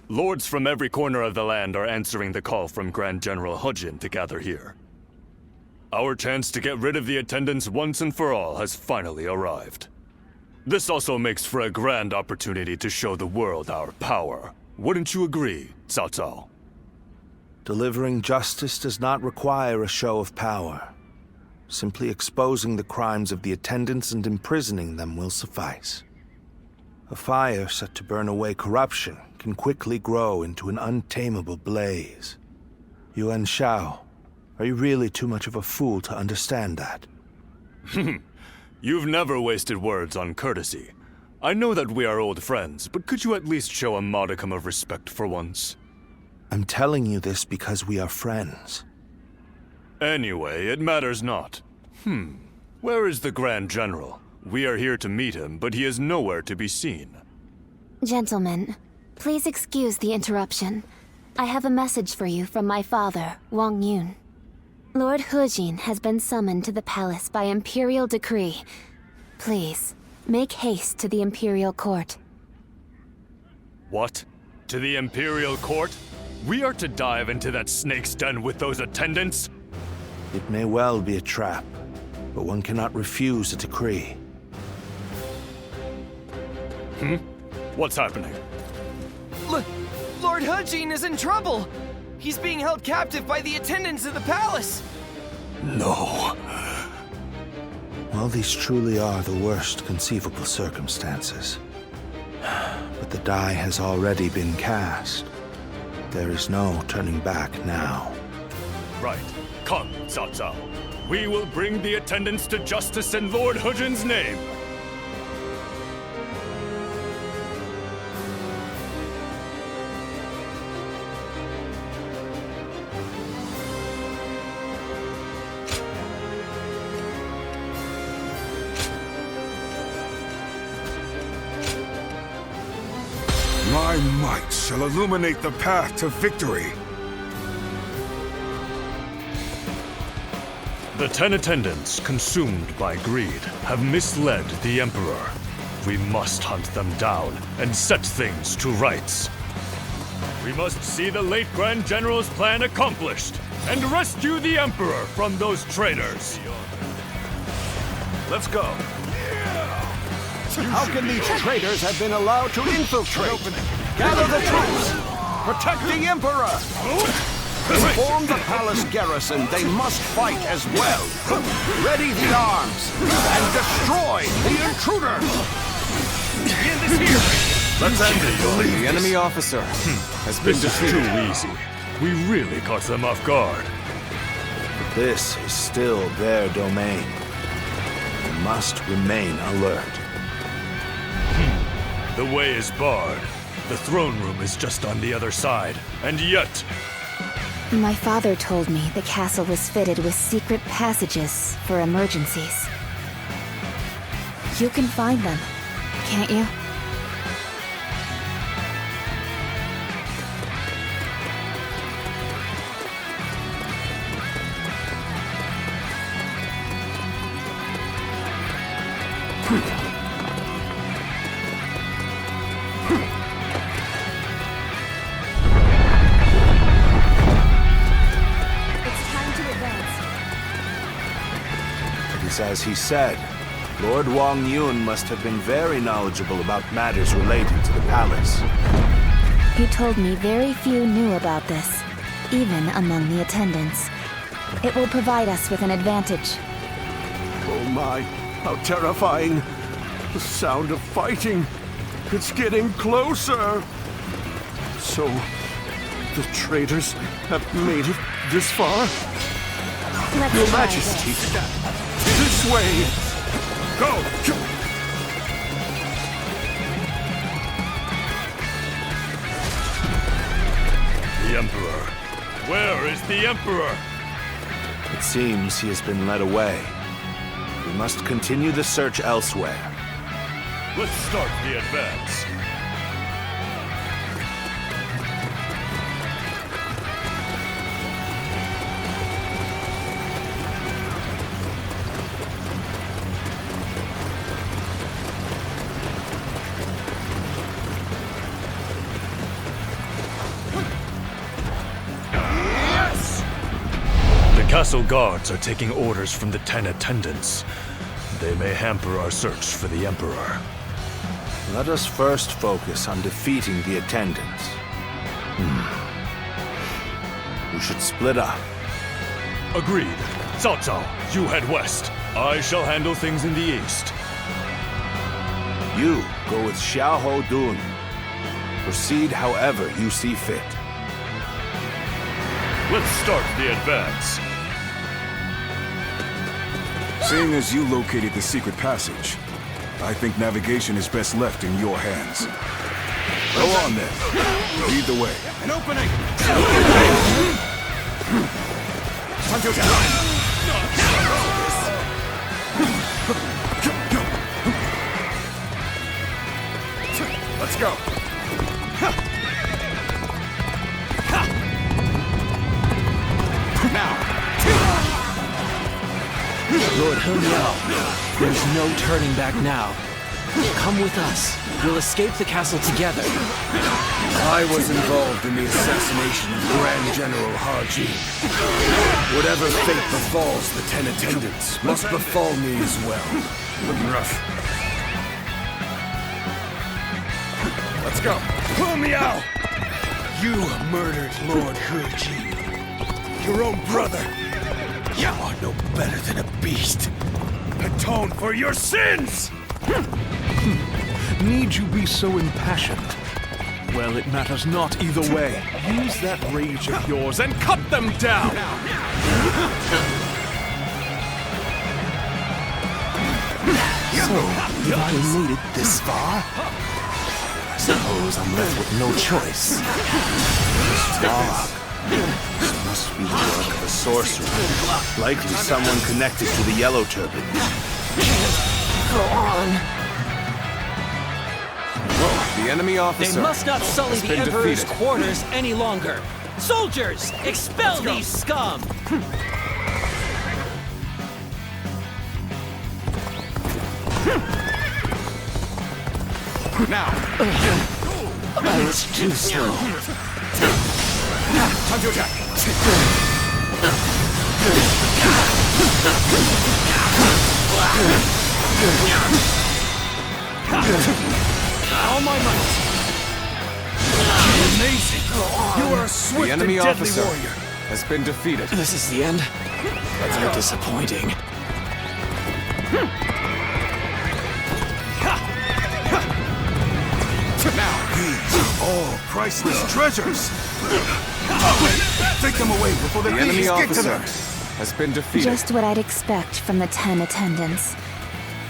Lords from every corner of the land are answering the call from Grand General Hejin to gather here. Our chance to get rid of the attendants once and for all has finally arrived. This also makes for a grand opportunity to show the world our power. Wouldn't you agree, Cao Cao? Delivering justice does not require a show of power. Simply exposing the crimes of the attendants and imprisoning them will suffice. A fire set to burn away corruption can quickly grow into an untamable blaze. Yuan Shao, are you really too much of a fool to understand that? You've never wasted words on courtesy. I know that we are old friends, but could you at least show a modicum of respect for once? I'm telling you this because we are friends. Anyway, it matters not. Where is the Grand General? We are here to meet him, but he is nowhere to be seen. Gentlemen, please excuse the interruption. I have a message for you from my father, Wong Yun. Lord Hejin has been summoned to the palace by imperial decree. Please, make haste to the Imperial Court. What? To the Imperial Court? We are to dive into that snake's den with those attendants? It may well be a trap, but one cannot refuse a decree. What's happening? Lord Hejin is in trouble! He's being held captive by the attendants of the palace! No. Well, these truly are the worst conceivable circumstances. But the die has already been cast. There is no turning back now. Right. Come, Cao Cao. We will bring the attendants to justice in Lord Hejin's name. My might shall illuminate the path to victory. The 10 attendants, consumed by greed, have misled the Emperor. We must hunt them down and set things to rights. We must see the late Grand General's plan accomplished and rescue the Emperor from those traitors. Let's go. How can these traitors have been allowed to infiltrate? Gather the troops! Protect the Emperor! Inform the palace garrison they must fight as well. Ready the arms and destroy the intruders! Let's end it. The enemy officer has been defeated. This is too easy. We really caught them off guard. This is still their domain. We must remain alert. The way is barred. The throne room is just on the other side. And yet... My father told me the castle was fitted with secret passages for emergencies. You can find them, can't you? As he said, Lord Wong Yun must have been very knowledgeable about matters relating to the palace. He told me very few knew about this, even among the attendants. It will provide us with an advantage. Oh my, how terrifying. The sound of fighting. It's getting closer. So, the traitors have made it this far? Your Majesty, this way! Go! The Emperor. Where is the Emperor? It seems he has been led away. We must continue the search elsewhere. Let's start the advance. The castle guards are taking orders from the 10 attendants. They may hamper our search for the Emperor. Let us first focus on defeating the attendants. We should split up. Agreed. Cao Cao, you head west. I shall handle things in the east. You go with Xiahou Dun. Proceed however you see fit. Let's start the advance. Seeing as you located the secret passage, I think navigation is best left in your hands. Go on then. Lead the way. An opening! Let's go. Now! Lord He Miao, there's no turning back now. Come with us. We'll escape the castle together. I was involved in the assassination of Grand General He Jin. Whatever fate befalls the 10 attendants must befall me as well. Looking rough. Let's go. He Miao! You murdered Lord He Jin. Your own brother. You are no better than a beast. Atone for your sins! Need you be so impassioned? Well, it matters not either way. Use that rage of yours and cut them down! So, you've already made it this far? I suppose I'm left with no choice. Dog. This must be the work of a sorcerer. Likely someone connected to the Yellow Turban. Go on. The enemy officer. They must not sully the Emperor's quarters any longer. Soldiers, expel these scum! Now! I was too slow. Time to attack! All my might. Amazing. You are a swift and deadly warrior. Has been defeated. This is the end? That's how disappointing. Now, these are all priceless treasures. Take them away before the enemy thieves get to officer them. has been defeated. Just what I'd expect from the 10 attendants.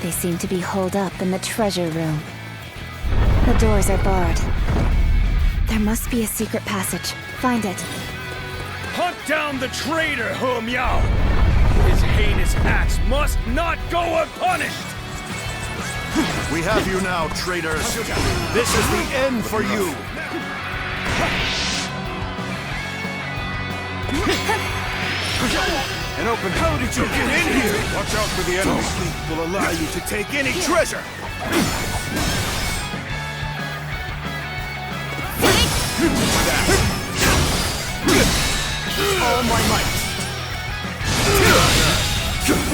They seem to be holed up in the treasure room. The doors are barred. There must be a secret passage. Find it. Hunt down the traitor, He Miao! His heinous acts must not go unpunished! We have you now, traitors. This is the end for you. An open. How did you get in here? Watch out for the enemy. Sleep will allow you to take any treasure. All my might.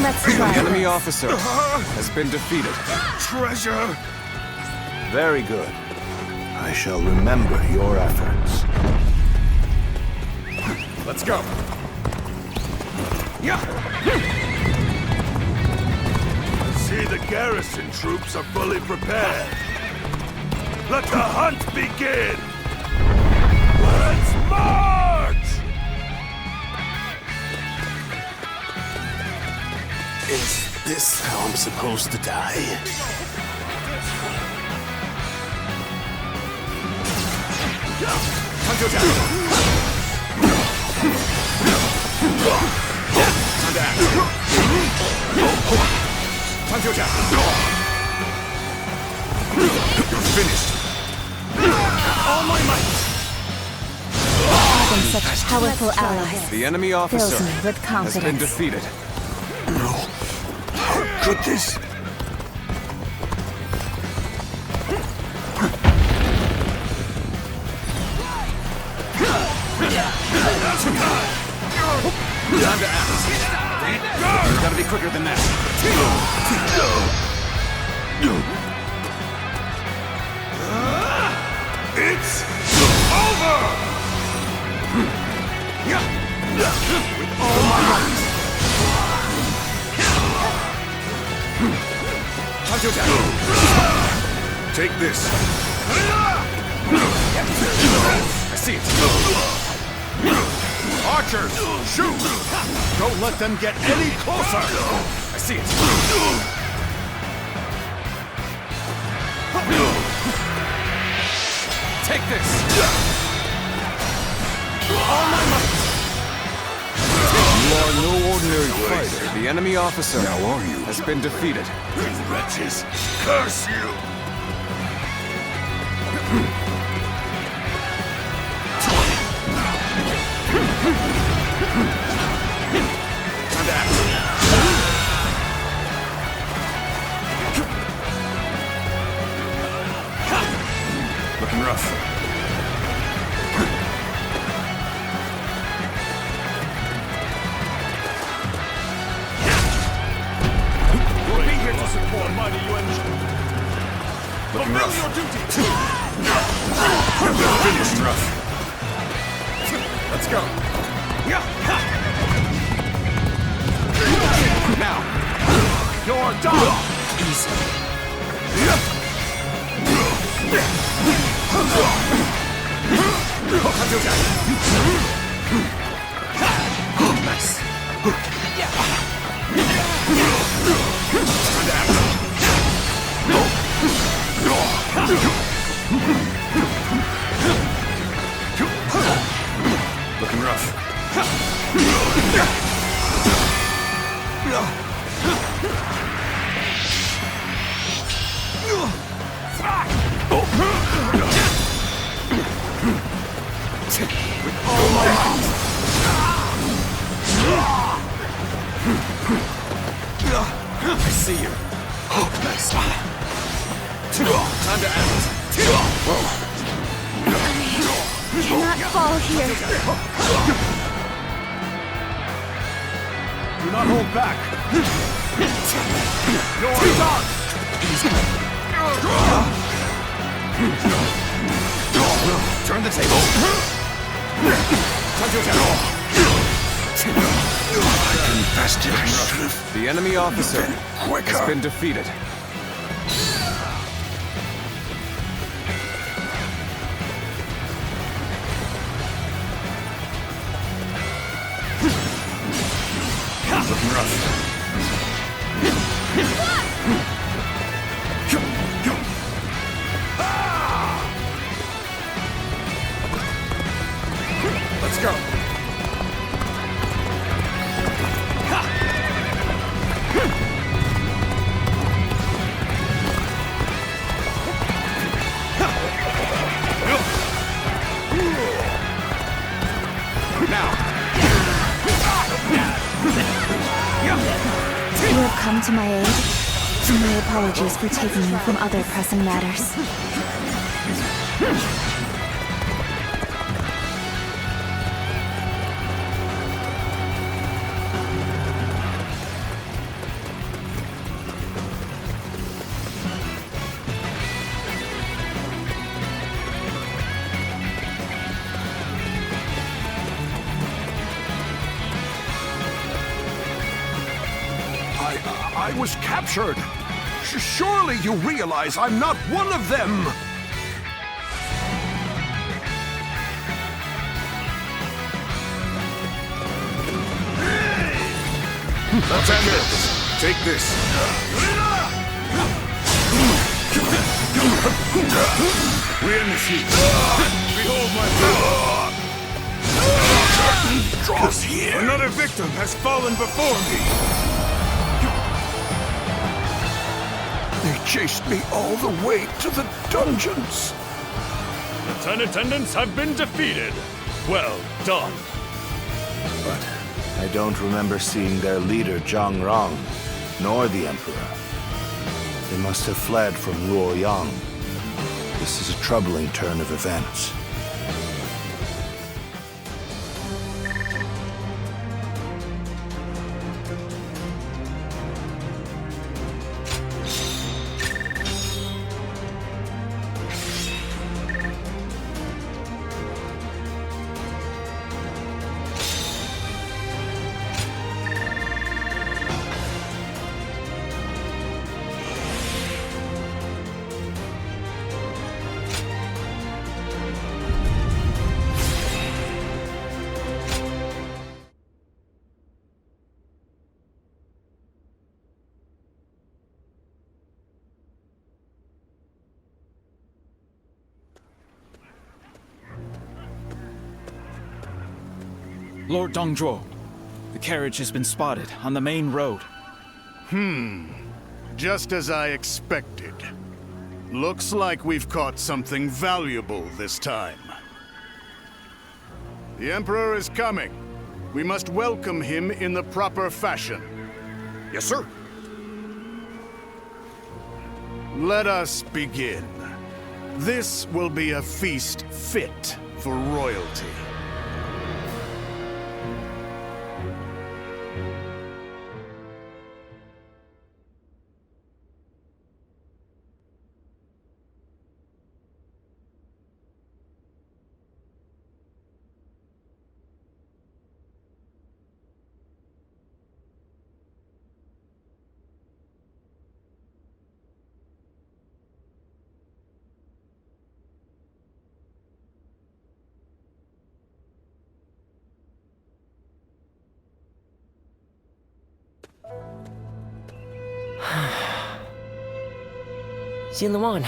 Let's try. The enemy officer has been defeated. Treasure. Very good. I shall remember your efforts. Let's go. Yeah. I see the garrison troops are fully prepared. Let the hunt begin. Let's march! Is this how I'm supposed to die? You're finished. All my might. Having such powerful allies The enemy officer fills me with has confidence. been defeated. No. How could this? Time to act. You gotta be quicker than that. It's over! With all my might. Take this. I see it. Archers, shoot! Don't let them get any closer! I see it. Take this! All my might! You are no ordinary fighter. The enemy officer has been defeated. You wretches! Curse you! Time to act. Looking rough. We'll be here to support mighty Yuan. Looking rough. Your duty. Finishing rough. Let's go. Now, you're done. Easy. Nice. Looking rough. With all my might. I see you. Nice. Time to act. Cannot fall here. Do not hold back. You're done. Turn the tables. The enemy officer has been defeated. Looking rough. Let's go. You have come to my aid. My apologies for taking you from other pressing matters. I was captured. Surely you realize I'm not one of them. Attendants, take this. Reinitiate. Behold my power. Draws here. Another victim has fallen before me. They chased me all the way to the dungeons. The 10 attendants have been defeated. Well done. But I don't remember seeing their leader Zhang Rong, nor the Emperor. They must have fled from Luoyang. This is a troubling turn of events. Lord Dong Zhuo, the carriage has been spotted on the main road. Just as I expected. Looks like we've caught something valuable this time. The Emperor is coming. We must welcome him in the proper fashion. Yes, sir. Let us begin. This will be a feast fit for royalty. Xinluan,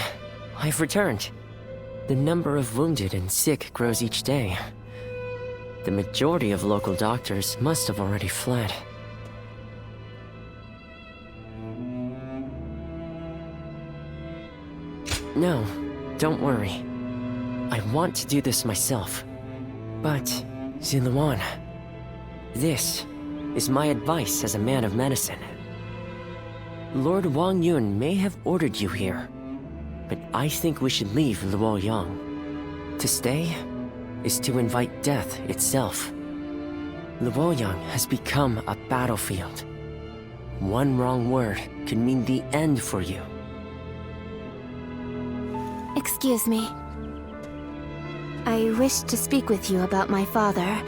I've returned. The number of wounded and sick grows each day. The majority of local doctors must have already fled. No, don't worry. I want to do this myself. But, Xinluan, this is my advice as a man of medicine. Lord Wong Yun may have ordered you here, but I think we should leave Luoyang. To stay is to invite death itself. Luoyang has become a battlefield. One wrong word could mean the end for you. Excuse me. I wish to speak with you about my father,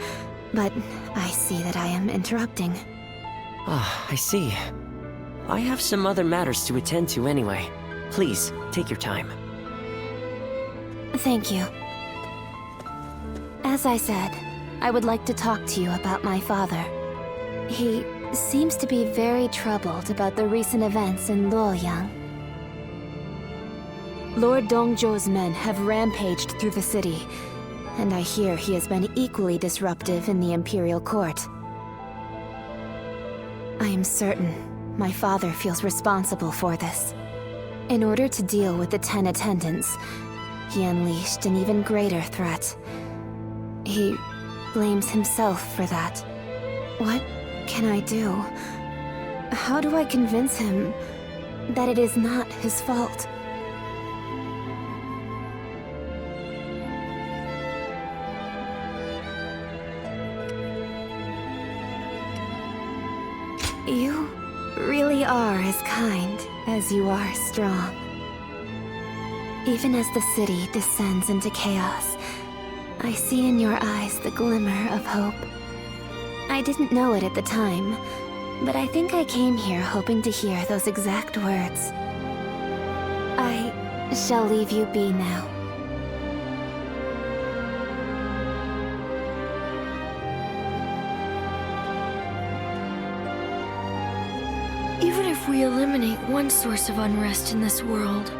but I see that I am interrupting. Ah, I see. I have some other matters to attend to anyway. Please, take your time. Thank you. As I said, I would like to talk to you about my father. He seems to be very troubled about the recent events in Luoyang. Lord Dong Zhuo's men have rampaged through the city, and I hear he has been equally disruptive in the Imperial Court. I am certain my father feels responsible for this. In order to deal with the 10 attendants, he unleashed an even greater threat. He blames himself for that. What can I do? How do I convince him that it is not his fault? You really are as kind as you are strong. Even as the city descends into chaos, I see in your eyes the glimmer of hope. I didn't know it at the time, but I think I came here hoping to hear those exact words. I shall leave you be now. Even if we eliminate one source of unrest in this world,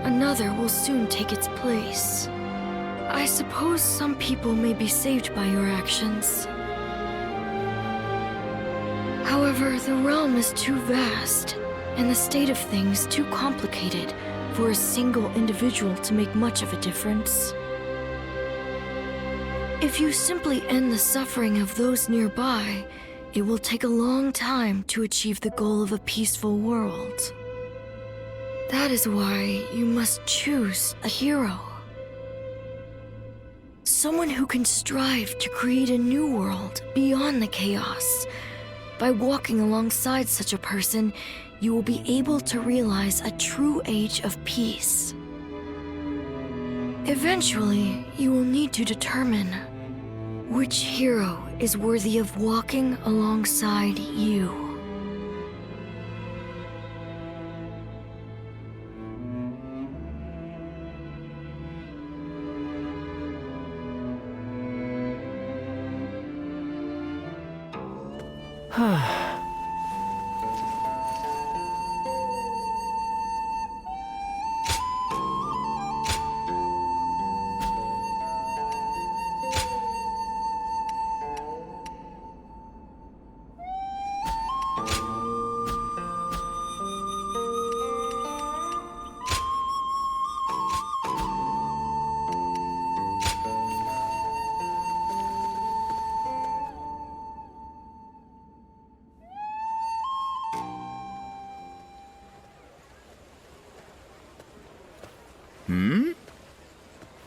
another will soon take its place. I suppose some people may be saved by your actions. However, the realm is too vast, and the state of things too complicated for a single individual to make much of a difference. If you simply end the suffering of those nearby, it will take a long time to achieve the goal of a peaceful world. That is why you must choose a hero. Someone who can strive to create a new world beyond the chaos. By walking alongside such a person, you will be able to realize a true age of peace. Eventually, you will need to determine which hero is worthy of walking alongside you.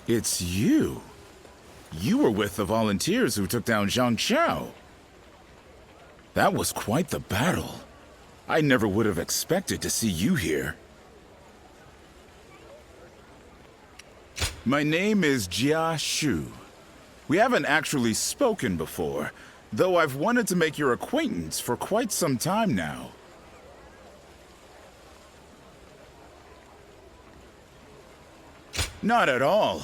It's you. You were with the volunteers who took down Zhang Xiao. That was quite the battle. I never would have expected to see you here. My name is Jia Shu. We haven't actually spoken before, though I've wanted to make your acquaintance for quite some time now. Not at all.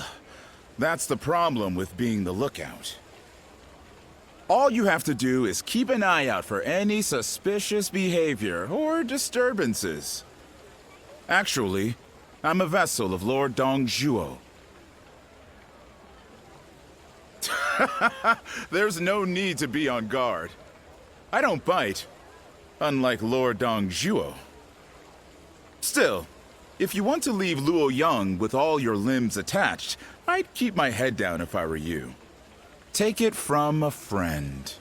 That's the problem with being the lookout. All you have to do is keep an eye out for any suspicious behavior or disturbances. Actually, I'm a vessel of Lord Dong Zhuo. There's no need to be on guard. I don't bite, unlike Lord Dong Zhuo. Still, if you want to leave Luoyang with all your limbs attached, I'd keep my head down if I were you. Take it from a friend.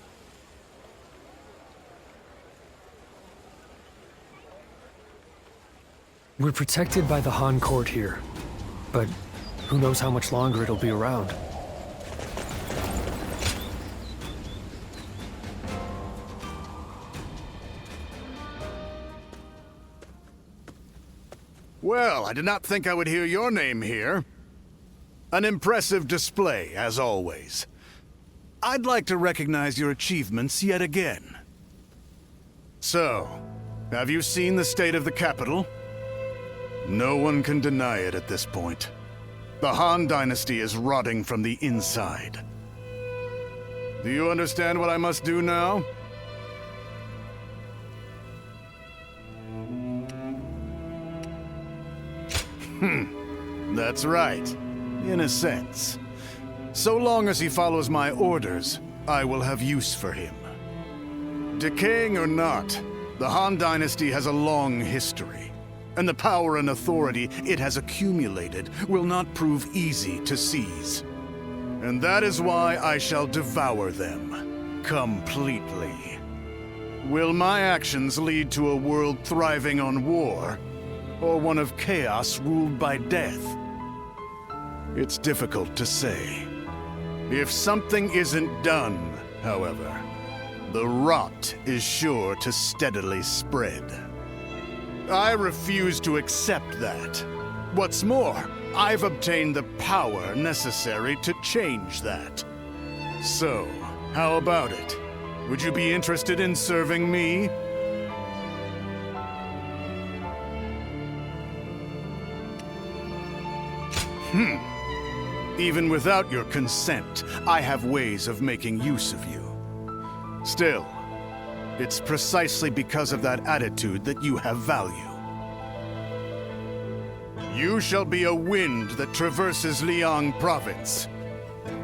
We're protected by the Han Court here, but who knows how much longer it'll be around. Well, I did not think I would hear your name here. An impressive display, as always. I'd like to recognize your achievements yet again. So, have you seen the state of the capital? No one can deny it at this point. The Han Dynasty is rotting from the inside. Do you understand what I must do now? That's right. In a sense. So long as he follows my orders, I will have use for him. Decaying or not, the Han Dynasty has a long history, and the power and authority it has accumulated will not prove easy to seize. And that is why I shall devour them, completely. Will my actions lead to a world thriving on war, or one of chaos ruled by death? It's difficult to say. If something isn't done, however, the rot is sure to steadily spread. I refuse to accept that. What's more, I've obtained the power necessary to change that. So, how about it? Would you be interested in serving me? Even without your consent, I have ways of making use of you. Still, it's precisely because of that attitude that you have value. You shall be a wind that traverses Liang Province,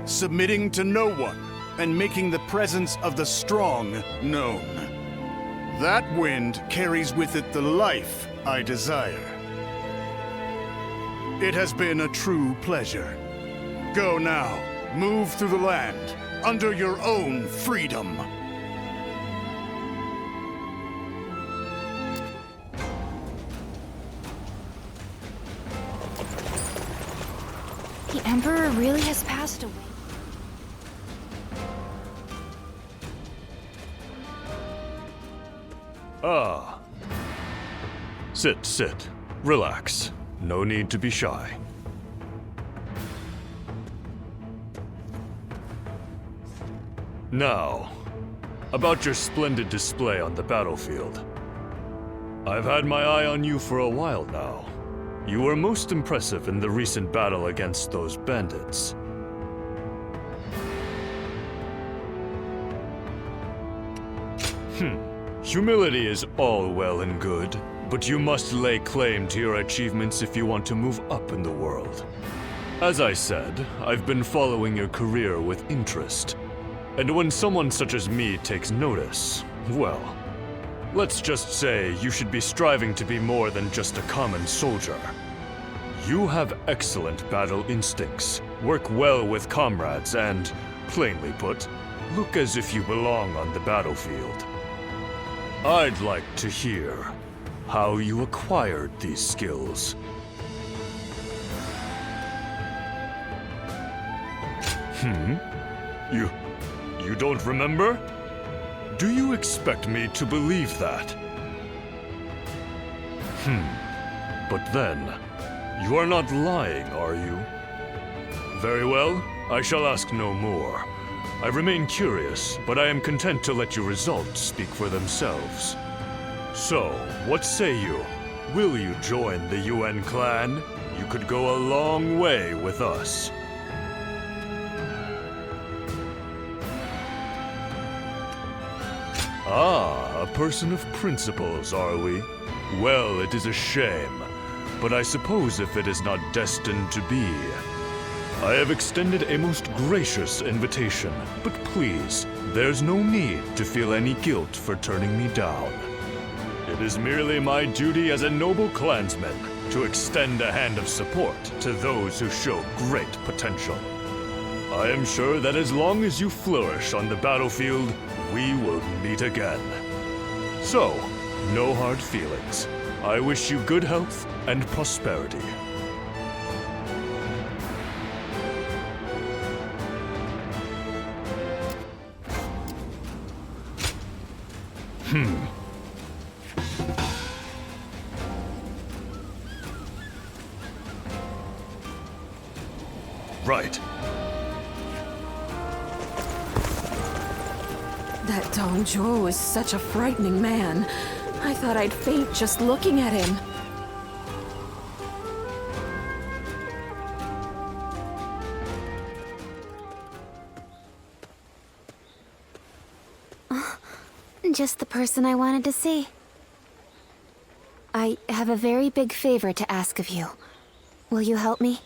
submitting to no one and making the presence of the strong known. That wind carries with it the life I desire. It has been a true pleasure. Go now. Move through the land, under your own freedom. The Emperor really has passed away. Ah. Sit. Relax. No need to be shy. Now, about your splendid display on the battlefield. I've had my eye on you for a while now. You were most impressive in the recent battle against those bandits. Humility is all well and good, but you must lay claim to your achievements if you want to move up in the world. As I said, I've been following your career with interest. And when someone such as me takes notice, well, let's just say you should be striving to be more than just a common soldier. You have excellent battle instincts, work well with comrades, and, plainly put, look as if you belong on the battlefield. I'd like to hear how you acquired these skills. You don't remember? Do you expect me to believe that? But then, you are not lying, are you? Very well, I shall ask no more. I remain curious, but I am content to let your results speak for themselves. So, what say you? Will you join the UN clan? You could go a long way with us. Ah, a person of principles, are we? Well, it is a shame, but I suppose if it is not destined to be. I have extended a most gracious invitation, but please, there's no need to feel any guilt for turning me down. It is merely my duty as a noble clansman to extend a hand of support to those who show great potential. I am sure that as long as you flourish on the battlefield, we will meet again. So, no hard feelings. I wish you good health and prosperity. right. That Dong Zhuo is such a frightening man. I thought I'd faint just looking at him. Just the person I wanted to see. I have a very big favor to ask of you. Will you help me?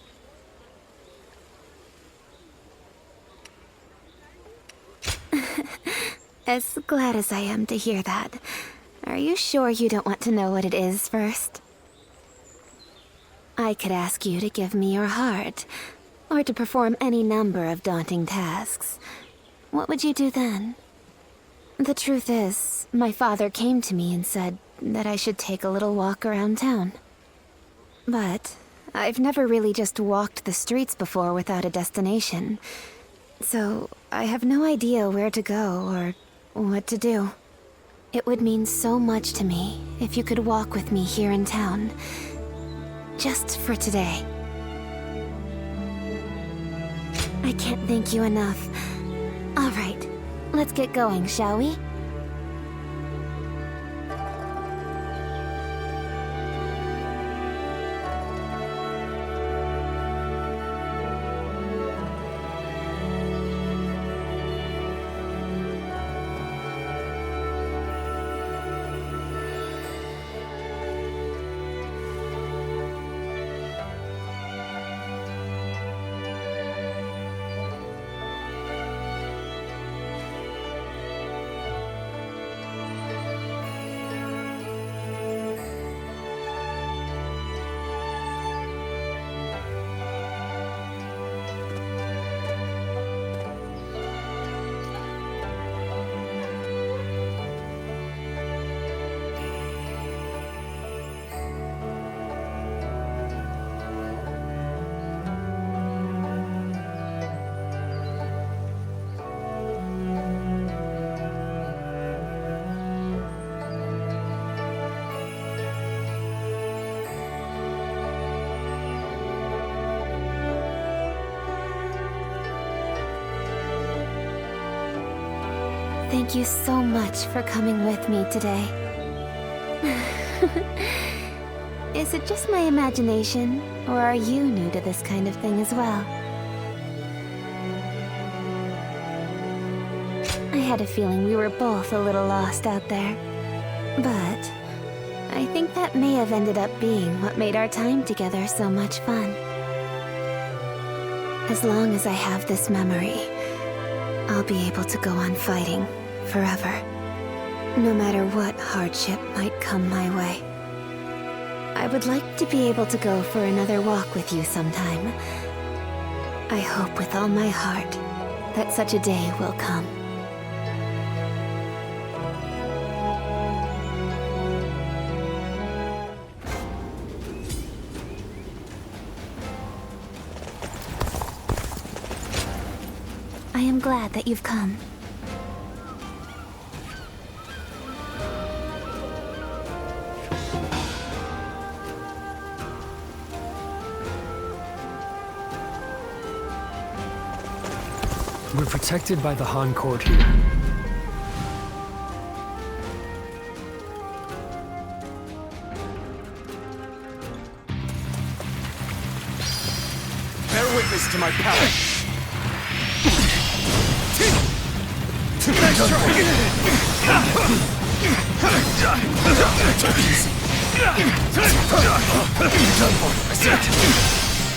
As glad as I am to hear that. Are you sure you don't want to know what it is first? I could ask you to give me your heart, or to perform any number of daunting tasks. What would you do then? The truth is, my father came to me and said that I should take a little walk around town. But I've never really just walked the streets before without a destination. So I have no idea where to go or what to do. It would mean so much to me if you could walk with me here in town. Just for today. I can't thank you enough. All right, let's get going, shall we? Thank you so much for coming with me today. Is it just my imagination, or are you new to this kind of thing as well? I had a feeling we were both a little lost out there. But I think that may have ended up being what made our time together so much fun. As long as I have this memory, I'll be able to go on fighting forever, no matter what hardship might come my way. I would like to be able to go for another walk with you sometime. I hope with all my heart that such a day will come. I am glad that you've come. We're protected by the Han court here. Bear witness to my power.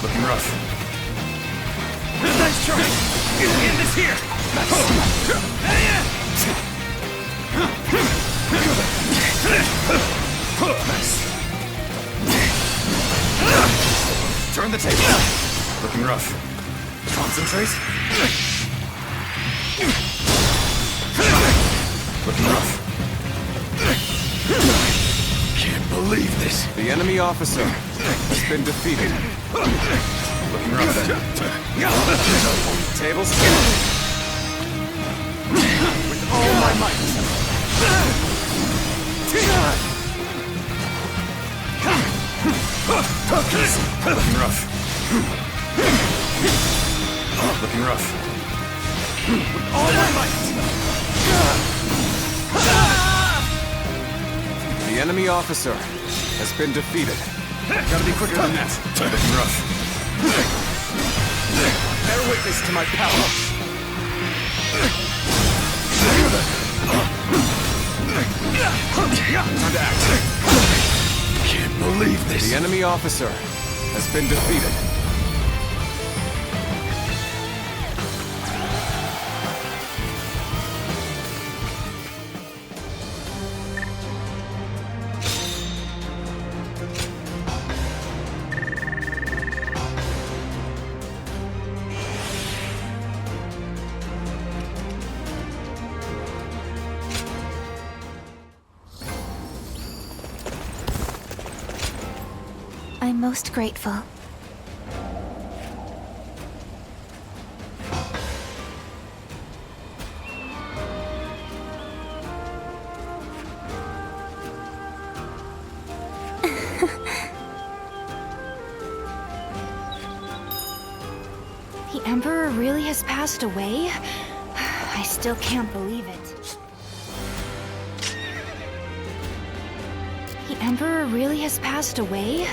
Looking rough. Nice try. End this here. Nice. Turn the table. Looking rough. Concentrate. Looking rough. Can't believe this. The enemy officer has been defeated. Looking rough then. Tables. With all my might. Looking rough. Looking rough. All my might! The enemy officer has been defeated. Gotta be quicker than that. Looking rough. Bear witness to my power. Time to act. Can't believe this. The enemy officer has been defeated. I'm most grateful. The Emperor really has passed away? I still can't believe it. The Emperor really has passed away?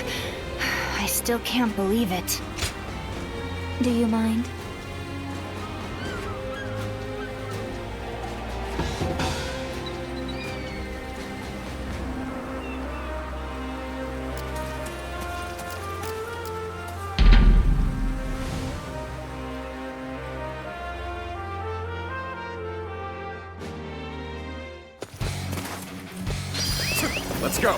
I still can't believe it. Do you mind? Let's go.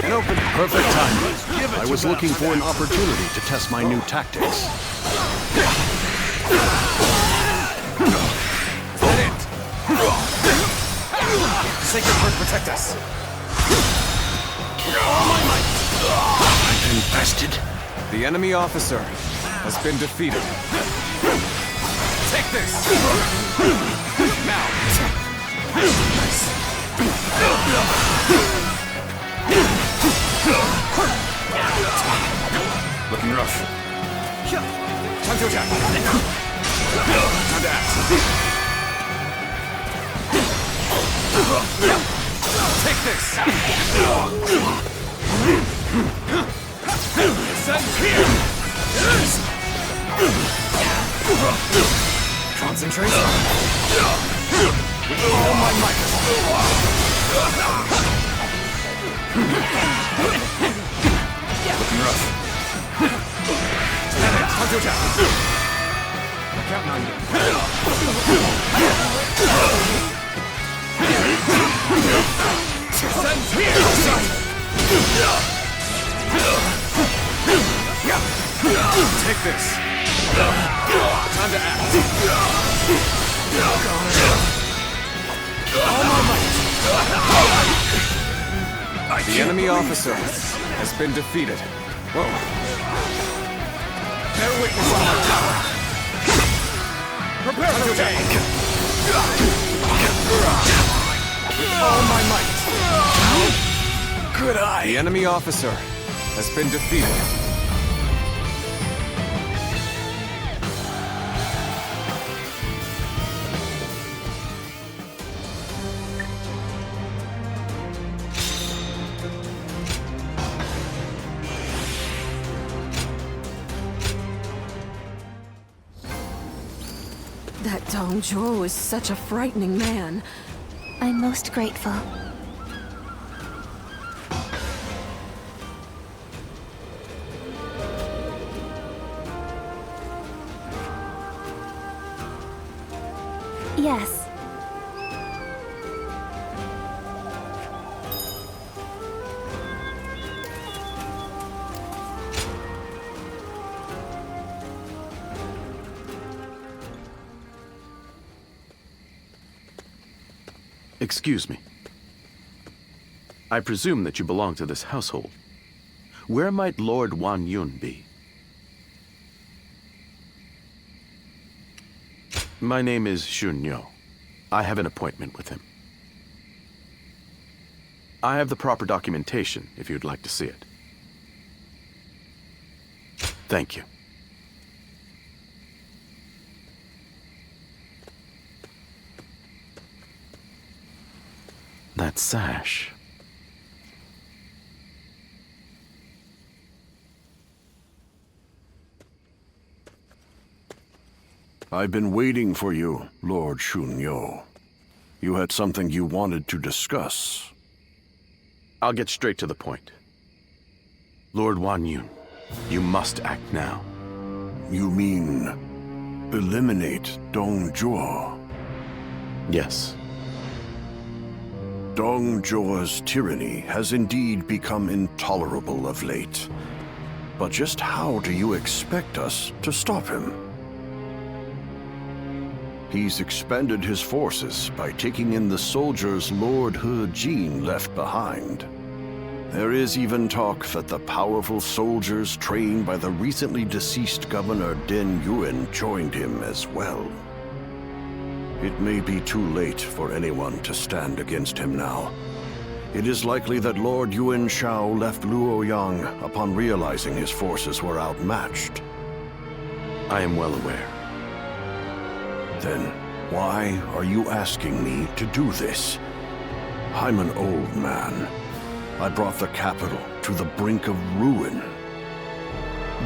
An open, perfect time. I was looking for an opportunity to test my new tactics. Is that it? Sacred Bird, protect us. All my might. Infested. The enemy officer has been defeated. Take this. Now. Nice. Looking rough. Time to attack. Time to act. Take this. Sun Jian. Concentrate. With all my might. Looking rough. Time to attack. I'm counting on you. Sun Jian. Take this. Time to act. All my might. The enemy officer has been defeated. Whoa. Bear witness on my power. Prepare for attack. All my might. Good eye. The enemy officer has been defeated. That Dong Zhuo is such a frightening man. I'm most grateful. Yes. Excuse me. I presume that you belong to this household. Where might Lord Guan Yun be? My name is Shunyo. I have an appointment with him. I have the proper documentation if you'd like to see it. Thank you. That sash. I've been waiting for you, Lord Shunyo. You had something you wanted to discuss. I'll get straight to the point. Lord Guan Yu, you must act now. You mean eliminate Dong Zhuo? Yes. Dong Zhuo's tyranny has indeed become intolerable of late. But just how do you expect us to stop him? He's expanded his forces by taking in the soldiers Lord He Jin left behind. There is even talk that the powerful soldiers trained by the recently deceased Governor Den Yuan joined him as well. It may be too late for anyone to stand against him now. It is likely that Lord Yuan Shao left Luoyang upon realizing his forces were outmatched. I am well aware. Then why are you asking me to do this? I'm an old man. I brought the capital to the brink of ruin.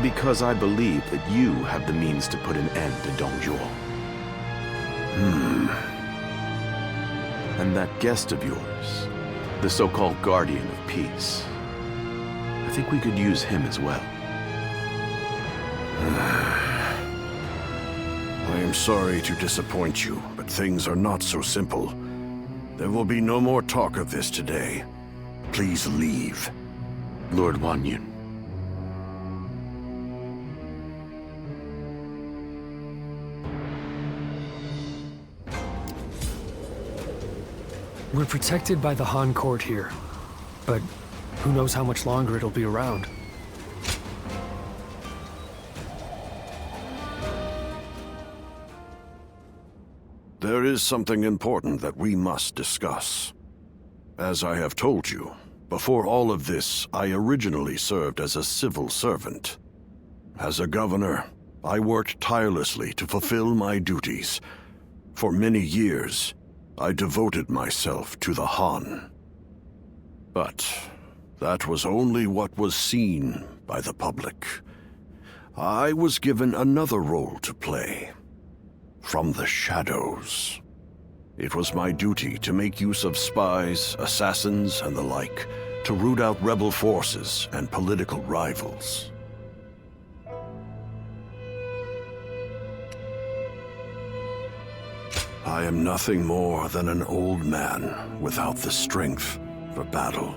Because I believe that you have the means to put an end to Dong Zhuo. And that guest of yours, the so-called Guardian of Peace, I think we could use him as well. I am sorry to disappoint you, but things are not so simple. There will be no more talk of this today. Please leave. Lord Wong Yun. We're protected by the Han court here, but who knows how much longer it'll be around. There is something important that we must discuss. As I have told you, before all of this, I originally served as a civil servant. As a governor, I worked tirelessly to fulfill my duties. For many years, I devoted myself to the Han. But that was only what was seen by the public. I was given another role to play. From the shadows. It was my duty to make use of spies, assassins, and the like, to root out rebel forces and political rivals. I am nothing more than an old man without the strength for battle.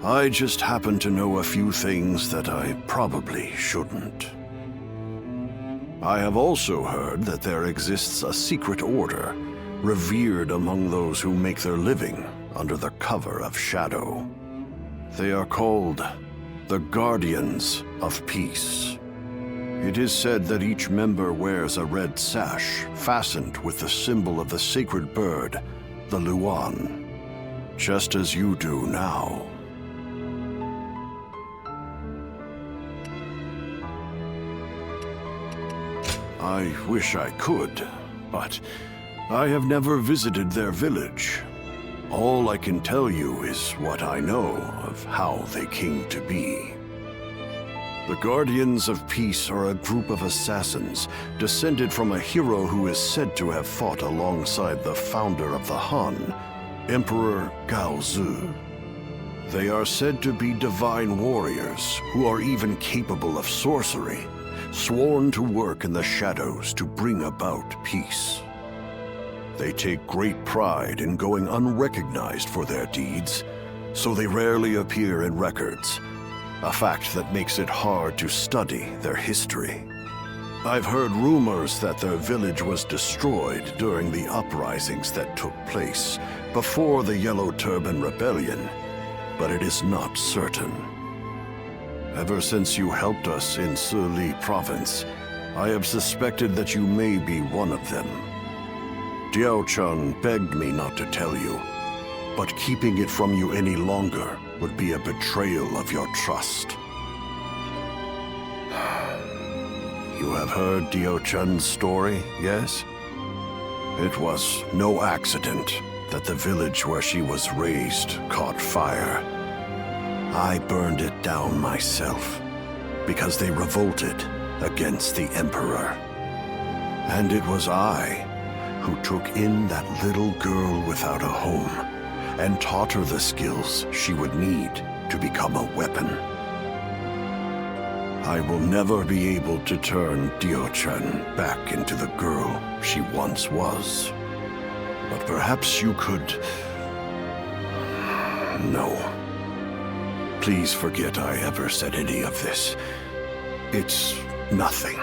I just happen to know a few things that I probably shouldn't. I have also heard that there exists a secret order, revered among those who make their living under the cover of shadow. They are called the Guardians of Peace. It is said that each member wears a red sash fastened with the symbol of the sacred bird, the Luan, just as you do now. I wish I could, but I have never visited their village. All I can tell you is what I know of how they came to be. The Guardians of Peace are a group of assassins descended from a hero who is said to have fought alongside the founder of the Han, Emperor Gaozu. They are said to be divine warriors who are even capable of sorcery, sworn to work in the shadows to bring about peace. They take great pride in going unrecognized for their deeds, so they rarely appear in records, a fact that makes it hard to study their history. I've heard rumors that their village was destroyed during the uprisings that took place before the Yellow Turban Rebellion, but it is not certain. Ever since you helped us in Suli Province, I have suspected that you may be one of them. Diao Chun begged me not to tell you, but keeping it from you any longer would be a betrayal of your trust. You have heard Dio Chun's story, yes? It was no accident that the village where she was raised caught fire. I burned it down myself because they revolted against the Emperor. And it was I who took in that little girl without a home and taught her the skills she would need to become a weapon. I will never be able to turn Dio-chan back into the girl she once was. But perhaps you could... No. Please forget I ever said any of this. It's nothing.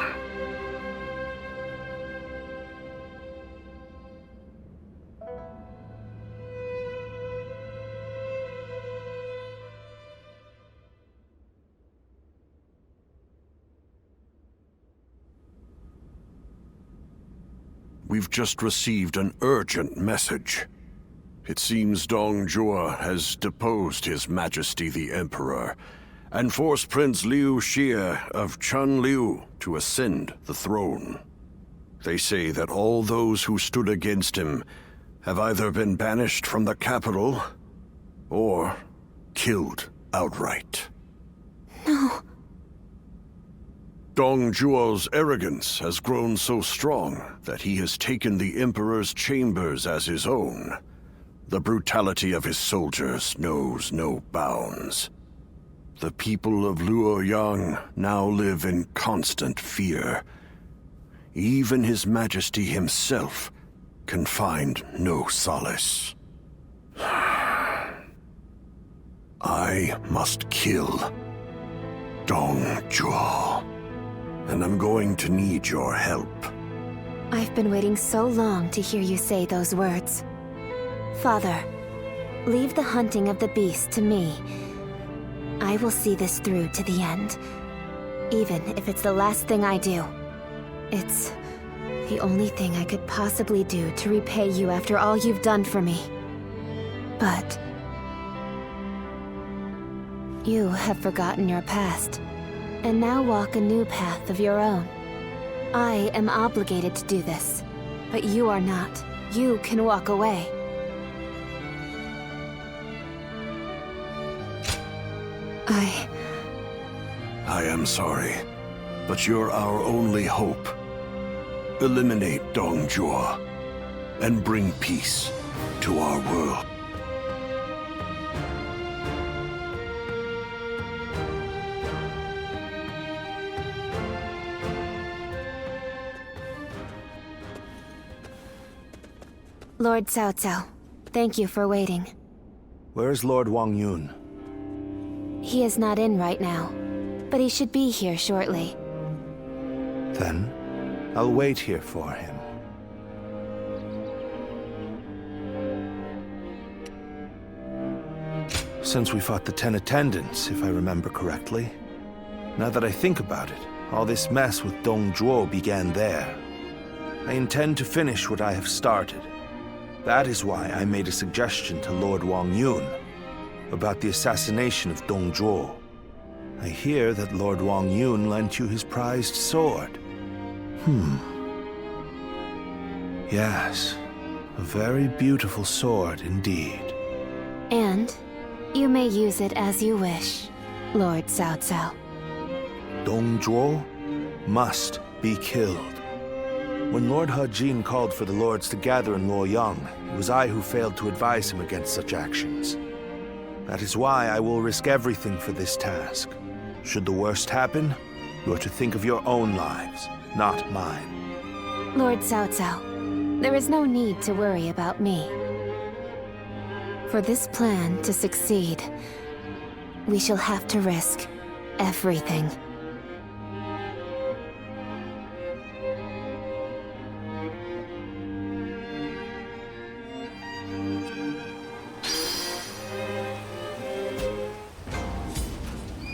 We've just received an urgent message. It seems Dong Zhuo has deposed His Majesty the Emperor and forced Prince Liu Xie of Chunliu to ascend the throne. They say that all those who stood against him have either been banished from the capital or killed outright. No. Dong Zhuo's arrogance has grown so strong that he has taken the Emperor's chambers as his own. The brutality of his soldiers knows no bounds. The people of Luoyang now live in constant fear. Even His Majesty himself can find no solace. I must kill Dong Zhuo. And I'm going to need your help. I've been waiting so long to hear you say those words. Father, leave the hunting of the beast to me. I will see this through to the end. Even if it's the last thing I do. It's the only thing I could possibly do to repay you after all you've done for me. But... you have forgotten your past. And now walk a new path of your own. I am obligated to do this, but you are not. You can walk away. I am sorry, but you're our only hope. Eliminate Dong Zhuo, and bring peace to our world. Lord Cao Cao, thank you for waiting. Where's Lord Wong Yun? He is not in right now, but he should be here shortly. Then, I'll wait here for him. Since we fought the 10 attendants, if I remember correctly. Now that I think about it, all this mess with Dong Zhuo began there. I intend to finish what I have started. That is why I made a suggestion to Lord Wong Yun about the assassination of Dong Zhuo. I hear that Lord Wong Yun lent you his prized sword. Yes, a very beautiful sword indeed. And you may use it as you wish, Lord Cao Cao. Dong Zhuo must be killed. When Lord He Jin called for the lords to gather in Luoyang, it was I who failed to advise him against such actions. That is why I will risk everything for this task. Should the worst happen, you are to think of your own lives, not mine. Lord Cao Cao, there is no need to worry about me. For this plan to succeed, we shall have to risk everything.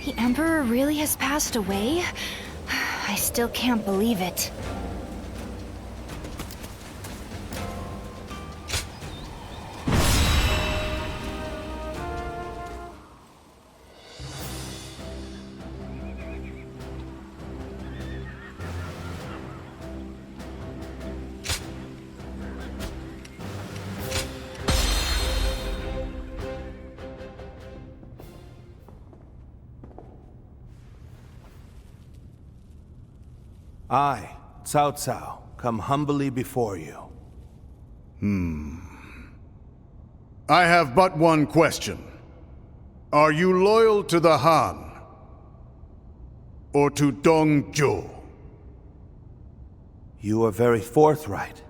The Emperor really has passed away? I still can't believe it. I, Cao Cao, come humbly before you. I have but one question. Are you loyal to the Han? Or to Dong Zhuo? You are very forthright.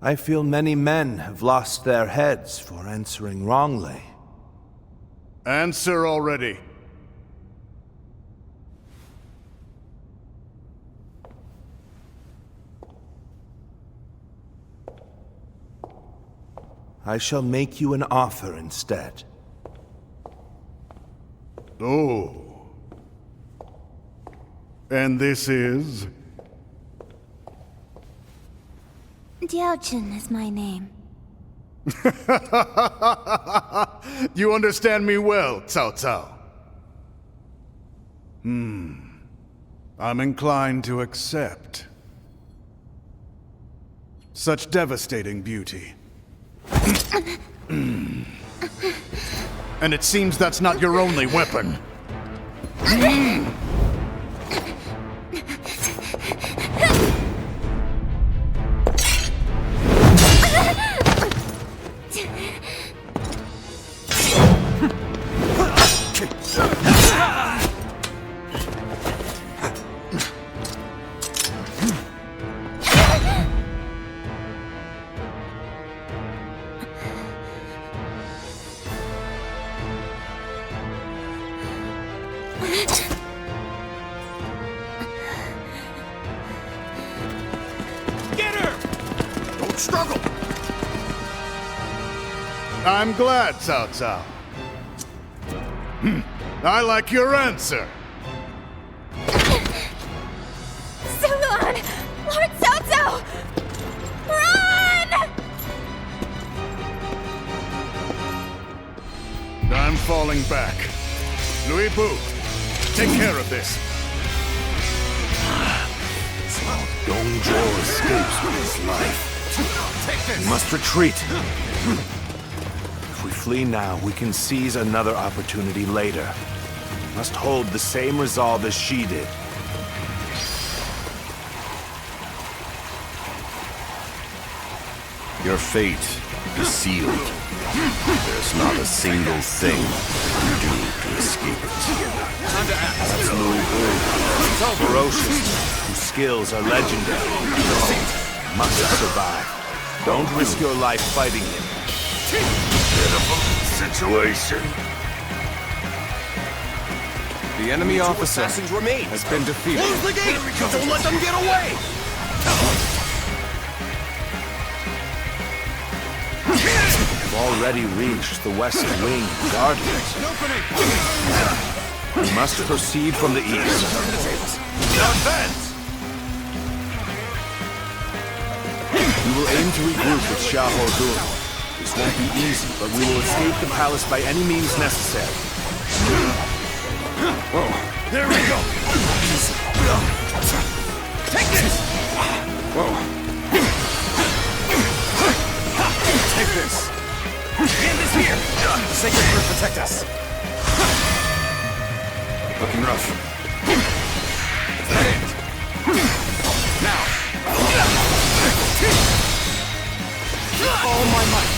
I feel many men have lost their heads for answering wrongly. Answer already. I shall make you an offer instead. Oh. And this is? Diaochen is my name. You understand me well, Cao Cao. I'm inclined to accept. Such devastating beauty. And it seems that's not your only weapon. I'm glad, Cao Cao. I like your answer. Sulan! Lord Cao Cao! Run! I'm falling back. Liu Bei, take care of this. Dong Zhuo escapes with his life. We must retreat. If we flee now, we can seize another opportunity later. Must hold the same resolve as she did. Your fate is sealed. There's not a single thing you can do to escape it. That's Liu Bei. Ferocious, whose skills are legendary. Must survive. Don't risk your life fighting him. Pitiful situation. The enemy officer has been defeated. Close the gate! Don't let them get away! We've already reached the west wing of Guardians. We must proceed from the east. We will aim to regroup with Xiahou Dun. This won't be easy, but we will escape the palace by any means necessary. Whoa, there we go! Easy. Take this! Whoa. Take this! Hand is here! Sacred Earth protect us! Looking rough. Is that it? Now! All my might!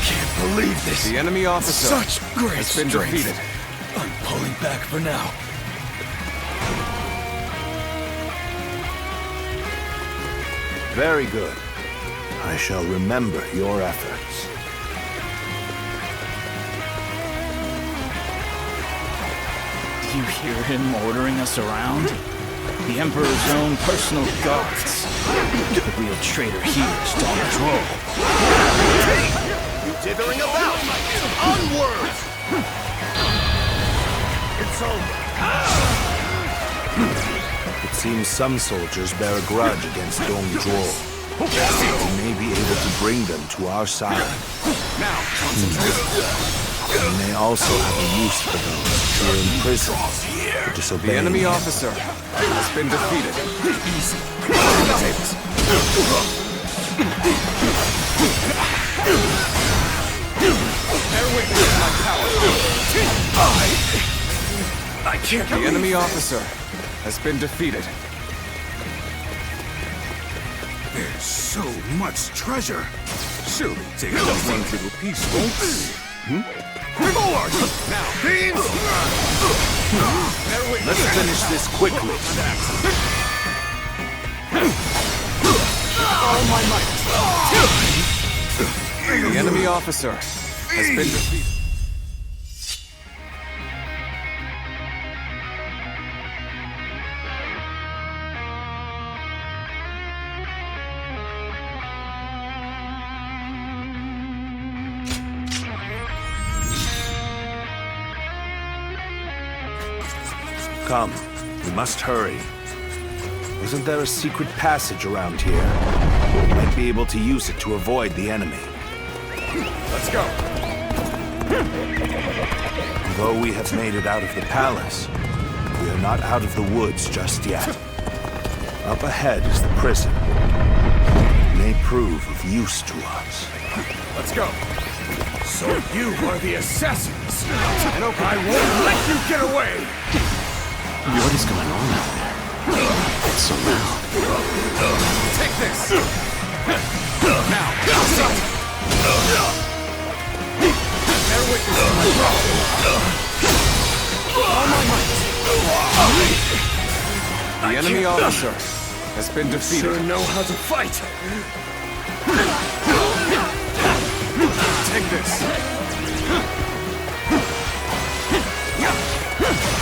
Can't believe this! The enemy officer Such great has been strength. defeated. I'm pulling back for now. Very good. I shall remember your efforts. Do you hear him ordering us around? The Emperor's own personal guards. The real traitor here is Dong Zhuo. You dithering about! Onward! It's over. It seems some soldiers bear a grudge against Dong Zhuo. We may be able to bring them to our side. Now, We may also have a use for those who are in prison for disobeying. The enemy officer has been defeated. easy. Bear witness to my power. I can't. The enemy officer has been defeated. There's so much treasure. Surely take just one little piece, folks. Forward! Now, thieves! Let's finish this quickly. All my might. The enemy officer has been defeated. Come, we must hurry. Isn't there a secret passage around here? We might be able to use it to avoid the enemy. Let's go. Though we have made it out of the palace, we are not out of the woods just yet. Up ahead is the prison. It may prove of use to us. Let's go. So you are the assassins. And I won't let you get away. What is going on out there? It's so loud. Take this. Now, stop. Bear witness to my problem. All my might. The enemy officer has been defeated. Sure know how to fight. Take this.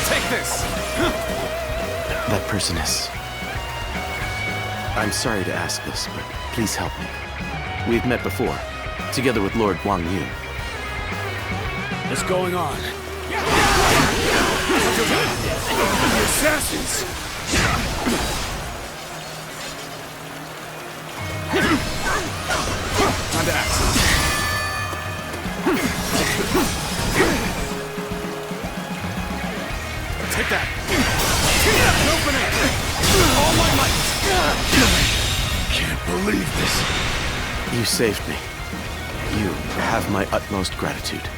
Take this. That person is... I'm sorry to ask this, but please help me. We've met before, together with Lord Wong Yun. What's going on? The assassins! Time to act. Take that! Open it! All my might! Can't believe this. You saved me. You have my utmost gratitude.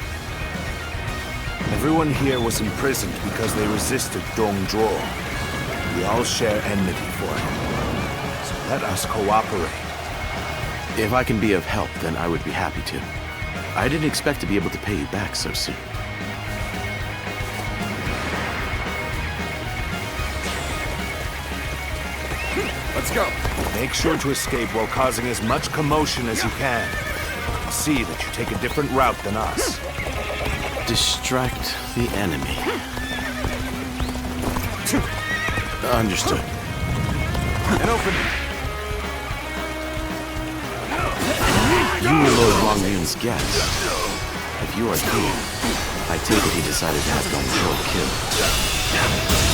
Everyone here was imprisoned because they resisted Dong Zhuo. We all share enmity for him. So let us cooperate. If I can be of help, then I would be happy to. I didn't expect to be able to pay you back so soon. Let's go. Make sure to escape while causing as much commotion as you can. See that you take a different route than us. Distract the enemy. Understood. And open. You were Lord Wong Yun's guest. If you are here, I take it he decided to have Dong Zhuo killed.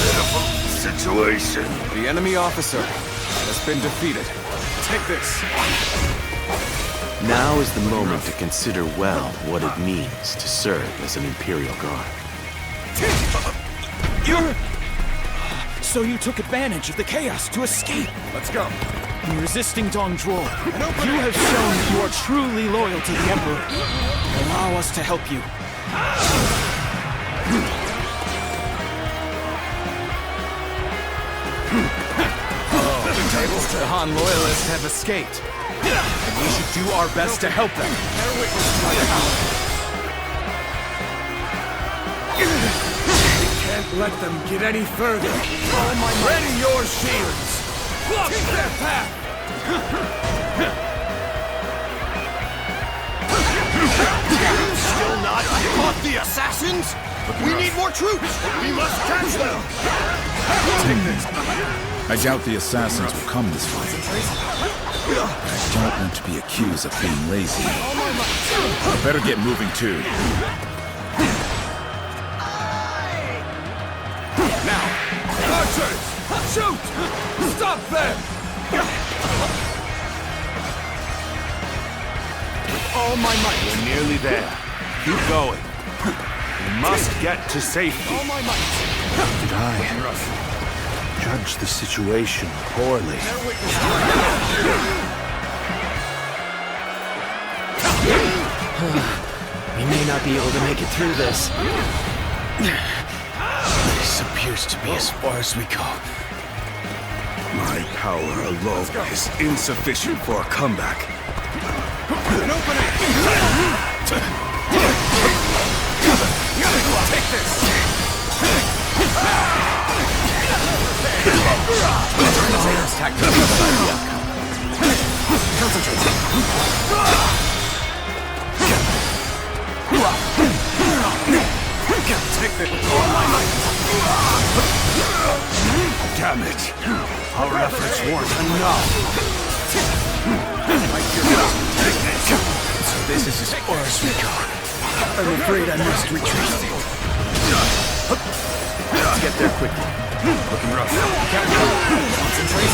Pitiful situation. The enemy officer has been defeated. Take this. Now is the moment to consider well what it means to serve as an Imperial Guard. So you took advantage of the chaos to escape. Let's go. In resisting Dong Zhuo, you have shown that you are truly loyal to the Emperor. Allow us to help you. The Han loyalists have escaped. And we should do our best to help them. We can't let them get any further. Ready your shields. Block their path. Still not caught the assassins? We need more troops. We must catch them. Take this. I doubt the assassins will come this way. I don't want to be accused of being lazy. I better get moving too. Now, archers, shoot! Stop them! With all my might, we're nearly there. Keep going. We must get to safety. All my might. Did I judge the situation poorly? We may not be able to make it through this. Superior. appears to be as far as we go. My power alone is insufficient for a comeback. An opening! Take this! Alternate tactics decide the outcome. Concentrate. Take this with all my might. Damn it! Our efforts weren't enough. So this is as far as we go. I'm afraid I must retreat. Let's get there quickly. Looking rough. Concentrate.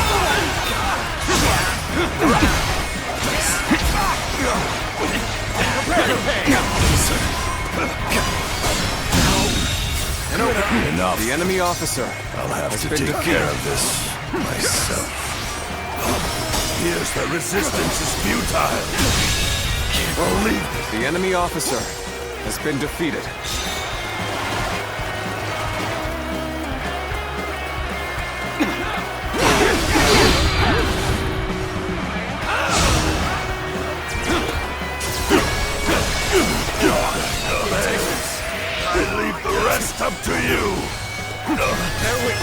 Enough. The enemy officer. I'll have to take care of this myself. Here's the resistance is futile. Only the enemy officer has been defeated. I leave the rest up to you. There we go.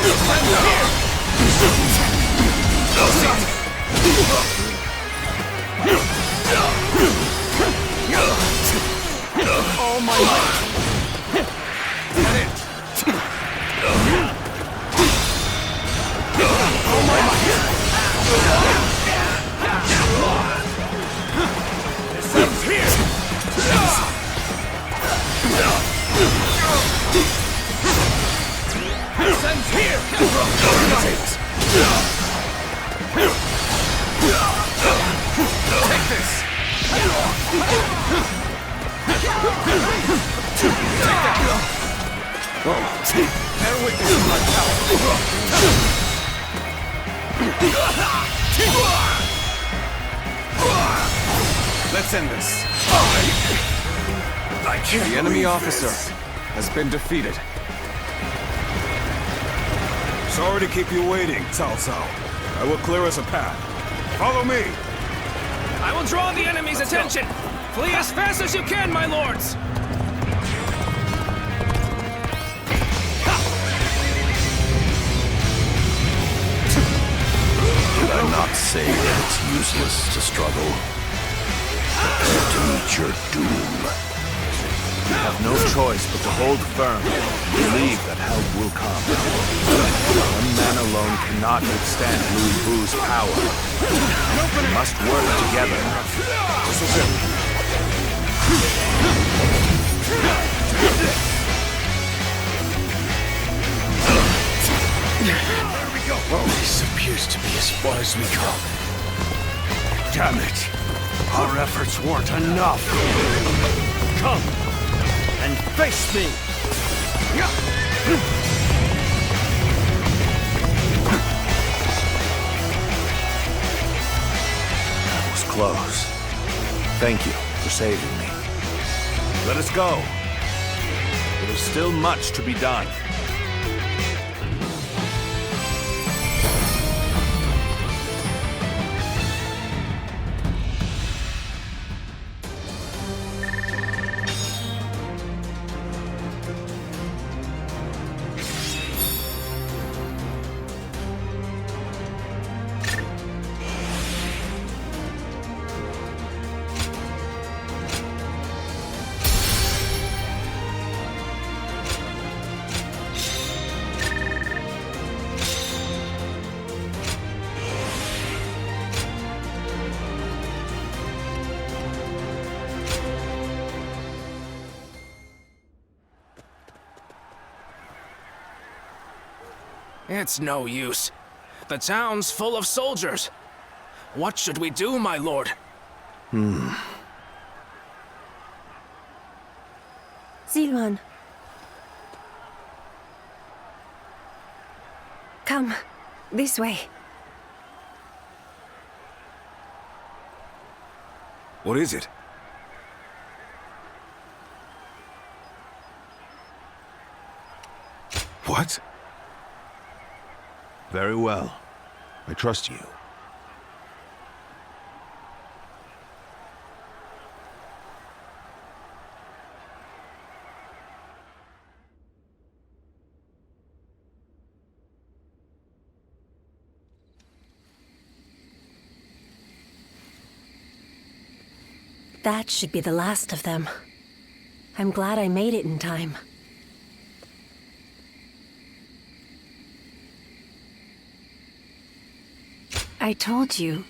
All my might. Get it. All my might. This ends here. This ends here. Take this. Bear witness my power. Let's end this. The enemy officer has been defeated. Sorry to keep you waiting, Cao Cao. I will clear us a path. Follow me. I will draw the enemy's attention. Flee as fast as you can, my lords. Did I not say that it's useless to struggle? Prepare to meet your doom. You have no choice but to hold firm. Believe that help will come. One man alone cannot withstand Liu Bei's power. We must work together. This is it. There we go. This appears to be as far as we go. Damn it! Our efforts weren't enough. Come and face me. That was close. Thank you for saving me. Let us go. There is still much to be done. It's no use. The town's full of soldiers. What should we do, my lord? Zilwan. Come, this way. What is it? What? Very well. I trust you. That should be the last of them. I'm glad I made it in time. I told you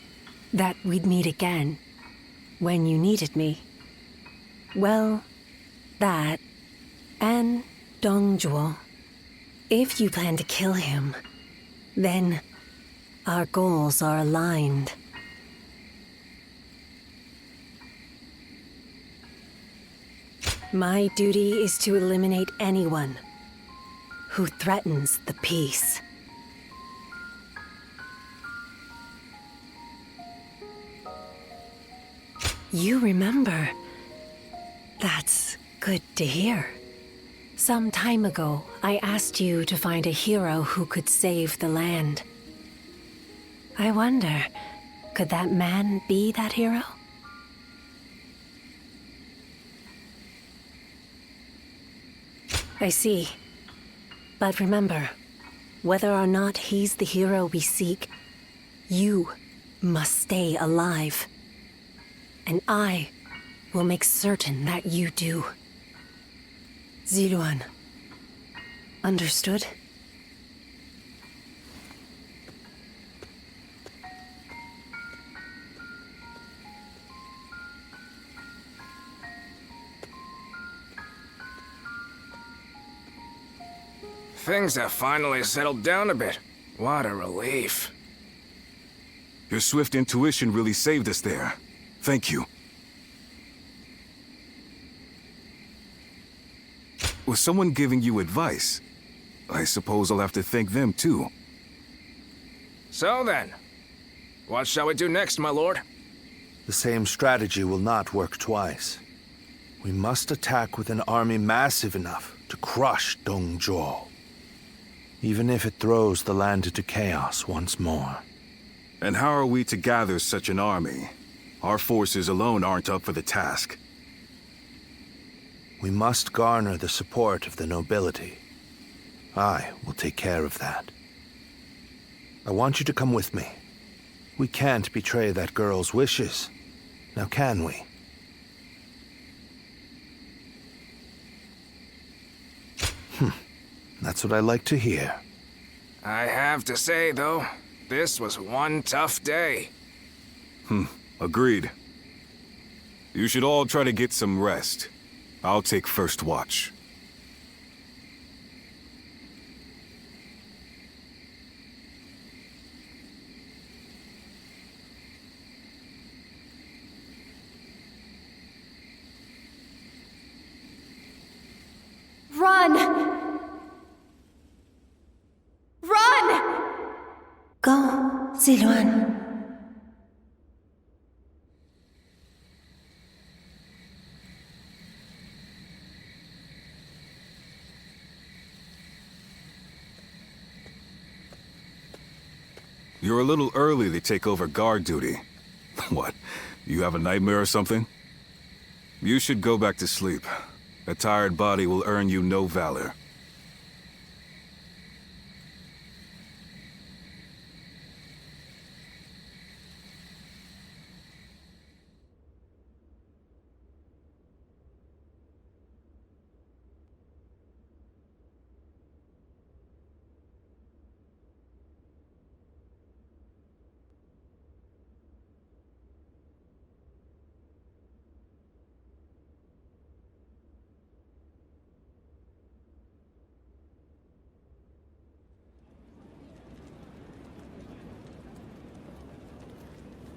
that we'd meet again when you needed me. Well, that and Dong Zhuo. If you plan to kill him, then our goals are aligned. My duty is to eliminate anyone who threatens the peace. You remember. That's good to hear. Some time ago, I asked you to find a hero who could save the land. I wonder, could that man be that hero? I see. But remember, whether or not he's the hero we seek, you must stay alive. And I will make certain that you do. Ziluan. Understood? Things have finally settled down a bit. What a relief. Your swift intuition really saved us there. Thank you. Was someone giving you advice? I suppose I'll have to thank them too. So then, what shall we do next, my lord? The same strategy will not work twice. We must attack with an army massive enough to crush Dong Zhuo. Even if it throws the land into chaos once more. And how are we to gather such an army? Our forces alone aren't up for the task. We must garner the support of the nobility. I will take care of that. I want you to come with me. We can't betray that girl's wishes. Now can we? That's what I like to hear. I have to say, though, this was one tough day. Agreed. You should all try to get some rest. I'll take first watch. Run! Run! Go, Ziluan. You're a little early to take over guard duty. What? You have a nightmare or something? You should go back to sleep. A tired body will earn you no valor.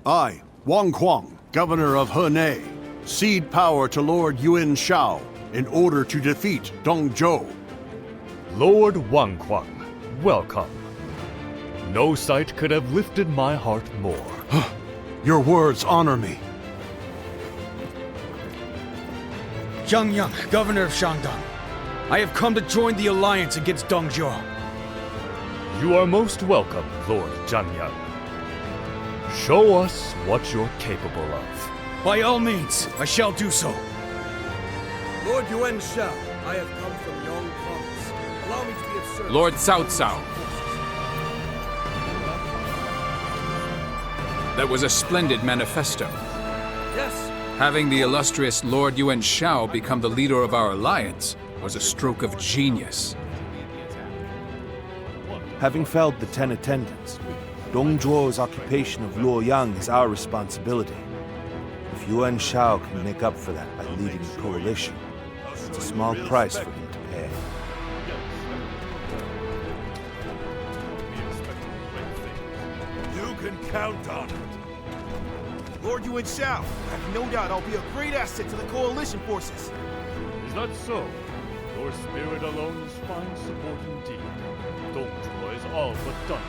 I, Wang Kuang, Governor of Henei, cede power to Lord Yuan Shao in order to defeat Dong Zhuo. Lord Wang Kuang, welcome. No sight could have lifted my heart more. Your words honor me. Zhang Yang, Governor of Shandong. I have come to join the alliance against Dong Zhuo. You are most welcome, Lord Jian. Show us what you're capable of. By all means, I shall do so. Lord Yuan Shao, I have come from Yong Province. Allow me to be of service. Lord Cao Cao. That was a splendid manifesto. Yes. Having the illustrious Lord Yuan Shao become the leader of our alliance was a stroke of genius. Having felled the 10 attendants, Dong Zhuo's occupation of Luoyang is our responsibility. If Yuan Shao can make up for that by leading the coalition, it's a small price for him to pay. You can count on it. Lord Yuan Shao, I have no doubt I'll be a great asset to the coalition forces. Is that so? Your spirit alone is fine support indeed. Dong Zhuo is all but done.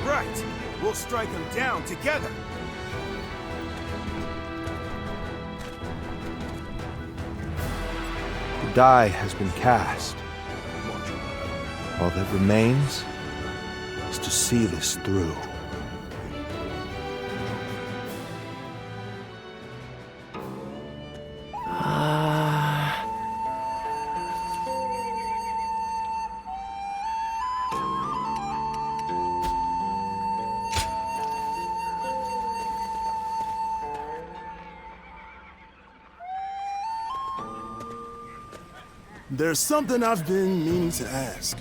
Right. We'll strike them down together. The die has been cast. All that remains is to see this through. There's something I've been meaning to ask.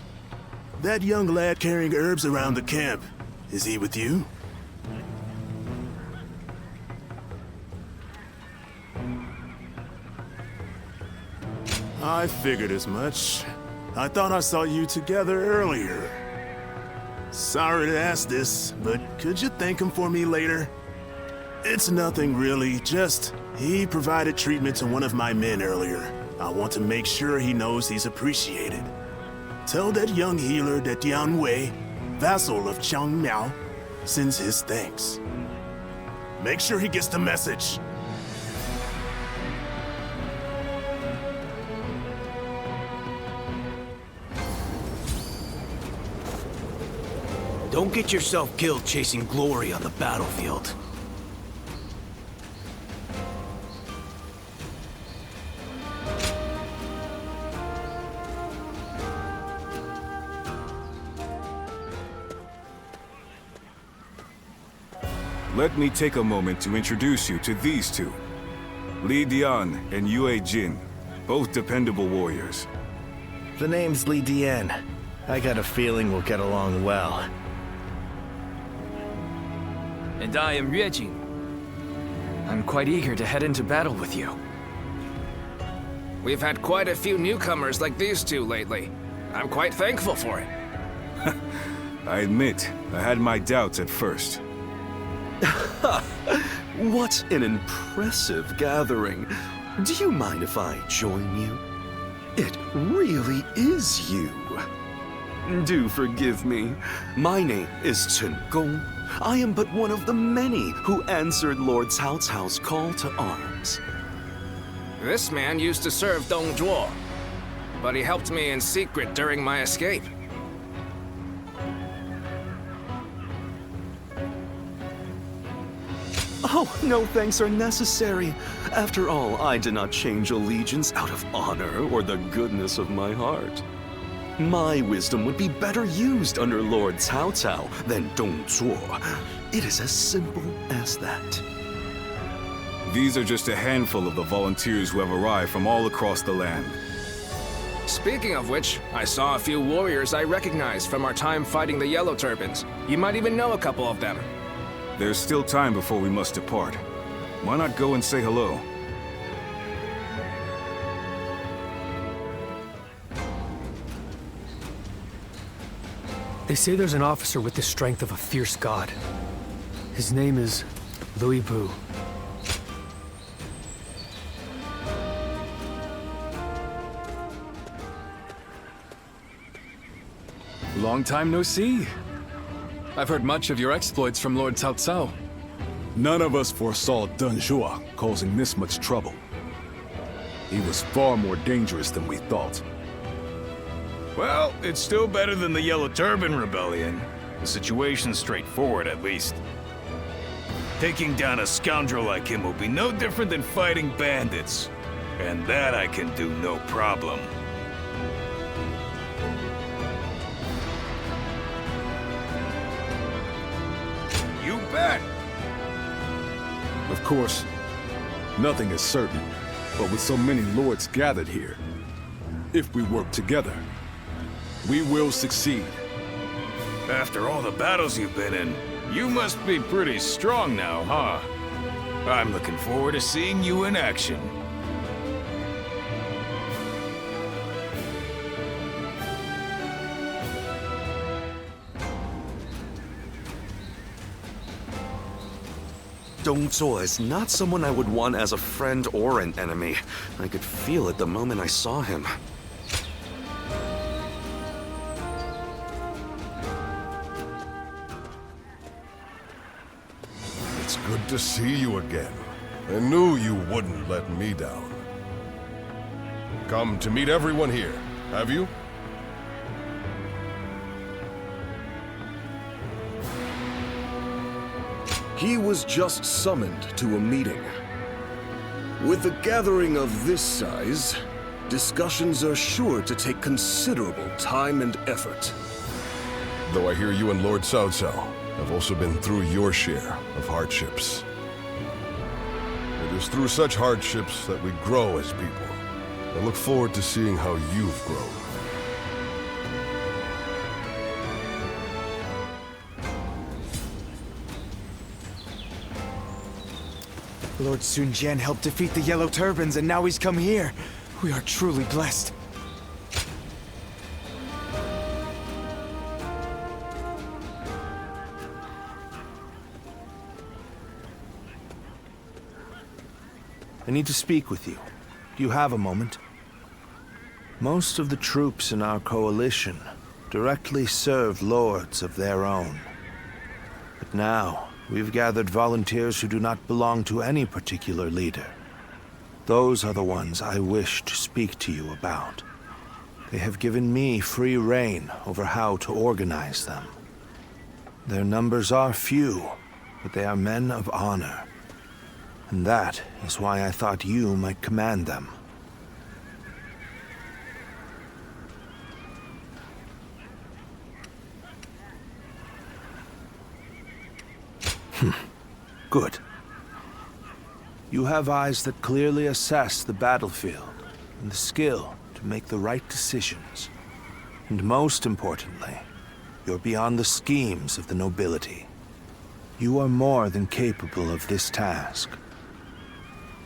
That young lad carrying herbs around the camp, is he with you? I figured as much. I thought I saw you together earlier. Sorry to ask this, but could you thank him for me later? It's nothing really, just he provided treatment to one of my men earlier. I want to make sure he knows he's appreciated. Tell that young healer that Dian Wei, vassal of Chang Miao, sends his thanks. Make sure he gets the message. Don't get yourself killed chasing glory on the battlefield. Let me take a moment to introduce you to these two. Li Dian and Yue Jin, both dependable warriors. The name's Li Dian. I got a feeling we'll get along well. And I am Yue Jin. I'm quite eager to head into battle with you. We've had quite a few newcomers like these two lately. I'm quite thankful for it. I admit, I had my doubts at first. What an impressive gathering. Do you mind if I join you? It really is you. Do forgive me. My name is Chen Gong. I am but one of the many who answered Lord Cao Cao's call to arms. This man used to serve Dong Zhuo, but he helped me in secret during my escape. Oh, no thanks are necessary. After all, I did not change allegiance out of honor or the goodness of my heart. My wisdom would be better used under Lord Cao Cao than Dong Zhuo. It is as simple as that. These are just a handful of the volunteers who have arrived from all across the land. Speaking of which, I saw a few warriors I recognized from our time fighting the Yellow Turbans. You might even know a couple of them. There's still time before we must depart. Why not go and say hello? They say there's an officer with the strength of a fierce god. His name is Liu Bei. Long time no see. I've heard much of your exploits from Lord Cao Cao. None of us foresaw Dong Zhuo causing this much trouble. He was far more dangerous than we thought. Well, it's still better than the Yellow Turban Rebellion. The situation's straightforward, at least. Taking down a scoundrel like him will be no different than fighting bandits. And that I can do no problem. You bet! Of course, nothing is certain, but with so many lords gathered here, if we work together, we will succeed. After all the battles you've been in, you must be pretty strong now, huh? I'm looking forward to seeing you in action. Dong Zhuo is not someone I would want as a friend or an enemy. I could feel it the moment I saw him. It's good to see you again. I knew you wouldn't let me down. Come to meet everyone here, have you? He was just summoned to a meeting. With a gathering of this size, discussions are sure to take considerable time and effort. Though I hear you and Lord Cao Cao have also been through your share of hardships. It is through such hardships that we grow as people. I look forward to seeing how you've grown. Lord Sun Jian helped defeat the Yellow Turbans, and now he's come here. We are truly blessed. I need to speak with you. Do you have a moment? Most of the troops in our coalition directly serve lords of their own. But now, we've gathered volunteers who do not belong to any particular leader. Those are the ones I wish to speak to you about. They have given me free rein over how to organize them. Their numbers are few, but they are men of honor. And that is why I thought you might command them. Good. You have eyes that clearly assess the battlefield, and the skill to make the right decisions. And most importantly, you're beyond the schemes of the nobility. You are more than capable of this task.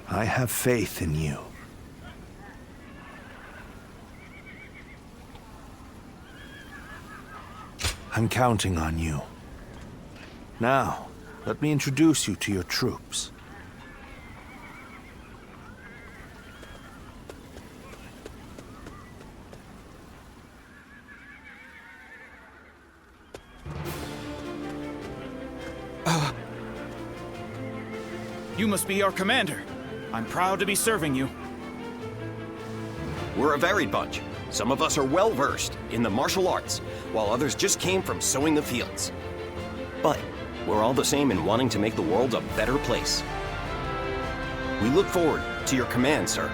I have faith in you. I'm counting on you. Now, let me introduce you to your troops. You must be our commander. I'm proud to be serving you. We're a varied bunch. Some of us are well-versed in the martial arts, while others just came from sowing the fields. But we're all the same in wanting to make the world a better place. We look forward to your command, sir.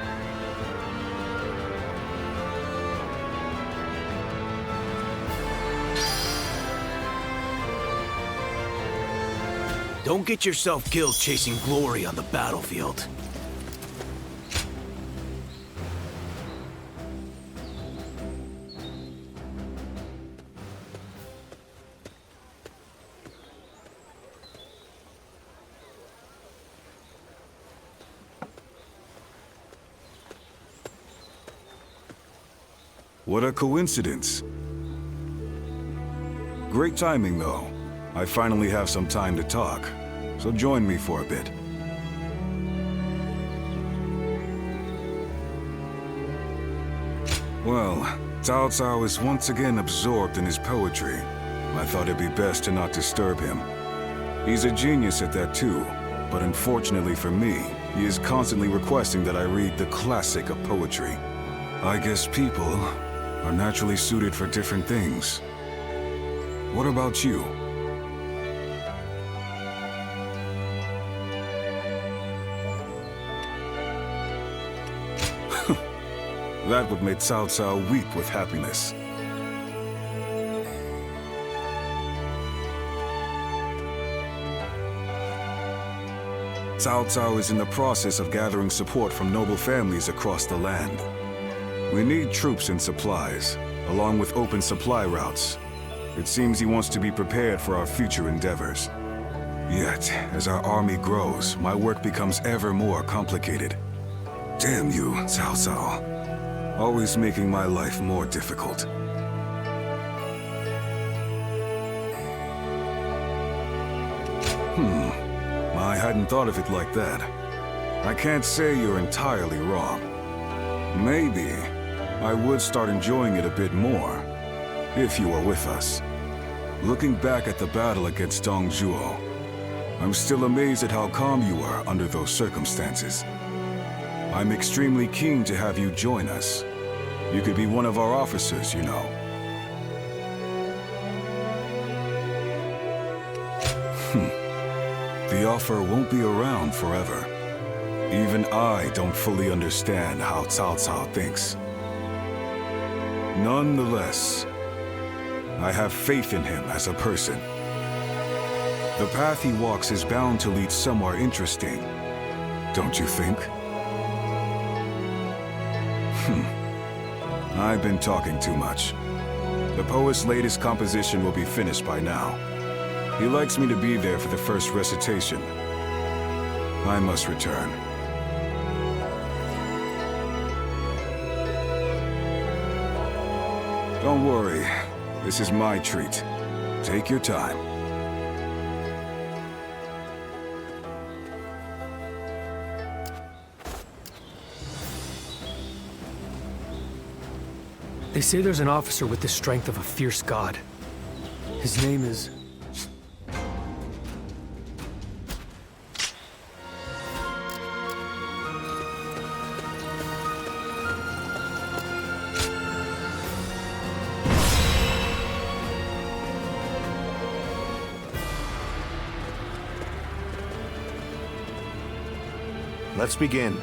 Don't get yourself killed chasing glory on the battlefield. What a coincidence. Great timing, though. I finally have some time to talk, so join me for a bit. Well, Cao Cao is once again absorbed in his poetry. I thought it'd be best to not disturb him. He's a genius at that too, but unfortunately for me, he is constantly requesting that I read the classic of poetry. I guess people are naturally suited for different things. What about you? That would make Cao Cao weep with happiness. Cao Cao is in the process of gathering support from noble families across the land. We need troops and supplies, along with open supply routes. It seems he wants to be prepared for our future endeavors. Yet, as our army grows, my work becomes ever more complicated. Damn you, Cao Cao. Always making my life more difficult. I hadn't thought of it like that. I can't say you're entirely wrong. Maybe I would start enjoying it a bit more, if you were with us. Looking back at the battle against Dong Zhuo, I'm still amazed at how calm you were under those circumstances. I'm extremely keen to have you join us. You could be one of our officers, you know. The offer won't be around forever. Even I don't fully understand how Cao Cao thinks. Nonetheless, I have faith in him as a person. The path he walks is bound to lead somewhere interesting, don't you think? I've been talking too much. The poet's latest composition will be finished by now. He likes me to be there for the first recitation. I must return. Don't worry. This is my treat. Take your time. They say there's an officer with the strength of a fierce god. His name is... Let's begin.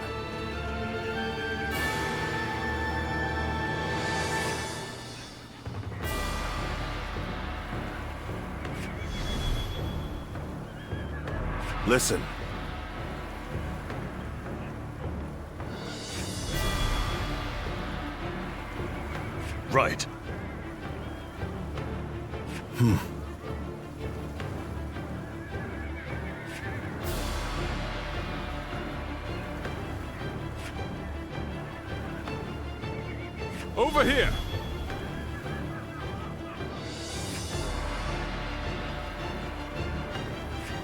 Listen. Right. Over here!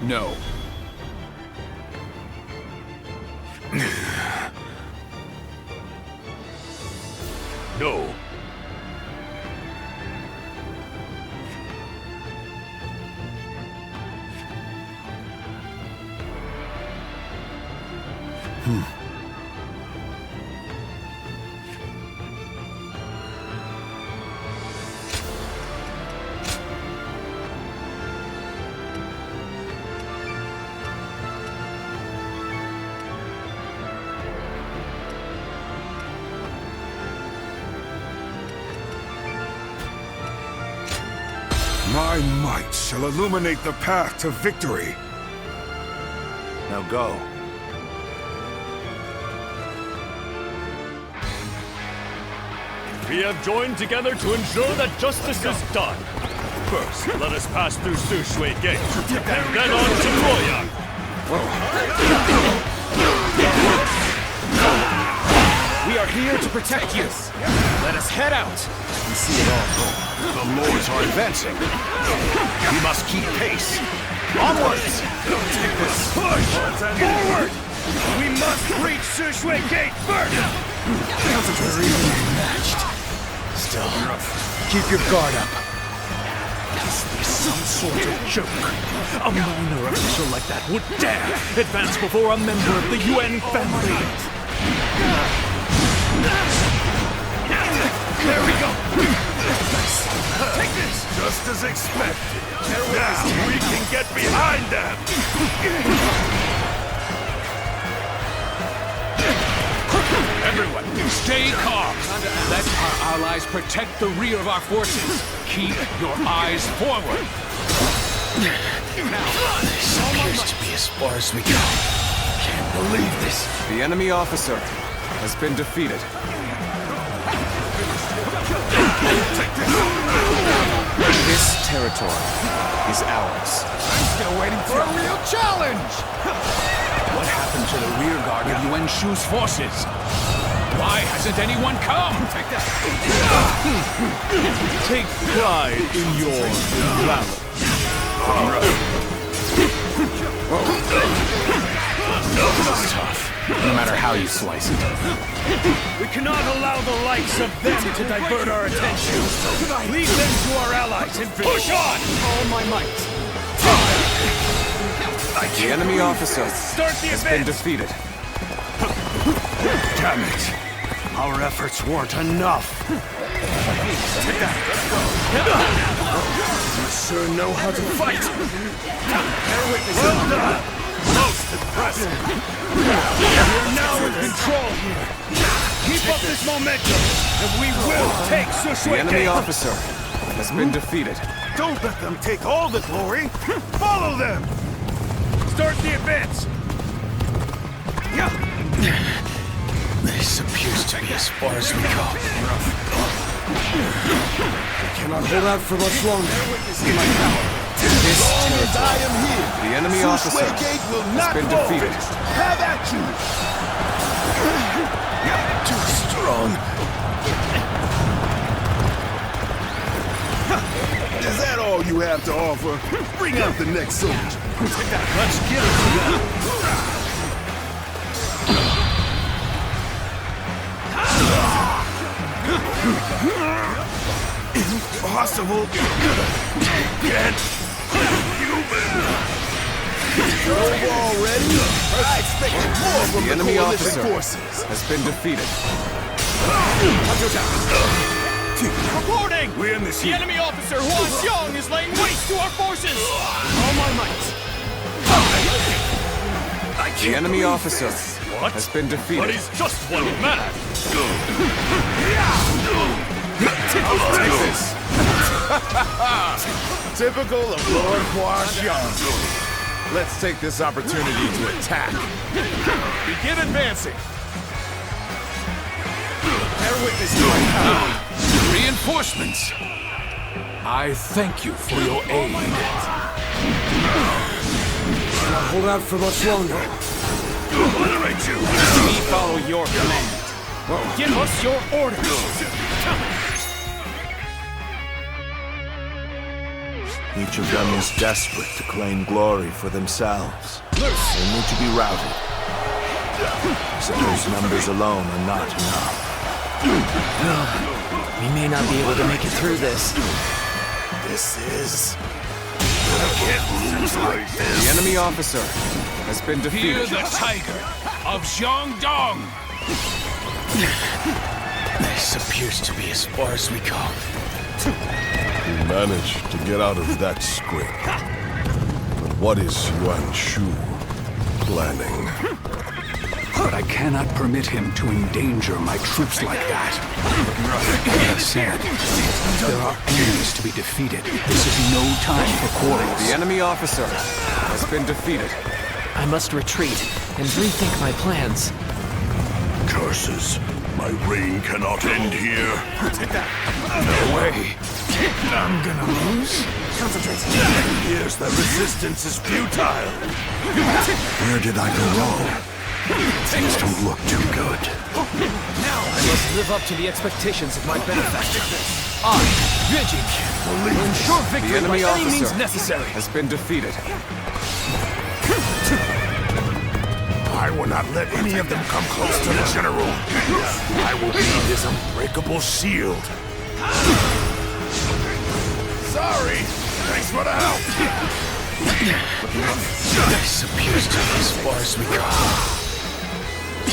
No. No. My might shall illuminate the path to victory. Now go. We have joined together to ensure that justice is done. First, let us pass through Su Shui Gate, and then on to Luoyang. We are here to protect you. Let us head out. We see it all. The lords are advancing. We must keep pace. Onwards! Take this. Push! Forward! We must reach Su Shui Gate first! We're evenly matched. Still, keep your guard up. This is some sort of joke. A minor official like that would dare advance before a member of the UN family. There we go! Take this! Just as expected. Now we can get behind them! Everyone, stay calm. Let our allies protect the rear of our forces. Keep your eyes forward. This appears to be as far as we go. Can't believe this. The enemy officer has been defeated. This territory is ours. I'm still waiting for a real challenge! What happened to the rear guard of Yuan Shu's forces? Why hasn't anyone come? Take pride in your valor. This is tough, no matter how you slice it. We cannot allow the likes of them to divert our attention. Lead them to our allies and push on! All my might. The enemy officer has been defeated. Damn it! Our efforts weren't enough. You sure know how to fight. Well done! Most impressive! We're now in control here. Keep up this momentum, and we will take Sushui. The enemy officer has been defeated. Don't let them take all the glory! Follow them! Start the advance! This appears to be as far as we go. We cannot hold out for much longer. This territory, the enemy officer has been defeated. Have at you! Too strong. Is that all you have to offer? Bring out the next soldier. Let's get it to them. Impossible! Can't! Over already? I expected more from The enemy coalition officer forces. has been defeated. Reporting! We're in this The enemy officer Huan Xiong is laying waste to our forces! All my might. The enemy officer has been defeated. But he's just one man! Take this. Typical of Lord Huan Xiong. Let's take this opportunity to attack. Begin advancing! Bear witness to my power. Reinforcements! I thank you for your aid. Cannot hold out for much longer. Obliterate you! We follow your command. Give us your orders! Each of them is desperate to claim glory for themselves. They need to be routed. Those numbers alone are not enough. We may not be able to make it through this. This is... I can't lose like this! The enemy officer has been Fear defeated. the tiger of Jiangdong! This appears to be as far as we go. We managed to get out of that scrape. But what is Yuan Shu planning? But I cannot permit him to endanger my troops like that. That said, there are enemies to be defeated. This is no time for quarrels. The enemy officer has been defeated. I must retreat and rethink my plans. Curses! My reign cannot end here. No way. I'm gonna lose? Concentrate. Here's the resistance is futile. Where did I go wrong? Things don't look too good. Now I must live up to the expectations of my benefactor. I, Yujing, will ensure victory The enemy by any means officer necessary. has been defeated. I will not let any of them come close to the general. I will be his unbreakable shield. Sorry. Thanks for the help. This appears to be as far as we go.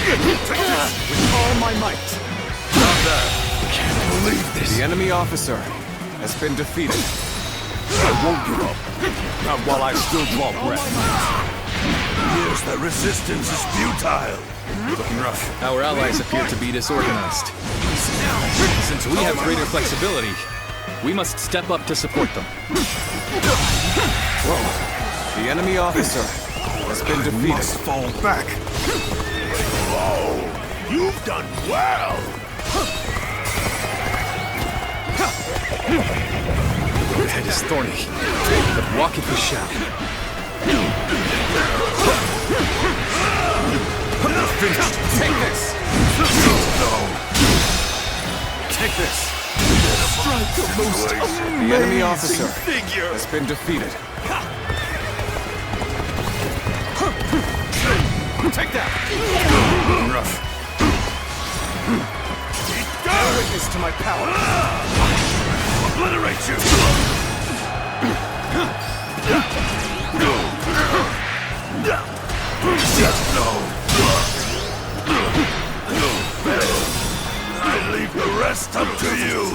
With all my might. Not that. Can't believe this. The enemy officer has been defeated. I won't give up. Not while I still draw breath. Here's that resistance is futile. Looking rough. Our allies appear to be disorganized. Since we have greater flexibility, we must step up to support them. Whoa. The enemy officer has been defeated. I must fall back. Oh, you've done well. The road ahead is thorny, but walk it we shall. Finished. Take this. No. Take this. Strike the most amazing The enemy officer figure has been defeated. Take that. Rough. Bear witness to my power. Obliterate you. I leave the rest up to you.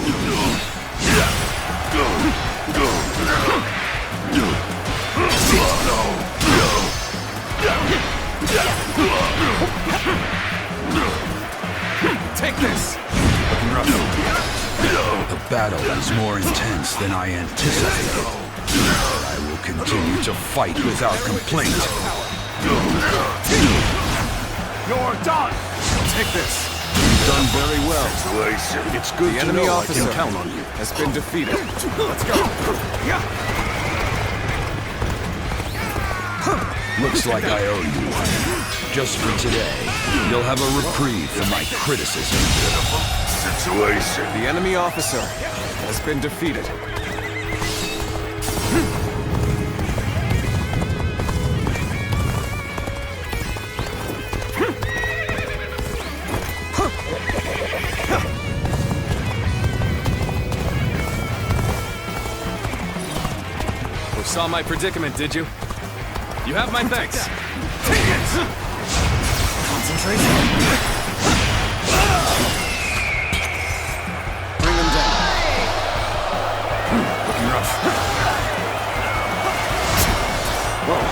Take this. The battle is more intense than I anticipated. I will continue to fight without complaint. You're done. Take this. You've done very well. Situation. It's good The to enemy know officer I can count on you. has been defeated. Let's go. Looks like I owe you one. Just for today, you'll have a reprieve from my criticism. Situation. The enemy officer has been defeated. Saw my predicament, did you? You have my thanks. Take it! Concentrate. Bring them down. Looking rough. Whoa.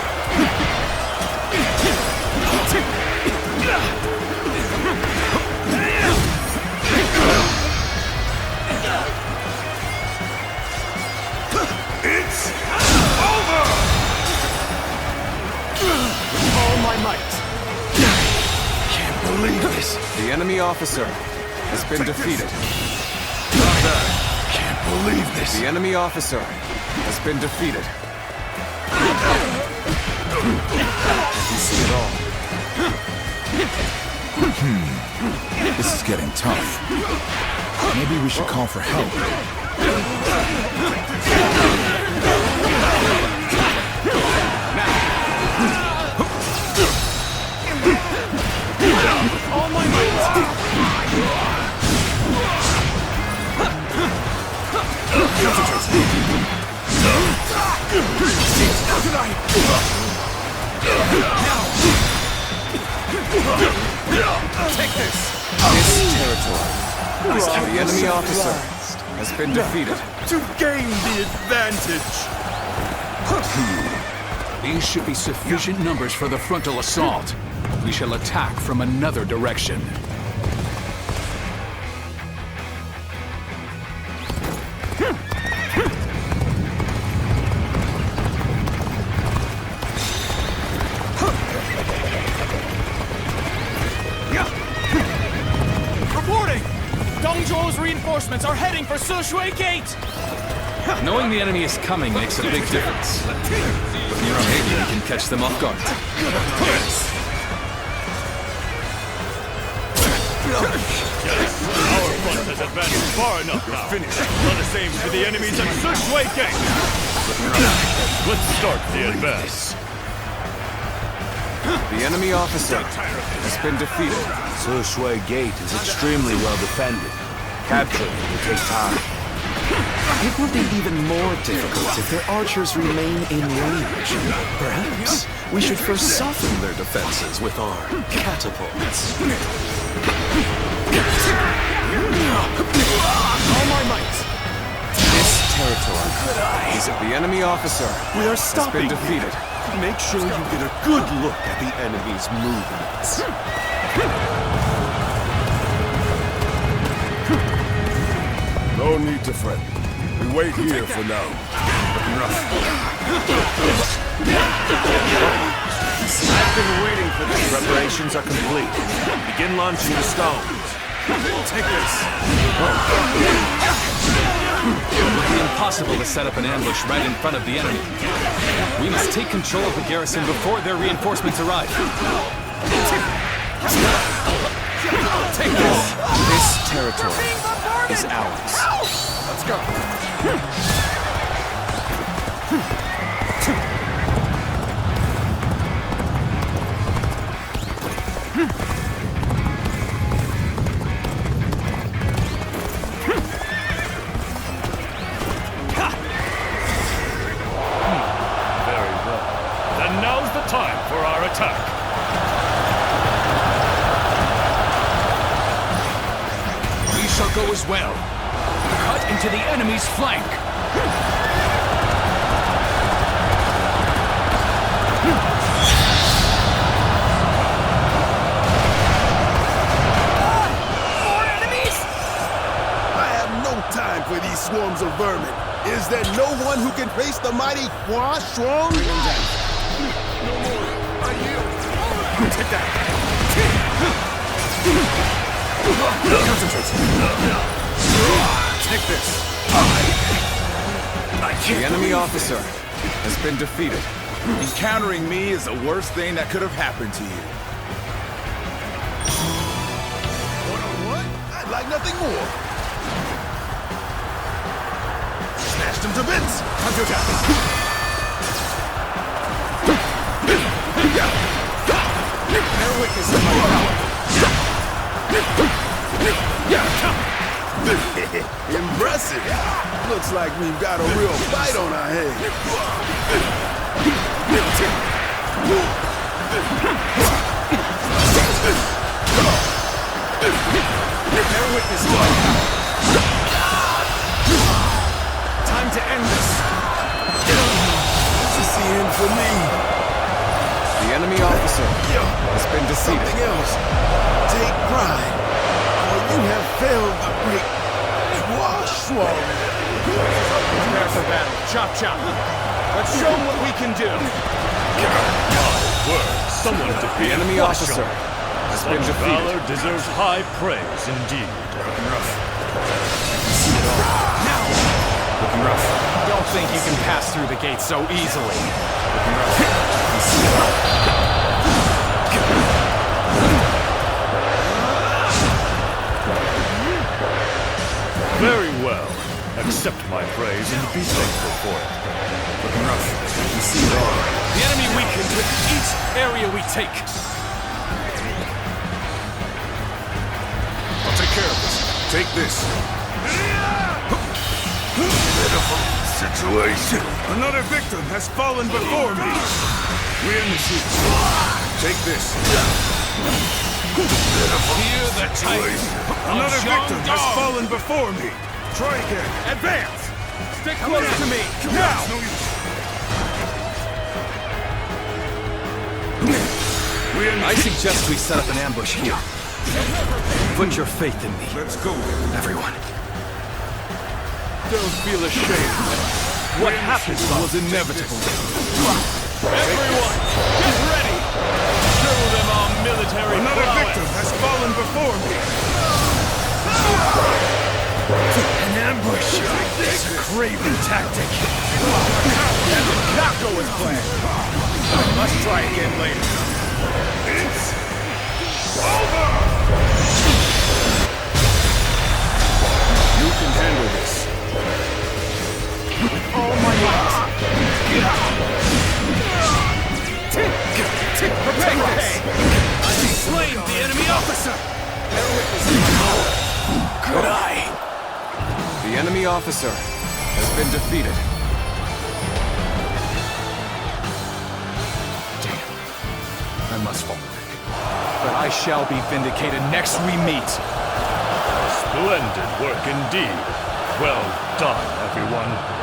It's over! With all my might. Can't believe this. The enemy officer has been defeated. Can't believe this. The enemy officer has been defeated. You see it all. This is getting tough. Maybe we should call for help. All my might. Take this. This territory. The enemy officer has been defeated. To gain the advantage. These should be sufficient numbers for the frontal assault. We shall attack from another direction. Reporting! Dong Zhuo's reinforcements are heading for Sushui Gate! Knowing the enemy is coming makes a big difference. But maybe we can catch them off guard. Our front has advanced far enough now. Finish. Let us aim for the enemies at Sushui Gate. Let's start the advance. The enemy officer has been defeated. Sushui Gate is extremely well defended. Capturing it will take time. It will be even more difficult if their archers remain in range. Perhaps we should first soften their defenses with our catapults. All my might. This territory is of the enemy officer. We are Has stopping. been defeated. Make sure you get a good look at the enemy's movements. No need to fret. We wait here for now. I've been waiting for this. Preparations are complete. Begin launching the stones. Take this. It would be impossible to set up an ambush right in front of the enemy. We must take control of the garrison before their reinforcements arrive. Take this. This territory is ours. Let's go. Very well. Then now's the time for our attack. We shall go as well. Cut into the enemy's flank. More enemies! I have no time for these swarms of vermin. Is there no one who can face the mighty Hua Shuang? No more. I yield. Take that. Concentrate. Take this. The enemy officer has been defeated. Encountering me is the worst thing that could have happened to you. One-on-one? I'd like nothing more. Smashed him to bits. Counter attack. Bear witness of my power. Impressive. Looks like we've got a real fight on our hands. Bear witness to my power. Time to end this. This is the end for me. The enemy officer has been defeated. Something else. Take pride, for you have failed the great Hua Shuang. Prepare for battle. Chop chop. Let's show them what we can do. Someone The enemy officer has been Such defeated. valor deserves high praise indeed. Looking rough. Don't think you can pass through the gate so easily. Very well. Accept my praise and be thankful for it. Looking rough. You see it all. The enemy weakens with each area we take. I'll take care of this. Take this. Pitiful situation. Another victim has fallen before me. We initiate. Take this. Hear the titan. Another Zhang victim Fei. has fallen before me. Try again. Advance! Stick close to me! Now! I suggest we set up an ambush here. Put your faith in me. Let's go. Everyone. Don't feel ashamed. What happened was inevitable. Everyone, get ready! Show them our military Another prowess. victim has fallen before me. An ambush! This craven tactic! That did not go as planned! Let's try again later. It's over! You can handle this. With all my might! Prepare this! I've slain the enemy officer! Could I? The enemy officer has been defeated. Damn. I must fall back. But I shall be vindicated next we meet. Splendid work indeed. Well done, everyone.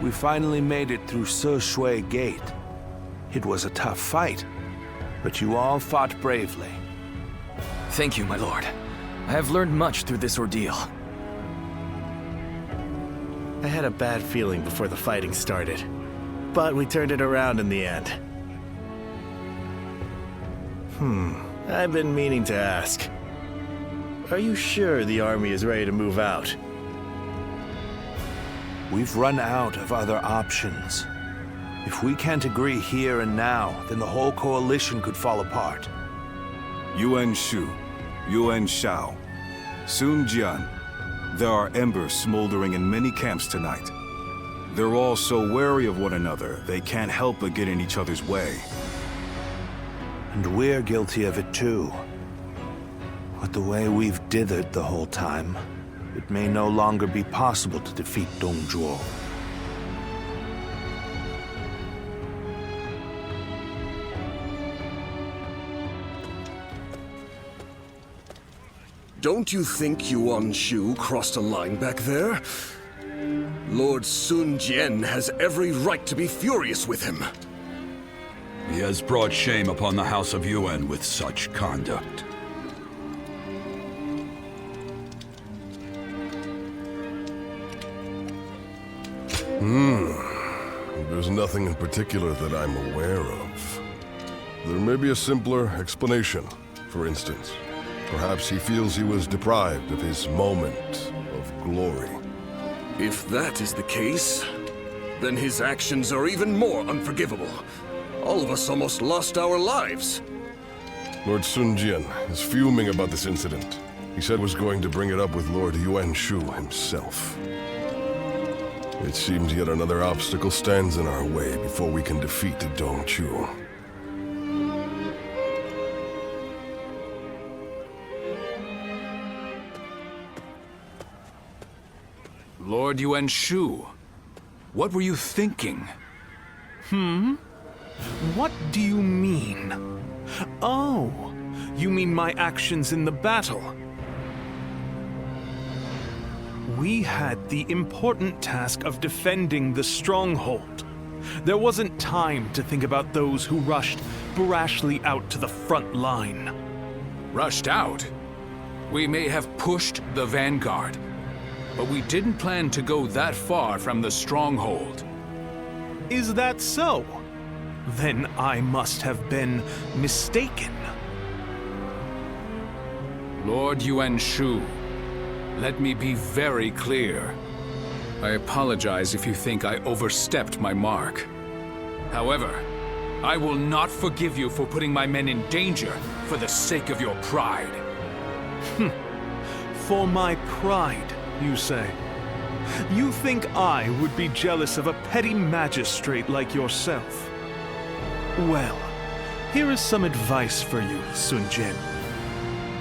We finally made it through Se Shui Gate. It was a tough fight, but you all fought bravely. Thank you, my lord. I have learned much through this ordeal. I had a bad feeling before the fighting started, but we turned it around in the end. I've been meaning to ask. Are you sure the army is ready to move out? We've run out of other options. If we can't agree here and now, then the whole coalition could fall apart. Yuan Shu, Yuan Shao, Sun Jian. There are embers smoldering in many camps tonight. They're all so wary of one another, they can't help but get in each other's way. And we're guilty of it too. With the way we've dithered the whole time, it may no longer be possible to defeat Dong Zhuo. Don't you think Yuan Shu crossed a line back there? Lord Sun Jian has every right to be furious with him. He has brought shame upon the House of Yuan with such conduct. There's nothing in particular that I'm aware of. There may be a simpler explanation. For instance, perhaps he feels he was deprived of his moment of glory. If that is the case, then his actions are even more unforgivable. All of us almost lost our lives. Lord Sun Jian is fuming about this incident. He said was going to bring it up with Lord Yuan Shu himself. It seems yet another obstacle stands in our way before we can defeat Dong Zhuo. Lord Yuan Shu, what were you thinking? What do you mean? Oh, you mean my actions in the battle? We had the important task of defending the stronghold. There wasn't time to think about those who rushed brashly out to the front line. Rushed out? We may have pushed the vanguard, but we didn't plan to go that far from the stronghold. Is that so? Then I must have been mistaken. Lord Yuan Shu, let me be very clear. I apologize if you think I overstepped my mark. However, I will not forgive you for putting my men in danger for the sake of your pride. For my pride, you say? You think I would be jealous of a petty magistrate like yourself? Well, here is some advice for you, Sun Jian.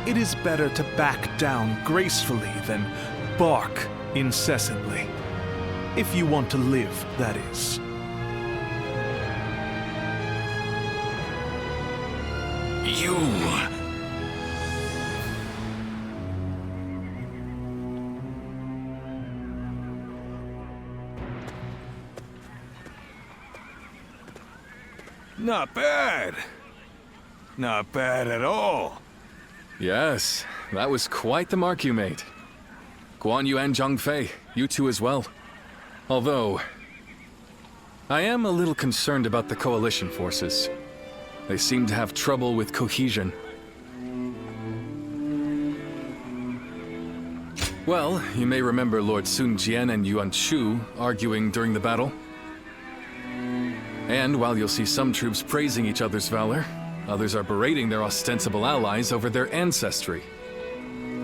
It is better to back down gracefully than bark incessantly. If you want to live, that is. You... Not bad. Not bad at all. Yes, that was quite the mark you made. Guan Yu and Zhang Fei, you two as well. Although, I am a little concerned about the coalition forces. They seem to have trouble with cohesion. Well, you may remember Lord Sun Jian and Yuan Shu arguing during the battle. And while you'll see some troops praising each other's valor, others are berating their ostensible allies over their ancestry.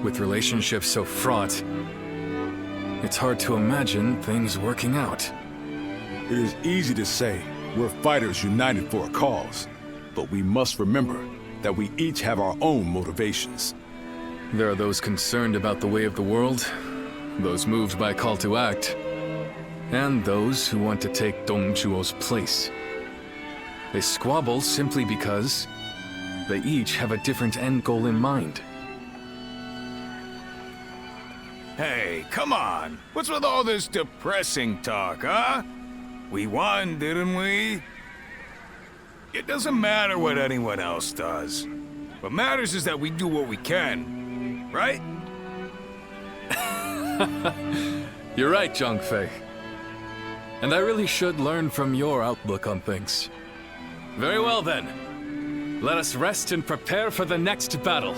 With relationships so fraught, it's hard to imagine things working out. It is easy to say we're fighters united for a cause, but we must remember that we each have our own motivations. There are those concerned about the way of the world, those moved by a call to act, and those who want to take Dong Zhuo's place. They squabble simply because they each have a different end goal in mind. Hey, come on! What's with all this depressing talk, huh? We won, didn't we? It doesn't matter what anyone else does. What matters is that we do what we can, right? You're right, Zhang Fei. And I really should learn from your outlook on things. Very well then. Let us rest and prepare for the next battle.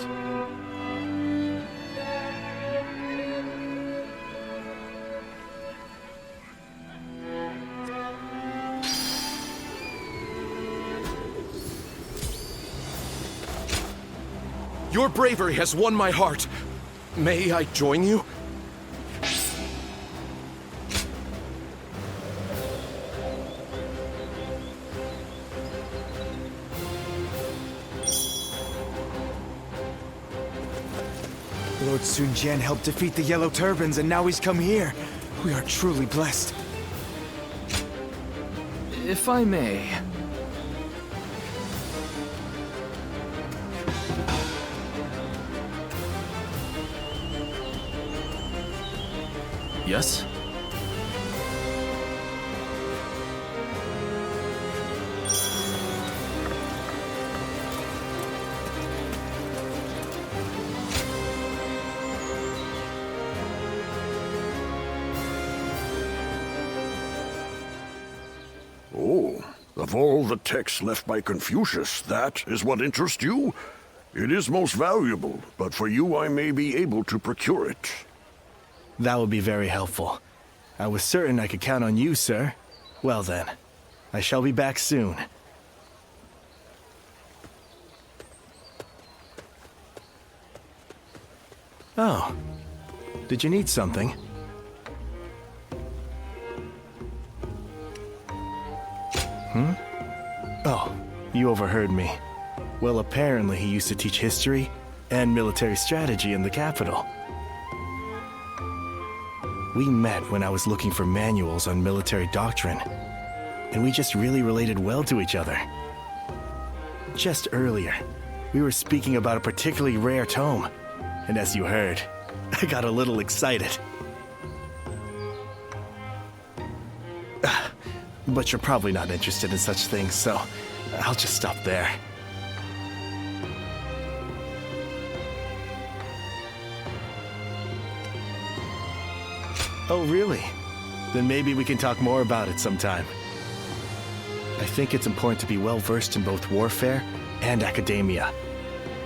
Your bravery has won my heart. May I join you? Lord Sun Jian helped defeat the Yellow Turbans, and now he's come here. We are truly blessed. If I may... Yes? Oh, of all the texts left by Confucius, that is what interests you? It is most valuable, but for you I may be able to procure it. That would be very helpful. I was certain I could count on you, sir. Well then, I shall be back soon. Oh, did you need something? Oh, you overheard me. Well, apparently he used to teach history and military strategy in the capital. We met when I was looking for manuals on military doctrine, and we just really related well to each other. Just earlier, we were speaking about a particularly rare tome, and as you heard, I got a little excited. But you're probably not interested in such things, so I'll just stop there. Oh, really? Then maybe we can talk more about it sometime. I think it's important to be well versed in both warfare and academia.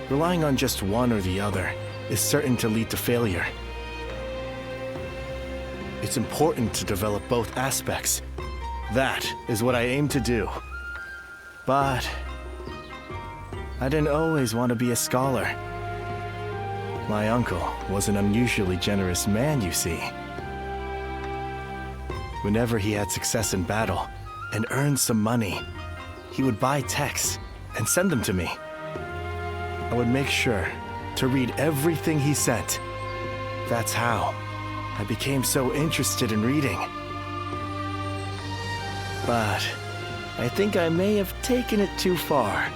Relying on just one or the other is certain to lead to failure. It's important to develop both aspects. That is what I aim to do. But I didn't always want to be a scholar. My uncle was an unusually generous man, you see. Whenever he had success in battle and earned some money, he would buy texts and send them to me. I would make sure to read everything he sent. That's how I became so interested in reading. But I think I may have taken it too far.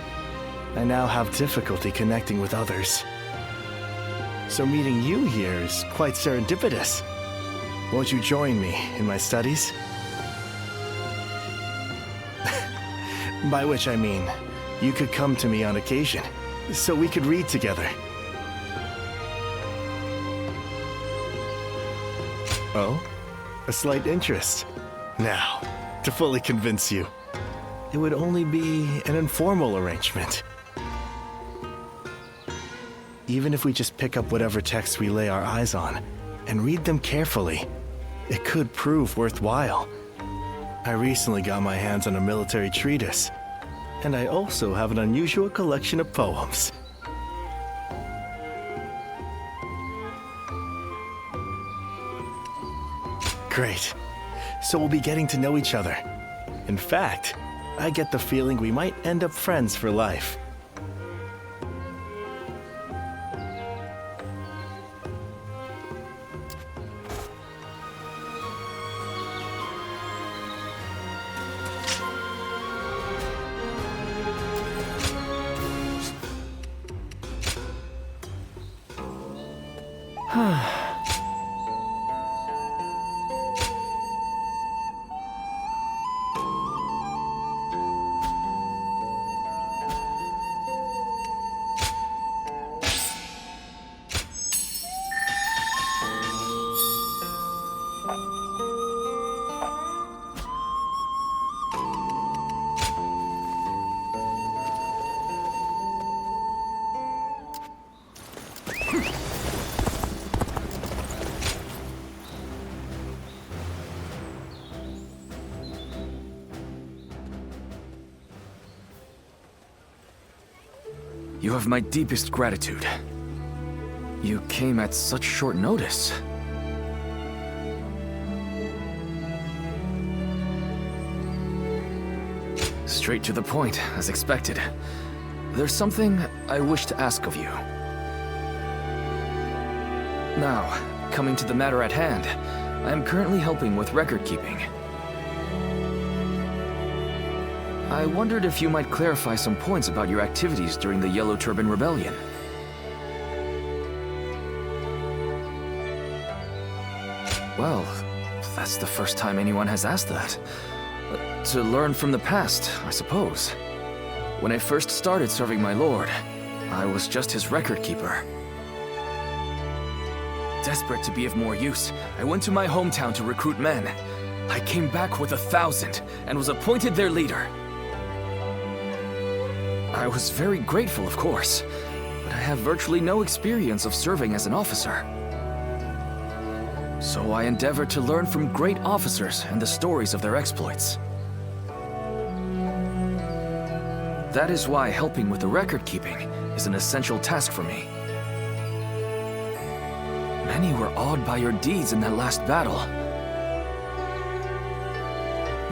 I now have difficulty connecting with others. So meeting you here is quite serendipitous. Won't you join me in my studies? By which I mean, you could come to me on occasion, so we could read together. Oh? A slight interest. Now, to fully convince you, it would only be an informal arrangement. Even if we just pick up whatever texts we lay our eyes on and read them carefully, it could prove worthwhile. I recently got my hands on a military treatise, and I also have an unusual collection of poems. Great. So we'll be getting to know each other. In fact, I get the feeling we might end up friends for life. You have my deepest gratitude. You came at such short notice. Straight to the point, as expected. There's something I wish to ask of you. Now, coming to the matter at hand, I am currently helping with record keeping. I wondered if you might clarify some points about your activities during the Yellow Turban Rebellion. Well, that's the first time anyone has asked that. To learn from the past, I suppose. When I first started serving my lord, I was just his record keeper. Desperate to be of more use, I went to my hometown to recruit men. I came back with 1,000 and was appointed their leader. I was very grateful, of course, but I have virtually no experience of serving as an officer. So I endeavored to learn from great officers and the stories of their exploits. That is why helping with the record keeping is an essential task for me. Many were awed by your deeds in that last battle.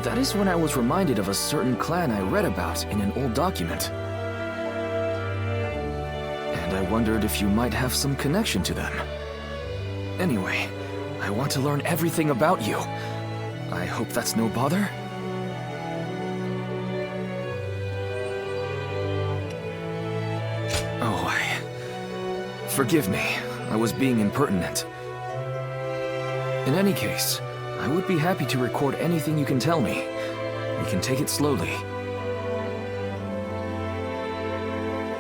That is when I was reminded of a certain clan I read about in an old document. And I wondered if you might have some connection to them. Anyway, I want to learn everything about you. I hope that's no bother? Forgive me, I was being impertinent. In any case, I would be happy to record anything you can tell me. We can take it slowly.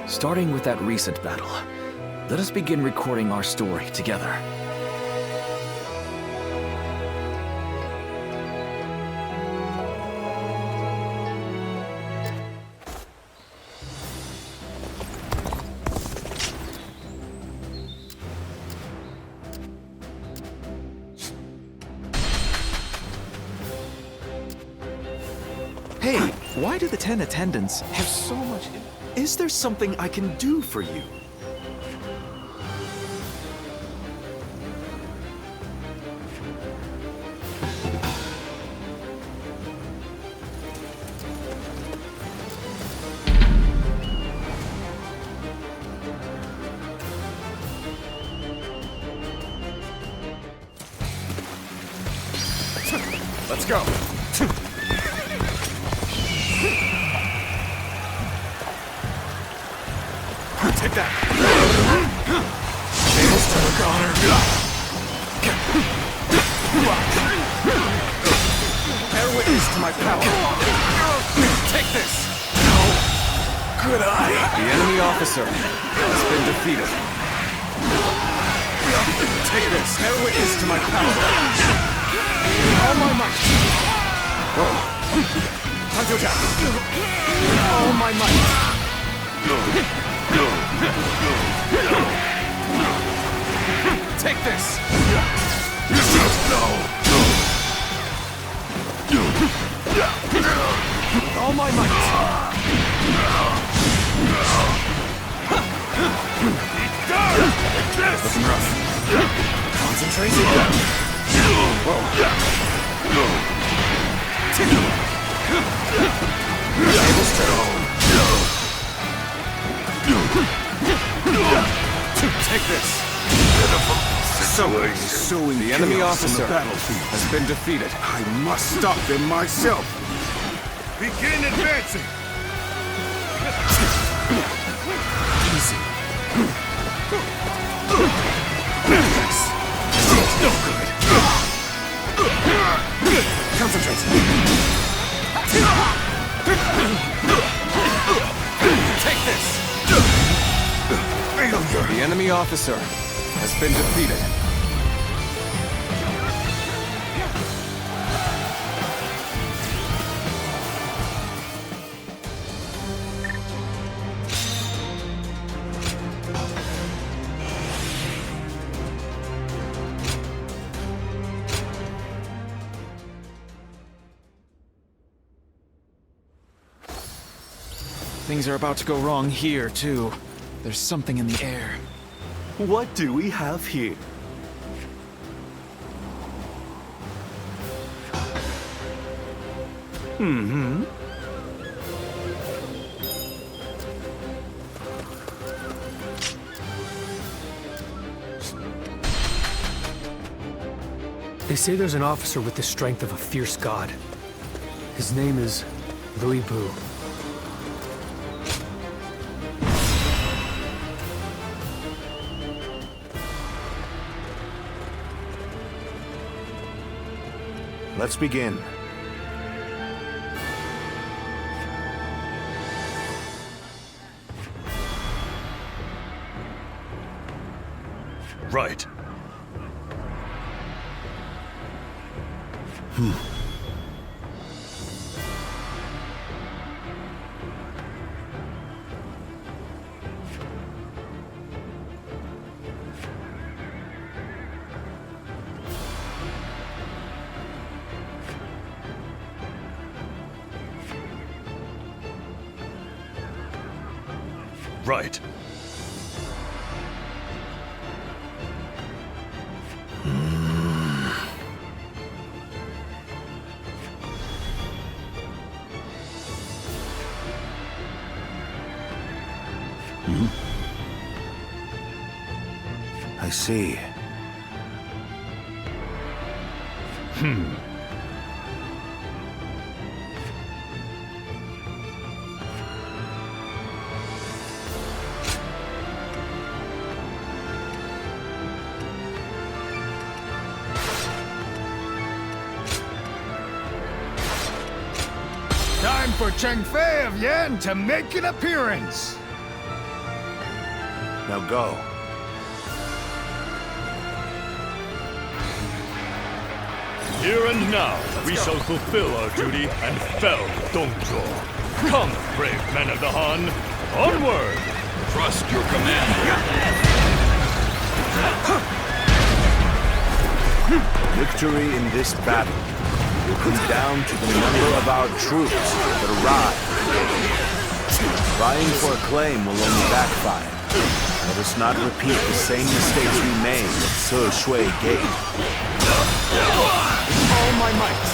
Starting with that recent battle, let us begin recording our story together. Hey, why do the 10 attendants have so much... Is there something I can do for you? Let's go. Take that. Tales to look on her. Bear witness to my power. Take this. No. Good eye. The enemy officer has been defeated. Take this. Bear witness to my power. All my might. Counterattack! All my might! Take this! All my might! Looking rough. Concentrate. Whoa. Tables turn. Take this. Someone is sowing the enemy chaos officer on the battlefield. has been defeated. I must stop them myself. Begin advancing. Easy. No good. Concentrate. Take this. The enemy officer has been defeated. Things are about to go wrong here, too. There's something in the air. What do we have here? They say there's an officer with the strength of a fierce god. His name is Liu Bei. Let's begin. Right. Right. I see. Time for Cheng Fei of Yan to make an appearance. Now go. Here and now, we shall fulfill our duty and fell Dong Zhuo. Come, brave men of the Han, onward! Trust your commander. Victory in this battle will come down to the number of our troops that arrive. Vying for acclaim will only backfire. Let us not repeat the same mistakes we made at Se Shui Gate. All my might.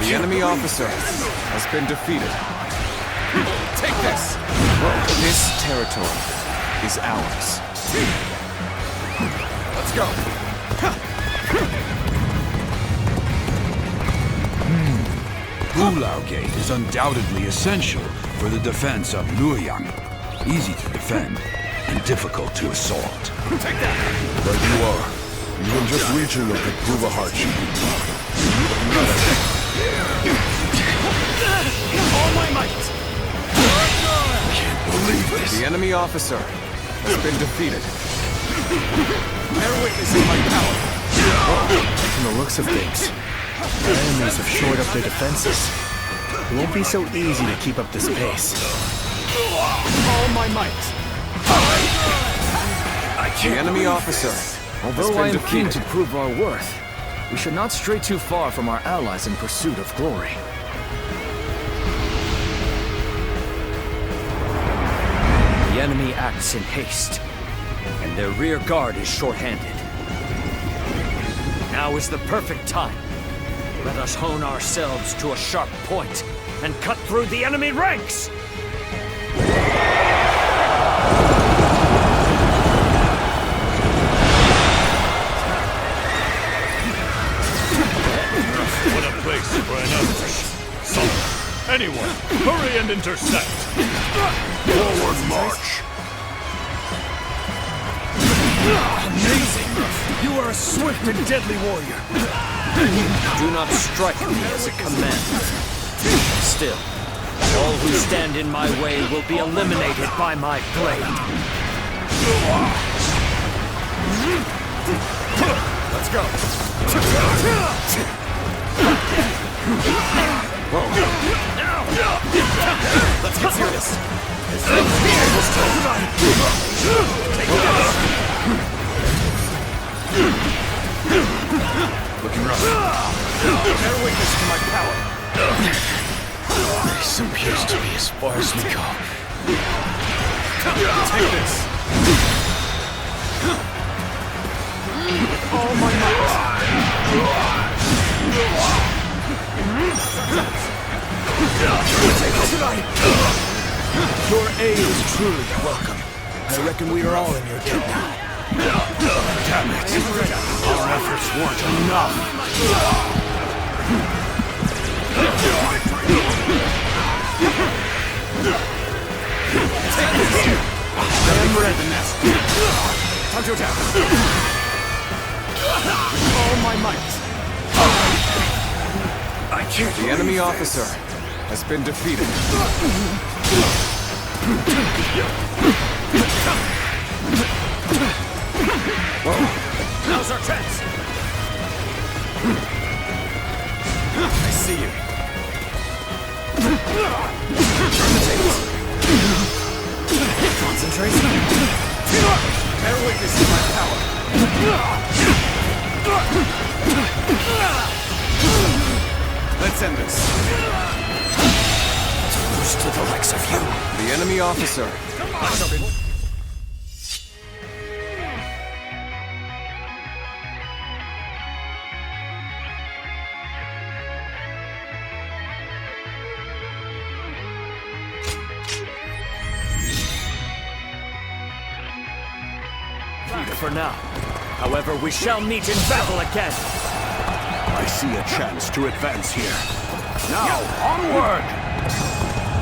The enemy officer has been defeated. Take this. This territory is ours. Let's go. Hulao Gate is undoubtedly essential for the defense of Luoyang. Easy to defend and difficult to assault. Take that. But you are. Even just reaching it could prove a hardship. All my might. Can't believe this. The enemy officer has been defeated. Bear witness in my power. From the looks of things, Our enemies have shored up their defenses. It won't be so easy to keep up this pace. All my might. The enemy officer. Although I am keen to prove our worth, we should not stray too far from our allies in pursuit of glory. The enemy acts in haste, and their rear guard is short-handed. Now is the perfect time. Let us hone ourselves to a sharp point and cut through the enemy ranks! What a place for an ambush. So, anyone, hurry and intercept. Forward march. Amazing! You are a swift and deadly warrior. Do not strike me as a command. Still, all who stand in my way will be eliminated by my blade. Let's go. Let's get serious. Looking rough. Bear witness to my power. This appears to be as far as we go. Take this. All my might. Your aid is truly welcome. I reckon we are all in your debt now. Damn it! Our efforts weren't enough. I am ready. Time to attack. All my might. I can't. The enemy officer has been defeated. Now's our chance. I see you. Concentrate. Bear witness to my power. Let's end this. To lose to the likes of you. The enemy officer. For now. However, we shall meet in battle again. I see a chance to advance here. Now, onward!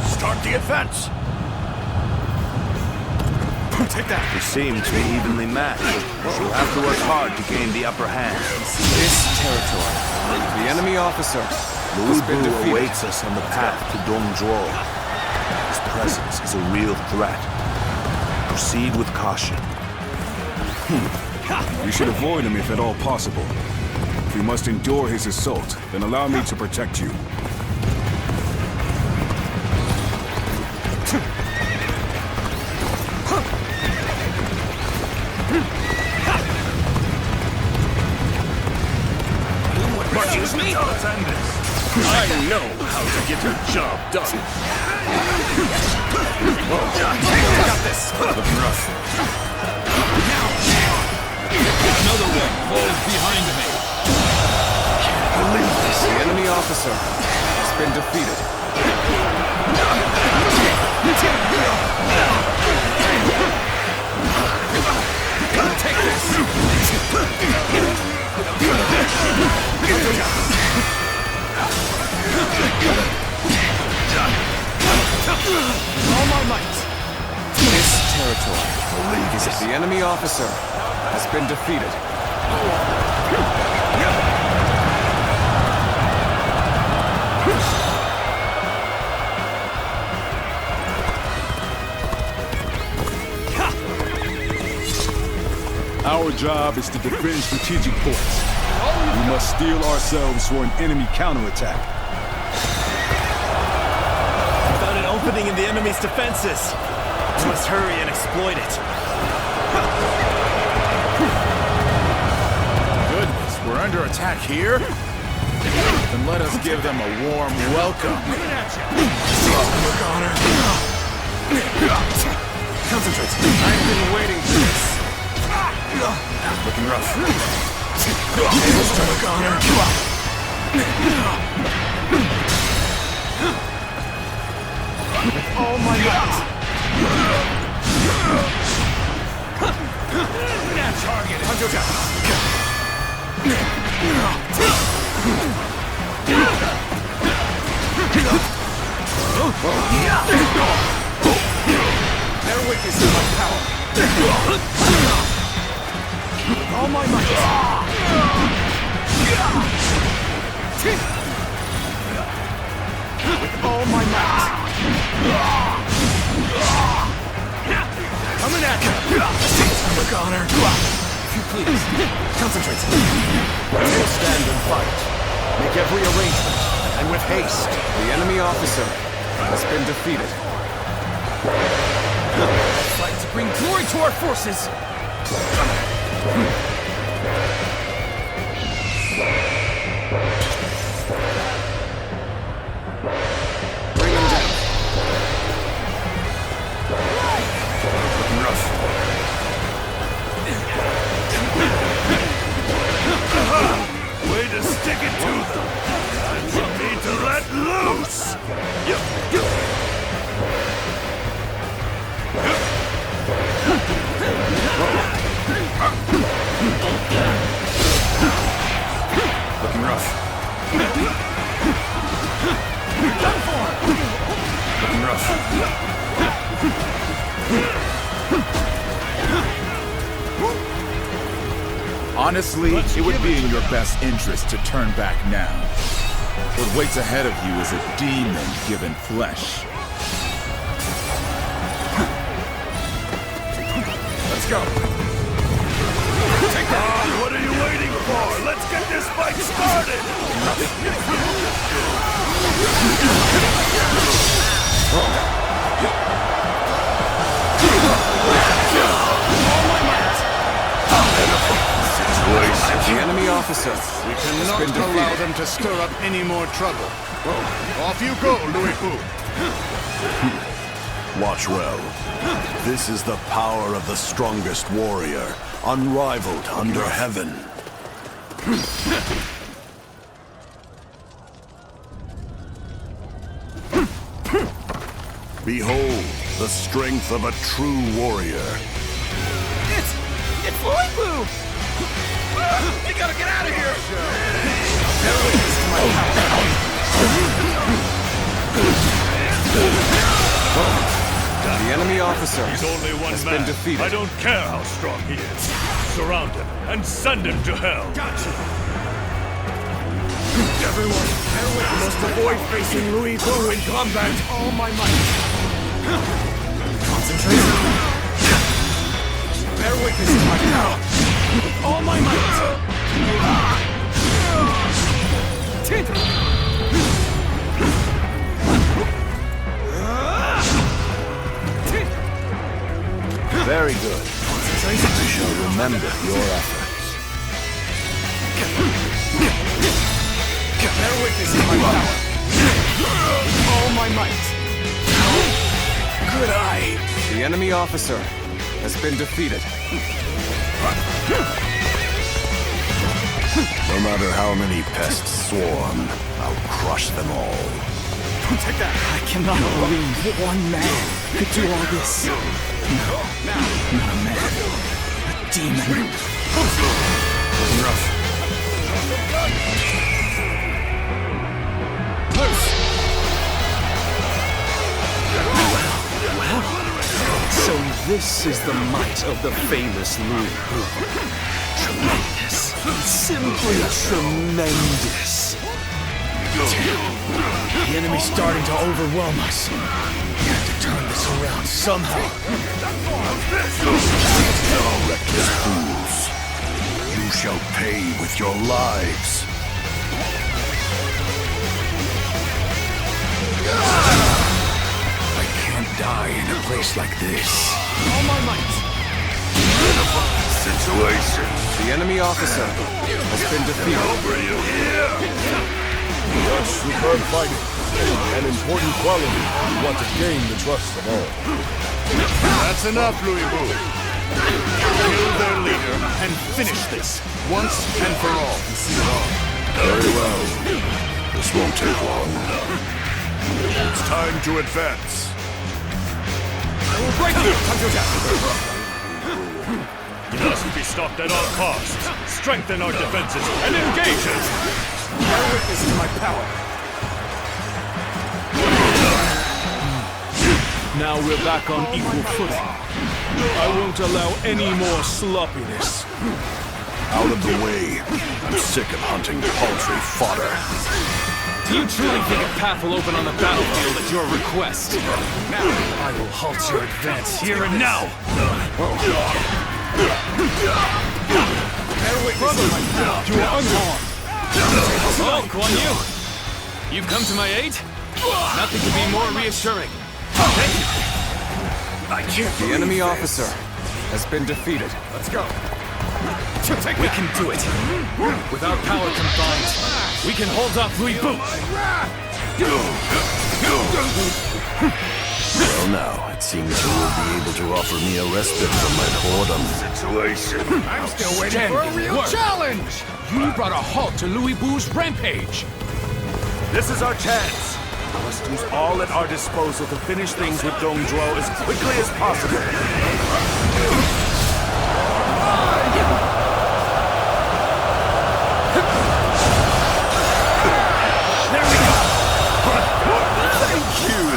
Start the advance! Take that! We seem to be evenly matched. You'll have to work hard to gain the upper hand. This territory. The enemy officer Liu Bei awaits us on the path to Dong Zhuo. His presence is a real threat. Proceed with caution. We should avoid him if at all possible. If we must endure his assault, then allow me to protect you. Excuse me? I know how to get your job done. Got this. Looking rough. Another one falls behind me. Can't believe this. The enemy officer has been defeated. Take this. All my might. This territory is the enemy officer has been defeated. Our job is to defend strategic points. We must steel ourselves for an enemy counterattack. We found an opening in the enemy's defenses. We must hurry and exploit it. Goodness, we're under attack here? Then let us give them a warm welcome. Concentrate. I've been waiting for this. Looking rough. With all my might. Target. Their weakness is my power. With all my might. With all my might. Coming at you. Look, Honor. If you please, concentrate. We'll stand and fight. Make every arrangement, and with haste. The enemy officer has been defeated. Fight to bring glory to our forces. Bring him down. Looking rough. Way to stick it to them. Time for me to let loose. Looking rough. Looking rough. Honestly, it would be in your best interest to turn back now. What waits ahead of you is a demon given flesh. Let's go. Take that. What are you waiting for? Let's get this fight started. The enemy officer. We cannot allow them to stir up any more trouble. Off you go, Liu Bei. Watch well. This is the power of the strongest warrior, unrivaled under heaven. Behold the strength of a true warrior. It's Liu Bei! We gotta get out of here! Their weakness to my power. The enemy officer He's only one has man. been defeated. I don't care how strong he is. Surround him and send him to hell. Gotcha! Everyone, you must avoid facing Liu Bei in combat. All my might. Concentrate. Their weakness is my power. With all my might. Very good. I shall remember your efforts. Their weakness is my power. With all my might. Good eye. The enemy officer has been defeated. No matter how many pests swarm, I'll crush them all. Take that. I cannot believe that one man could do all this. No, not a man. A demon. Looking rough. Well, so this is the might of the famous Liu Bei. Tremendous. Simply tremendous. The enemy's starting to overwhelm us. We have to turn this around somehow. Reckless fools. You shall pay with your lives. I can't die in a place like this. All my might. Situation. The enemy officer has been defeated. Over you here. Such superb fighting. An important quality we want to gain the trust of all. That's enough, Liu Bei. Kill their leader and finish this once and for all. Very well. This won't take long. It's time to advance. I will break you! He must be stopped at all costs. Strengthen our defenses and engage us! Bear witness to my power. Now we're back on equal footing. I won't allow any more sloppiness. Out of the way. I'm sick of hunting paltry fodder. Do you truly think a path will open on the battlefield at your request? Now, I will halt your advance here and now! Bear witness to my power. You are unarmed. Oh, Guan Yu! You've come to my aid? Nothing could be more reassuring. Thank you. I can't. The enemy officer has been defeated. Let's go. We can do it. With our power combined, we can hold off Liu Bei. Well now, it seems you will be able to offer me a respite from my boredom. Situation. I'm still waiting for a real challenge. You brought a halt to Liu Bei's rampage. This is our chance. We must use all at our disposal to finish things with Dong Zhuo as quickly as possible.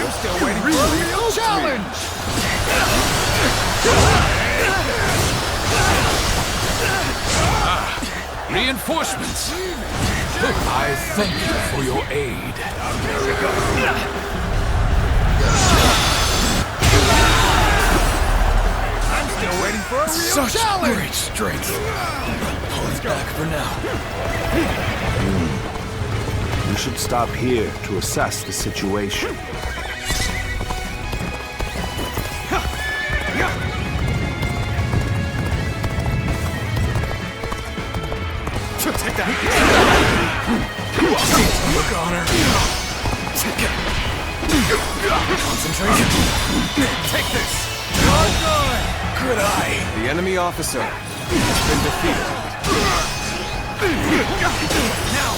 I'm still waiting for a real challenge! Reinforcements! I thank you for your aid. I'm still waiting for a real Such challenge! great strength. Pulling back for now. We should stop here to assess the situation. Take that! Look on her. Concentrate. Take this! Good eye. The enemy officer has been defeated. Now!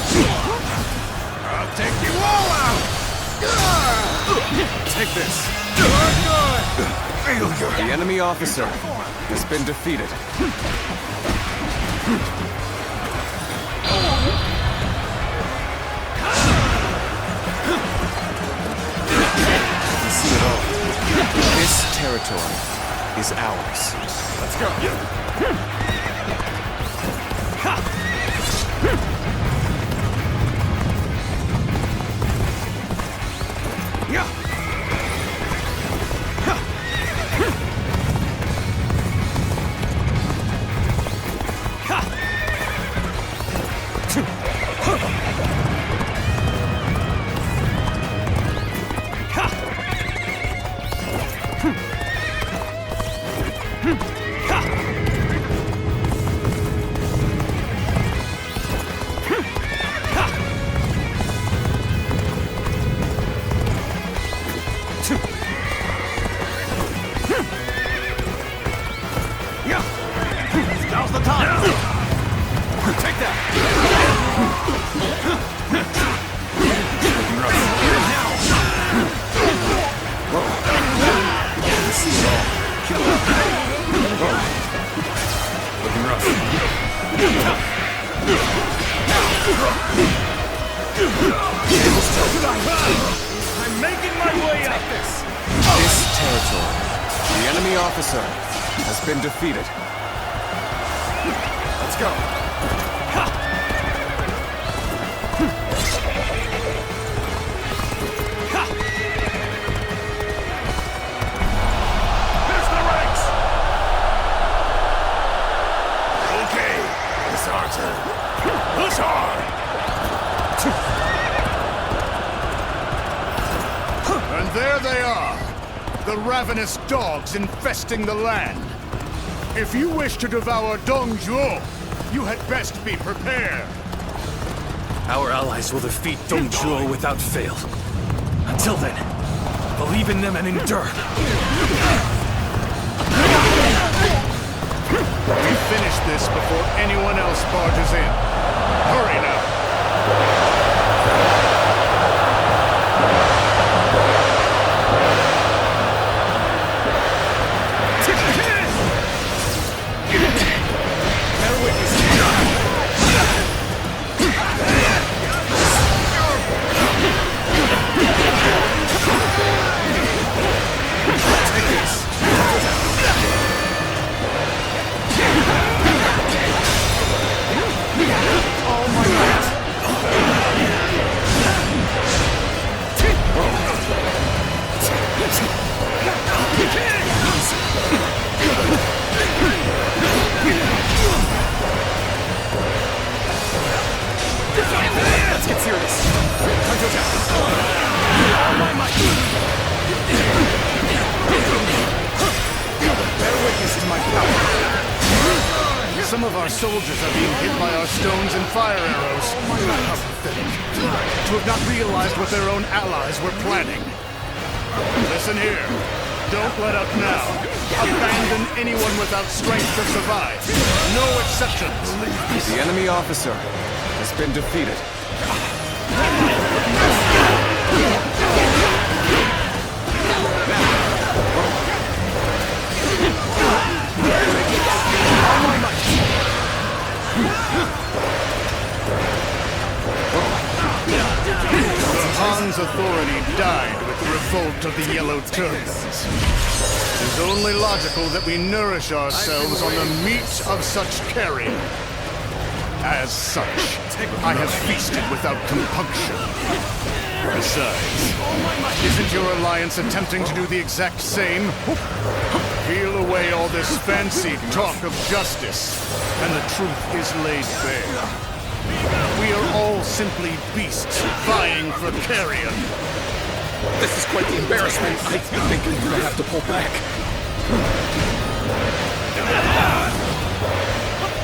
I'll take you all out! Take this! Failure. The enemy officer has been defeated. This territory is ours. Let's go. Now's the time! Take that! Looking rough. I'm making my way up this! This territory, the enemy officer has been defeated. Let's go. Here's the ranks! Okay, this there they are, the ravenous dogs infesting the land. If you wish to devour Dong Zhuo, you had best be prepared. Our allies will defeat Dong Zhuo without fail. Until then, believe in them and endure. We finish this before anyone else barges in. Hurry now. Let's get serious. Bear witness to my power. Some of our soldiers are being hit by our stones and fire arrows. How pathetic. To have not realized what their own allies were planning. Listen here. Don't let up now. Abandon anyone without strength to survive. No exceptions. The enemy officer has been defeated. The Han's authority died with the revolt of the Yellow Turbans. It is only logical that we nourish ourselves on the meat of such carrion. As such, I have feasted without compunction. Besides, isn't your alliance attempting to do the exact same? Peel away all this fancy talk of justice, and the truth is laid bare. We are all simply beasts vying for carrion. This is quite the embarrassment. I think I'm gonna have to pull back.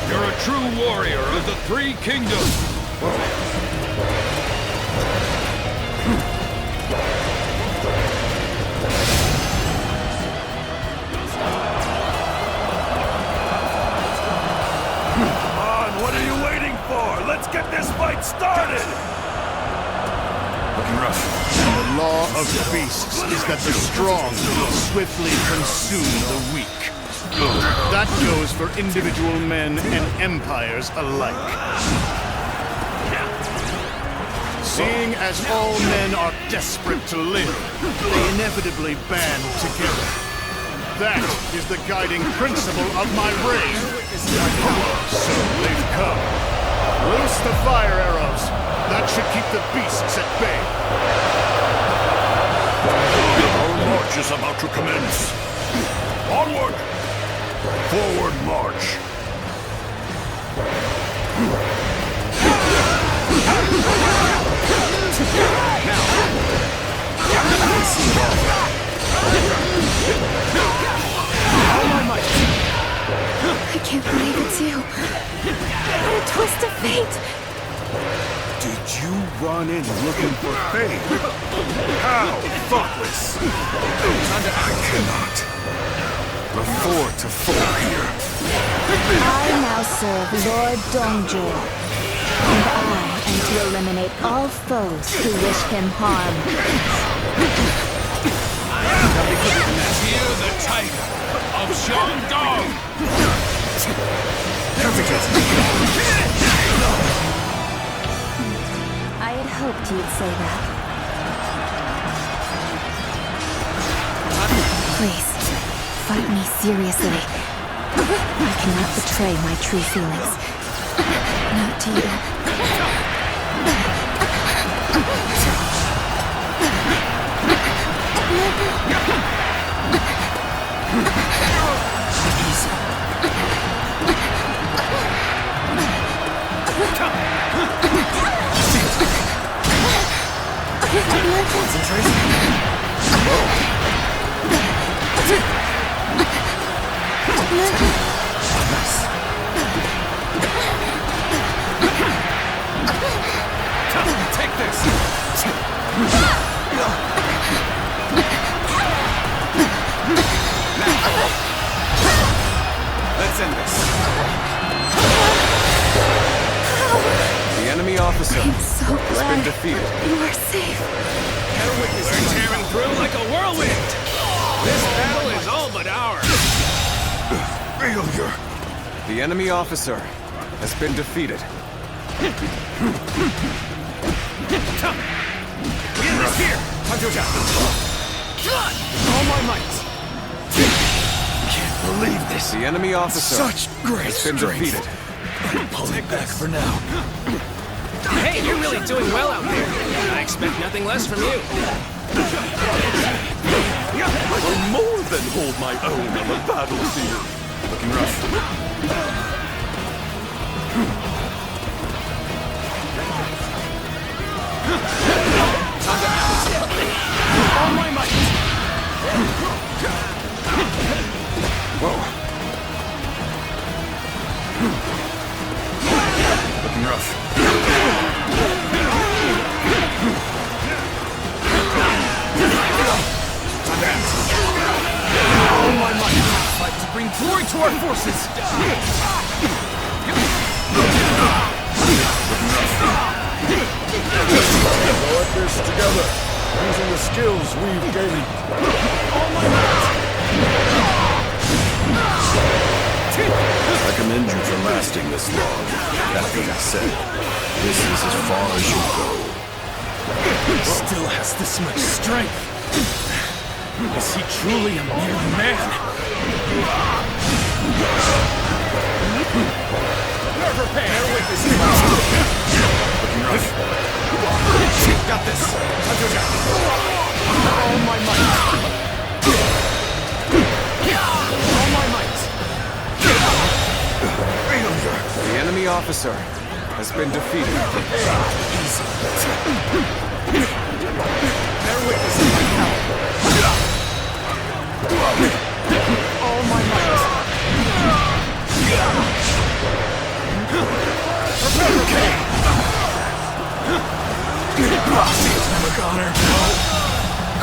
You're a true warrior of the Three Kingdoms! Come on, what are you waiting for? Let's get this fight started! Looking rough. The law of beasts is that the strong swiftly consume the weak. That goes for individual men and empires alike. Seeing as all men are desperate to live, they inevitably band together. That is the guiding principle of my reign. So they've come. Loose the fire arrows. That should keep the beasts at bay. Our march is about to commence. Onward! Forward march! I can't believe it's you. What a twist of fate. Did you run in looking for Fei? How thoughtless! I cannot. The 4-4 here. I now serve Lord Dong Zhuo, and I am to eliminate all foes who wish him harm. Fear the tiger of Shandong! I had hoped you'd say that. Please, fight me seriously. I cannot betray my true feelings. Not to you. Let's end this. The enemy officer I'm so has been glad defeated. you are safe. We're tearing through like a whirlwind. This battle is all but ours. Failure. The enemy officer has been defeated. Get this here! All my might. Can't believe this. The enemy officer Such great has been strength. defeated. Pull it back for now. Hey, you're really doing well out there. I expect nothing less from you. I'll more than hold my own on the battlefield. Looking rough. All my might. Whoa. Looking rough. All my might. Fight to bring glory to our forces. Go at this together, using the skills we've gained. I commend you for lasting this long. That being said, this is as far as you go. He still has this much strength. Is he truly a mere man? Prepare with this. Looking rough. Got this. All my might. All my might. The enemy officer has been defeated. Bear witness to my power. All my might.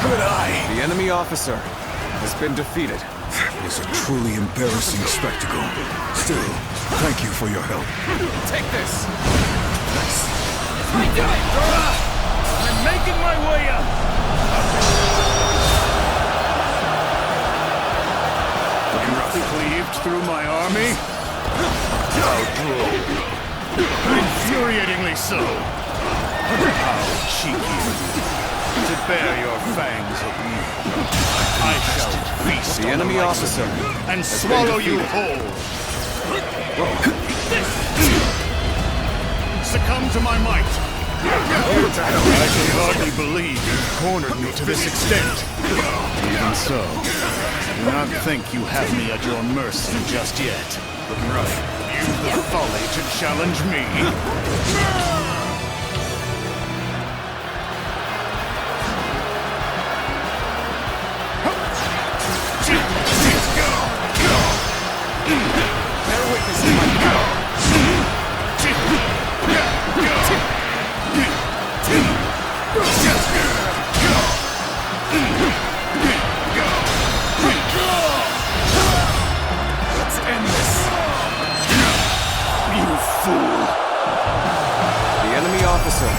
Could I? The enemy officer has been defeated. It is a truly embarrassing spectacle. Still, thank you for your help. Take this. I do it! I'm making my way up! Cleaved through my army? Infuriatingly so. How cheeky of you to bear your fangs at me. I shall feast The on enemy likes officer of you and has been swallow you defeated. whole. Succumb to my might. I can hardly believe you've cornered me to this extent. Even so, do not think you have me at your mercy just yet. Looking rough. You've the folly to challenge me. Bear witness to my power. Let's end this. You fool. The enemy officer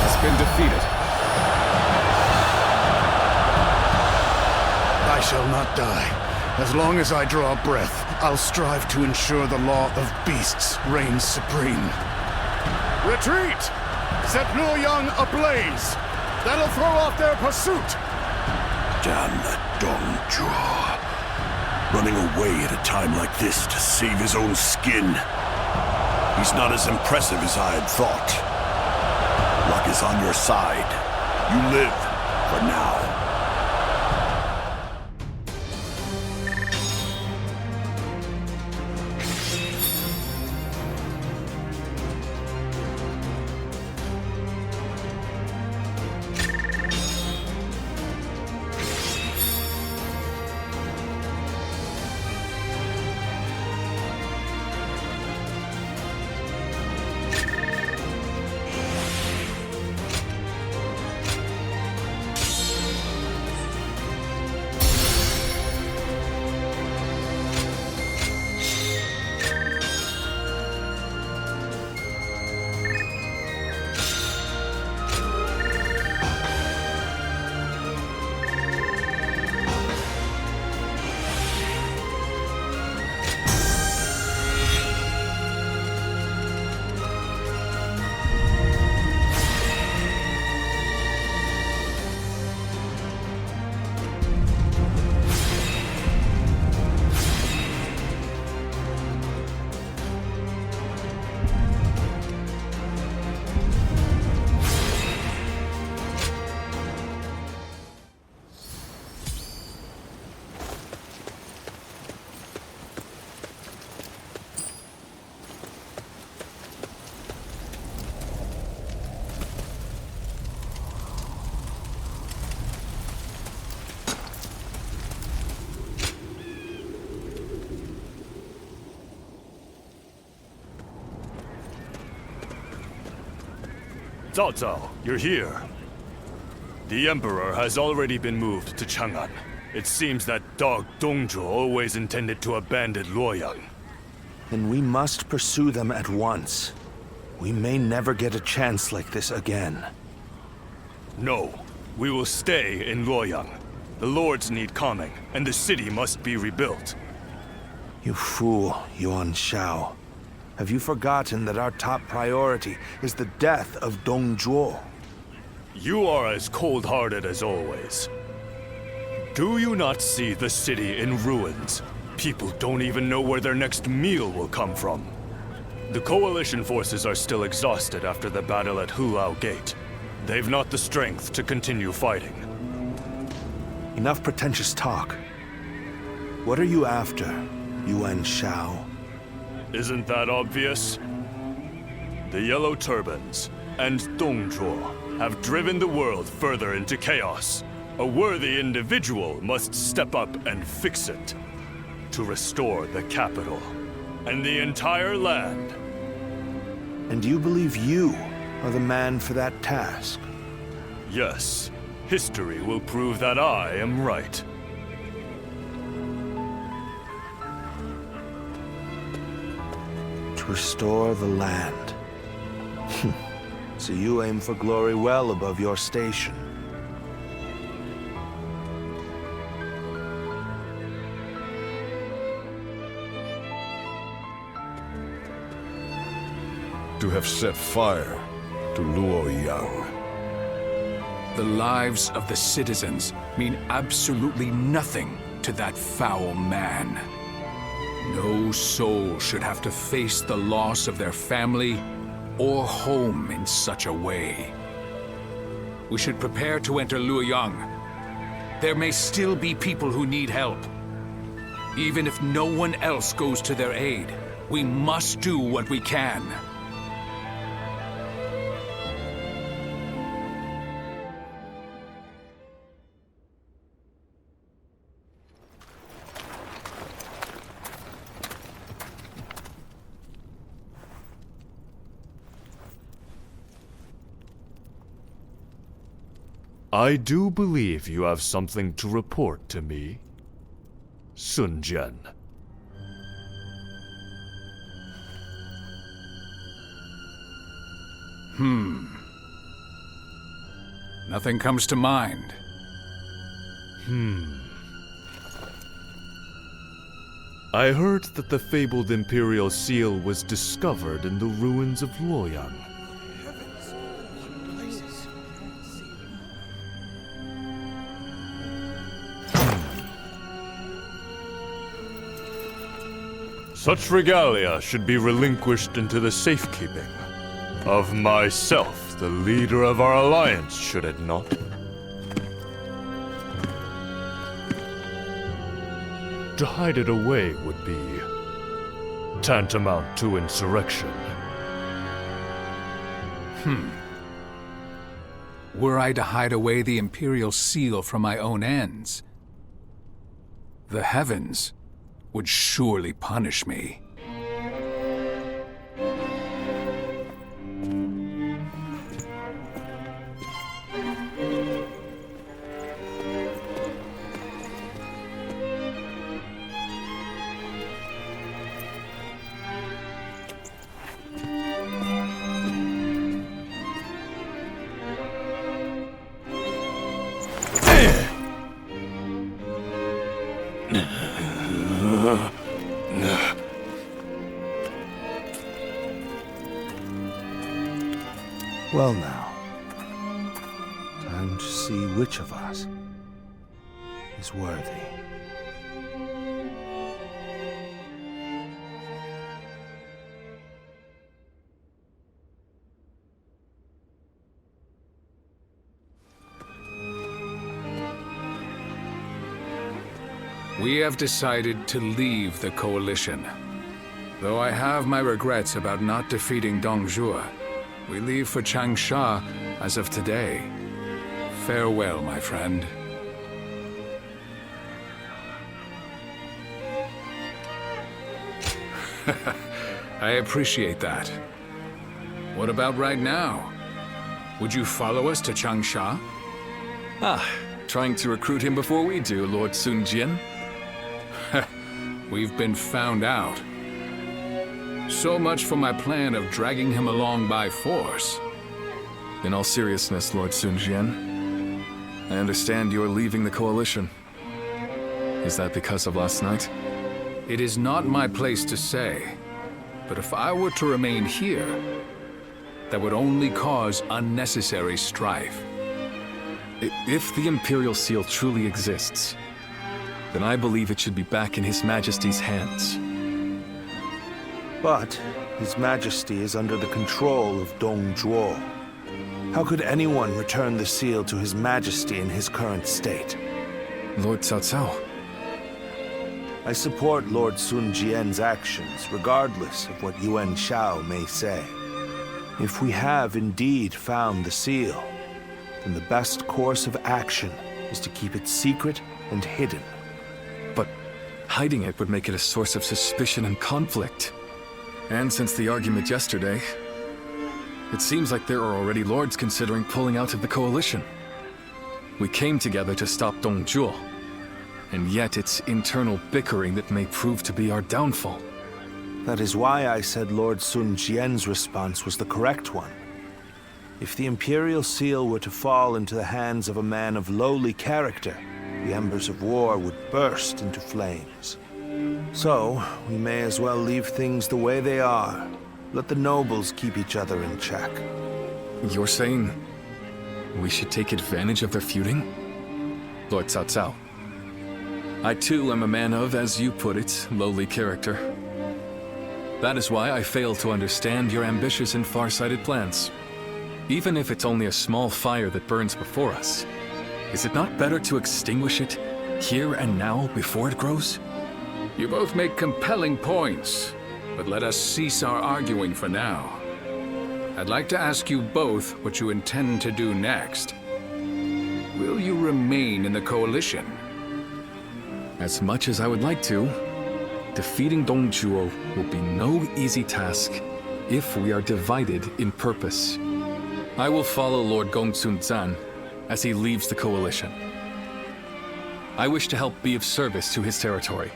has been defeated. I shall not die. As long as I draw breath, I'll strive to ensure the law of beasts reigns supreme. Retreat! Set Luoyang ablaze! That'll throw off their pursuit! Damn that Dong Zhuo. Running away at a time like this to save his own skin. He's not as impressive as I had thought. Luck is on your side. You live for now. Zhao Zhao, you're here. The Emperor has already been moved to Chang'an. It seems that dog Dong Zhuo always intended to abandon Luoyang. Then we must pursue them at once. We may never get a chance like this again. No, we will stay in Luoyang. The lords need calming, and the city must be rebuilt. You fool, Yuan Shao. Have you forgotten that our top priority is the death of Dong Zhuo? You are as cold-hearted as always. Do you not see the city in ruins? People don't even know where their next meal will come from. The Coalition forces are still exhausted after the battle at Hulao Gate. They've not the strength to continue fighting. Enough pretentious talk. What are you after, Yuan Shao? Isn't that obvious? The Yellow Turbans and Dong Zhuo have driven the world further into chaos. A worthy individual must step up and fix it. To restore the capital and the entire land. And you believe you are the man for that task? Yes. History will prove that I am right. To restore the land. So you aim for glory well above your station. To have set fire to Luoyang. The lives of the citizens mean absolutely nothing to that foul man. No soul should have to face the loss of their family or home in such a way. We should prepare to enter Luoyang. There may still be people who need help. Even if no one else goes to their aid, we must do what we can. I do believe you have something to report to me, Sun Jian. Nothing comes to mind. I heard that the fabled Imperial Seal was discovered in the ruins of Luoyang. Such regalia should be relinquished into the safekeeping of myself, the leader of our alliance, should it not? To hide it away would be tantamount to insurrection. Were I to hide away the Imperial Seal for my own ends, the heavens would surely punish me. Well now, time to see which of us is worthy. We have decided to leave the Coalition. Though I have my regrets about not defeating Dong Zhuo, we leave for Changsha as of today. Farewell, my friend. I appreciate that. What about right now? Would you follow us to Changsha? Ah, trying to recruit him before we do, Lord Sun Jian? We've been found out. So much for my plan of dragging him along by force. In all seriousness, Lord Sun Jian, I understand you're leaving the Coalition. Is that because of last night? It is not my place to say, but if I were to remain here, that would only cause unnecessary strife. If the Imperial Seal truly exists, then I believe it should be back in His Majesty's hands. But His Majesty is under the control of Dong Zhuo. How could anyone return the seal to His Majesty in his current state? Lord Cao Cao. I support Lord Sun Jian's actions, regardless of what Yuan Shao may say. If we have indeed found the seal, then the best course of action is to keep it secret and hidden. But hiding it would make it a source of suspicion and conflict. And since the argument yesterday, it seems like there are already lords considering pulling out of the Coalition. We came together to stop Dong Zhuo, and yet it's internal bickering that may prove to be our downfall. That is why I said Lord Sun Jian's response was the correct one. If the Imperial Seal were to fall into the hands of a man of lowly character, the embers of war would burst into flames. So, we may as well leave things the way they are. Let the nobles keep each other in check. You're saying we should take advantage of their feuding? Lord Cao Cao, I too am a man of, as you put it, lowly character. That is why I fail to understand your ambitious and far-sighted plans. Even if it's only a small fire that burns before us, is it not better to extinguish it here and now before it grows? You both make compelling points, but let us cease our arguing for now. I'd like to ask you both what you intend to do next. Will you remain in the Coalition? As much as I would like to, defeating Dong Zhuo will be no easy task if we are divided in purpose. I will follow Lord Gongsun Zan as he leaves the Coalition. I wish to help be of service to his territory.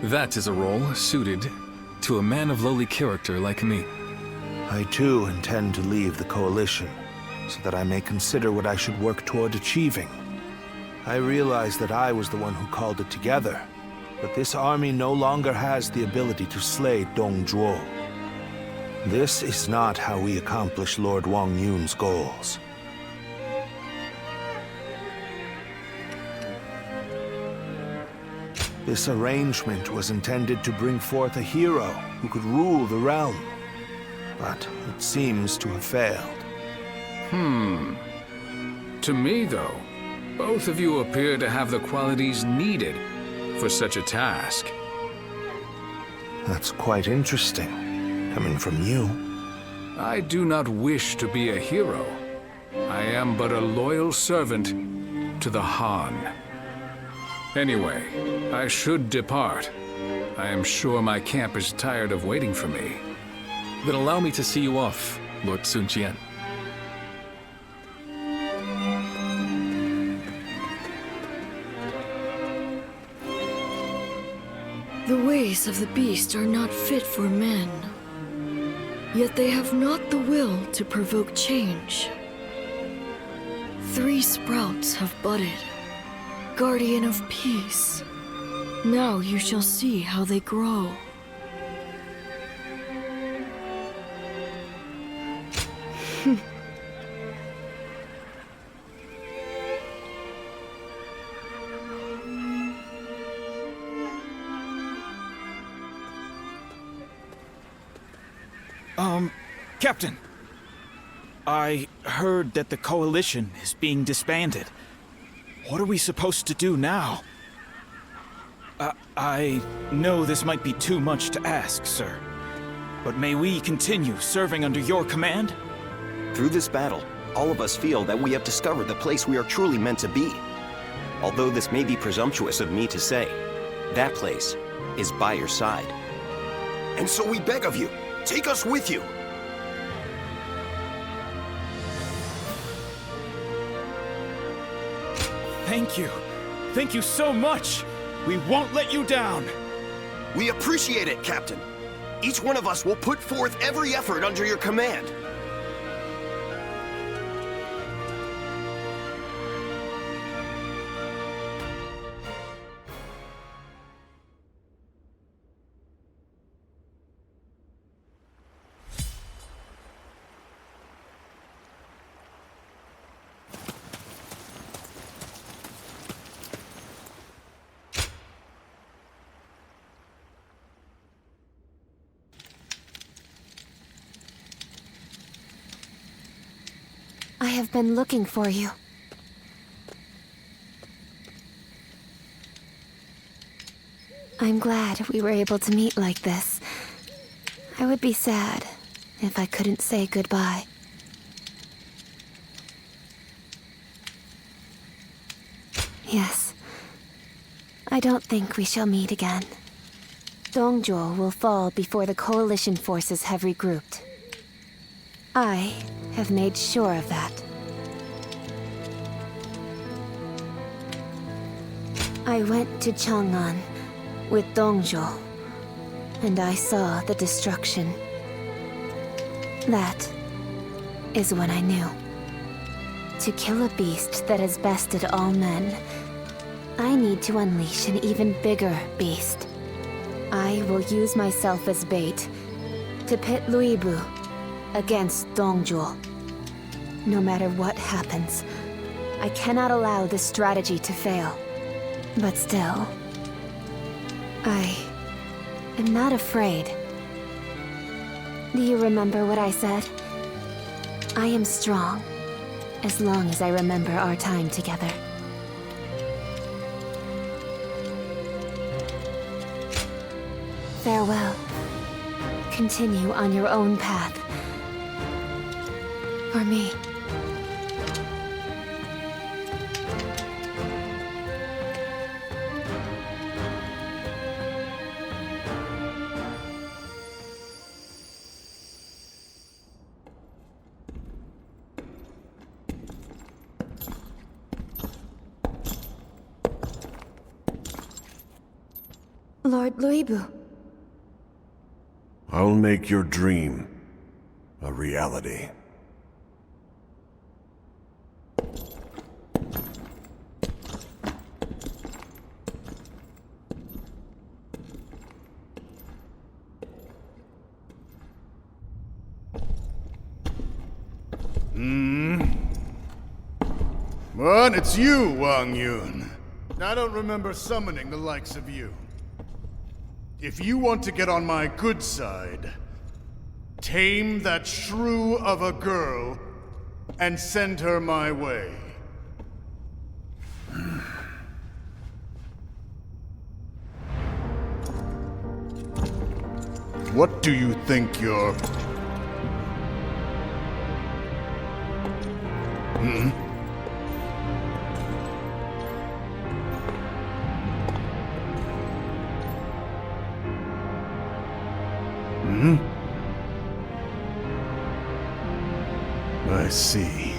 That is a role suited to a man of lowly character like me. I too intend to leave the Coalition, so that I may consider what I should work toward achieving. I realize that I was the one who called it together, but this army no longer has the ability to slay Dong Zhuo. This is not how we accomplish Lord Wong Yun's goals. This arrangement was intended to bring forth a hero who could rule the realm, but it seems to have failed. To me, though, both of you appear to have the qualities needed for such a task. That's quite interesting, coming from you. I do not wish to be a hero. I am but a loyal servant to the Han. Anyway, I should depart. I am sure my camp is tired of waiting for me. Then allow me to see you off, Lord Sun Jian. The ways of the beast are not fit for men. Yet they have not the will to provoke change. 3 sprouts have budded, guardian of peace. Now you shall see how they grow. Captain, I heard that the Coalition is being disbanded. What are we supposed to do now? I know this might be too much to ask, sir, but may we continue serving under your command? Through this battle, all of us feel that we have discovered the place we are truly meant to be. Although this may be presumptuous of me to say, that place is by your side. And so we beg of you, take us with you. Thank you. Thank you so much. We won't let you down. We appreciate it, Captain. Each one of us will put forth every effort under your command. I have been looking for you. I'm glad we were able to meet like this. I would be sad if I couldn't say goodbye. Yes. I don't think we shall meet again. Dong Zhuo will fall before the Coalition forces have regrouped. I have made sure of that. I went to Chang'an with Dong Zhuo, and I saw the destruction. That is when I knew. To kill a beast that has bested all men, I need to unleash an even bigger beast. I will use myself as bait to pit Liu Bei against Dong Zhuo. No matter what happens, I cannot allow this strategy to fail. But still, I am not afraid. Do you remember what I said? I am strong, as long as I remember our time together. Farewell. Continue on your own path. For me. Lord Liu Bei. I'll make your dream a reality. What? It's you, Wong Yun. I don't remember summoning the likes of you. If you want to get on my good side, tame that shrew of a girl and send her my way. What do you think you're... I see.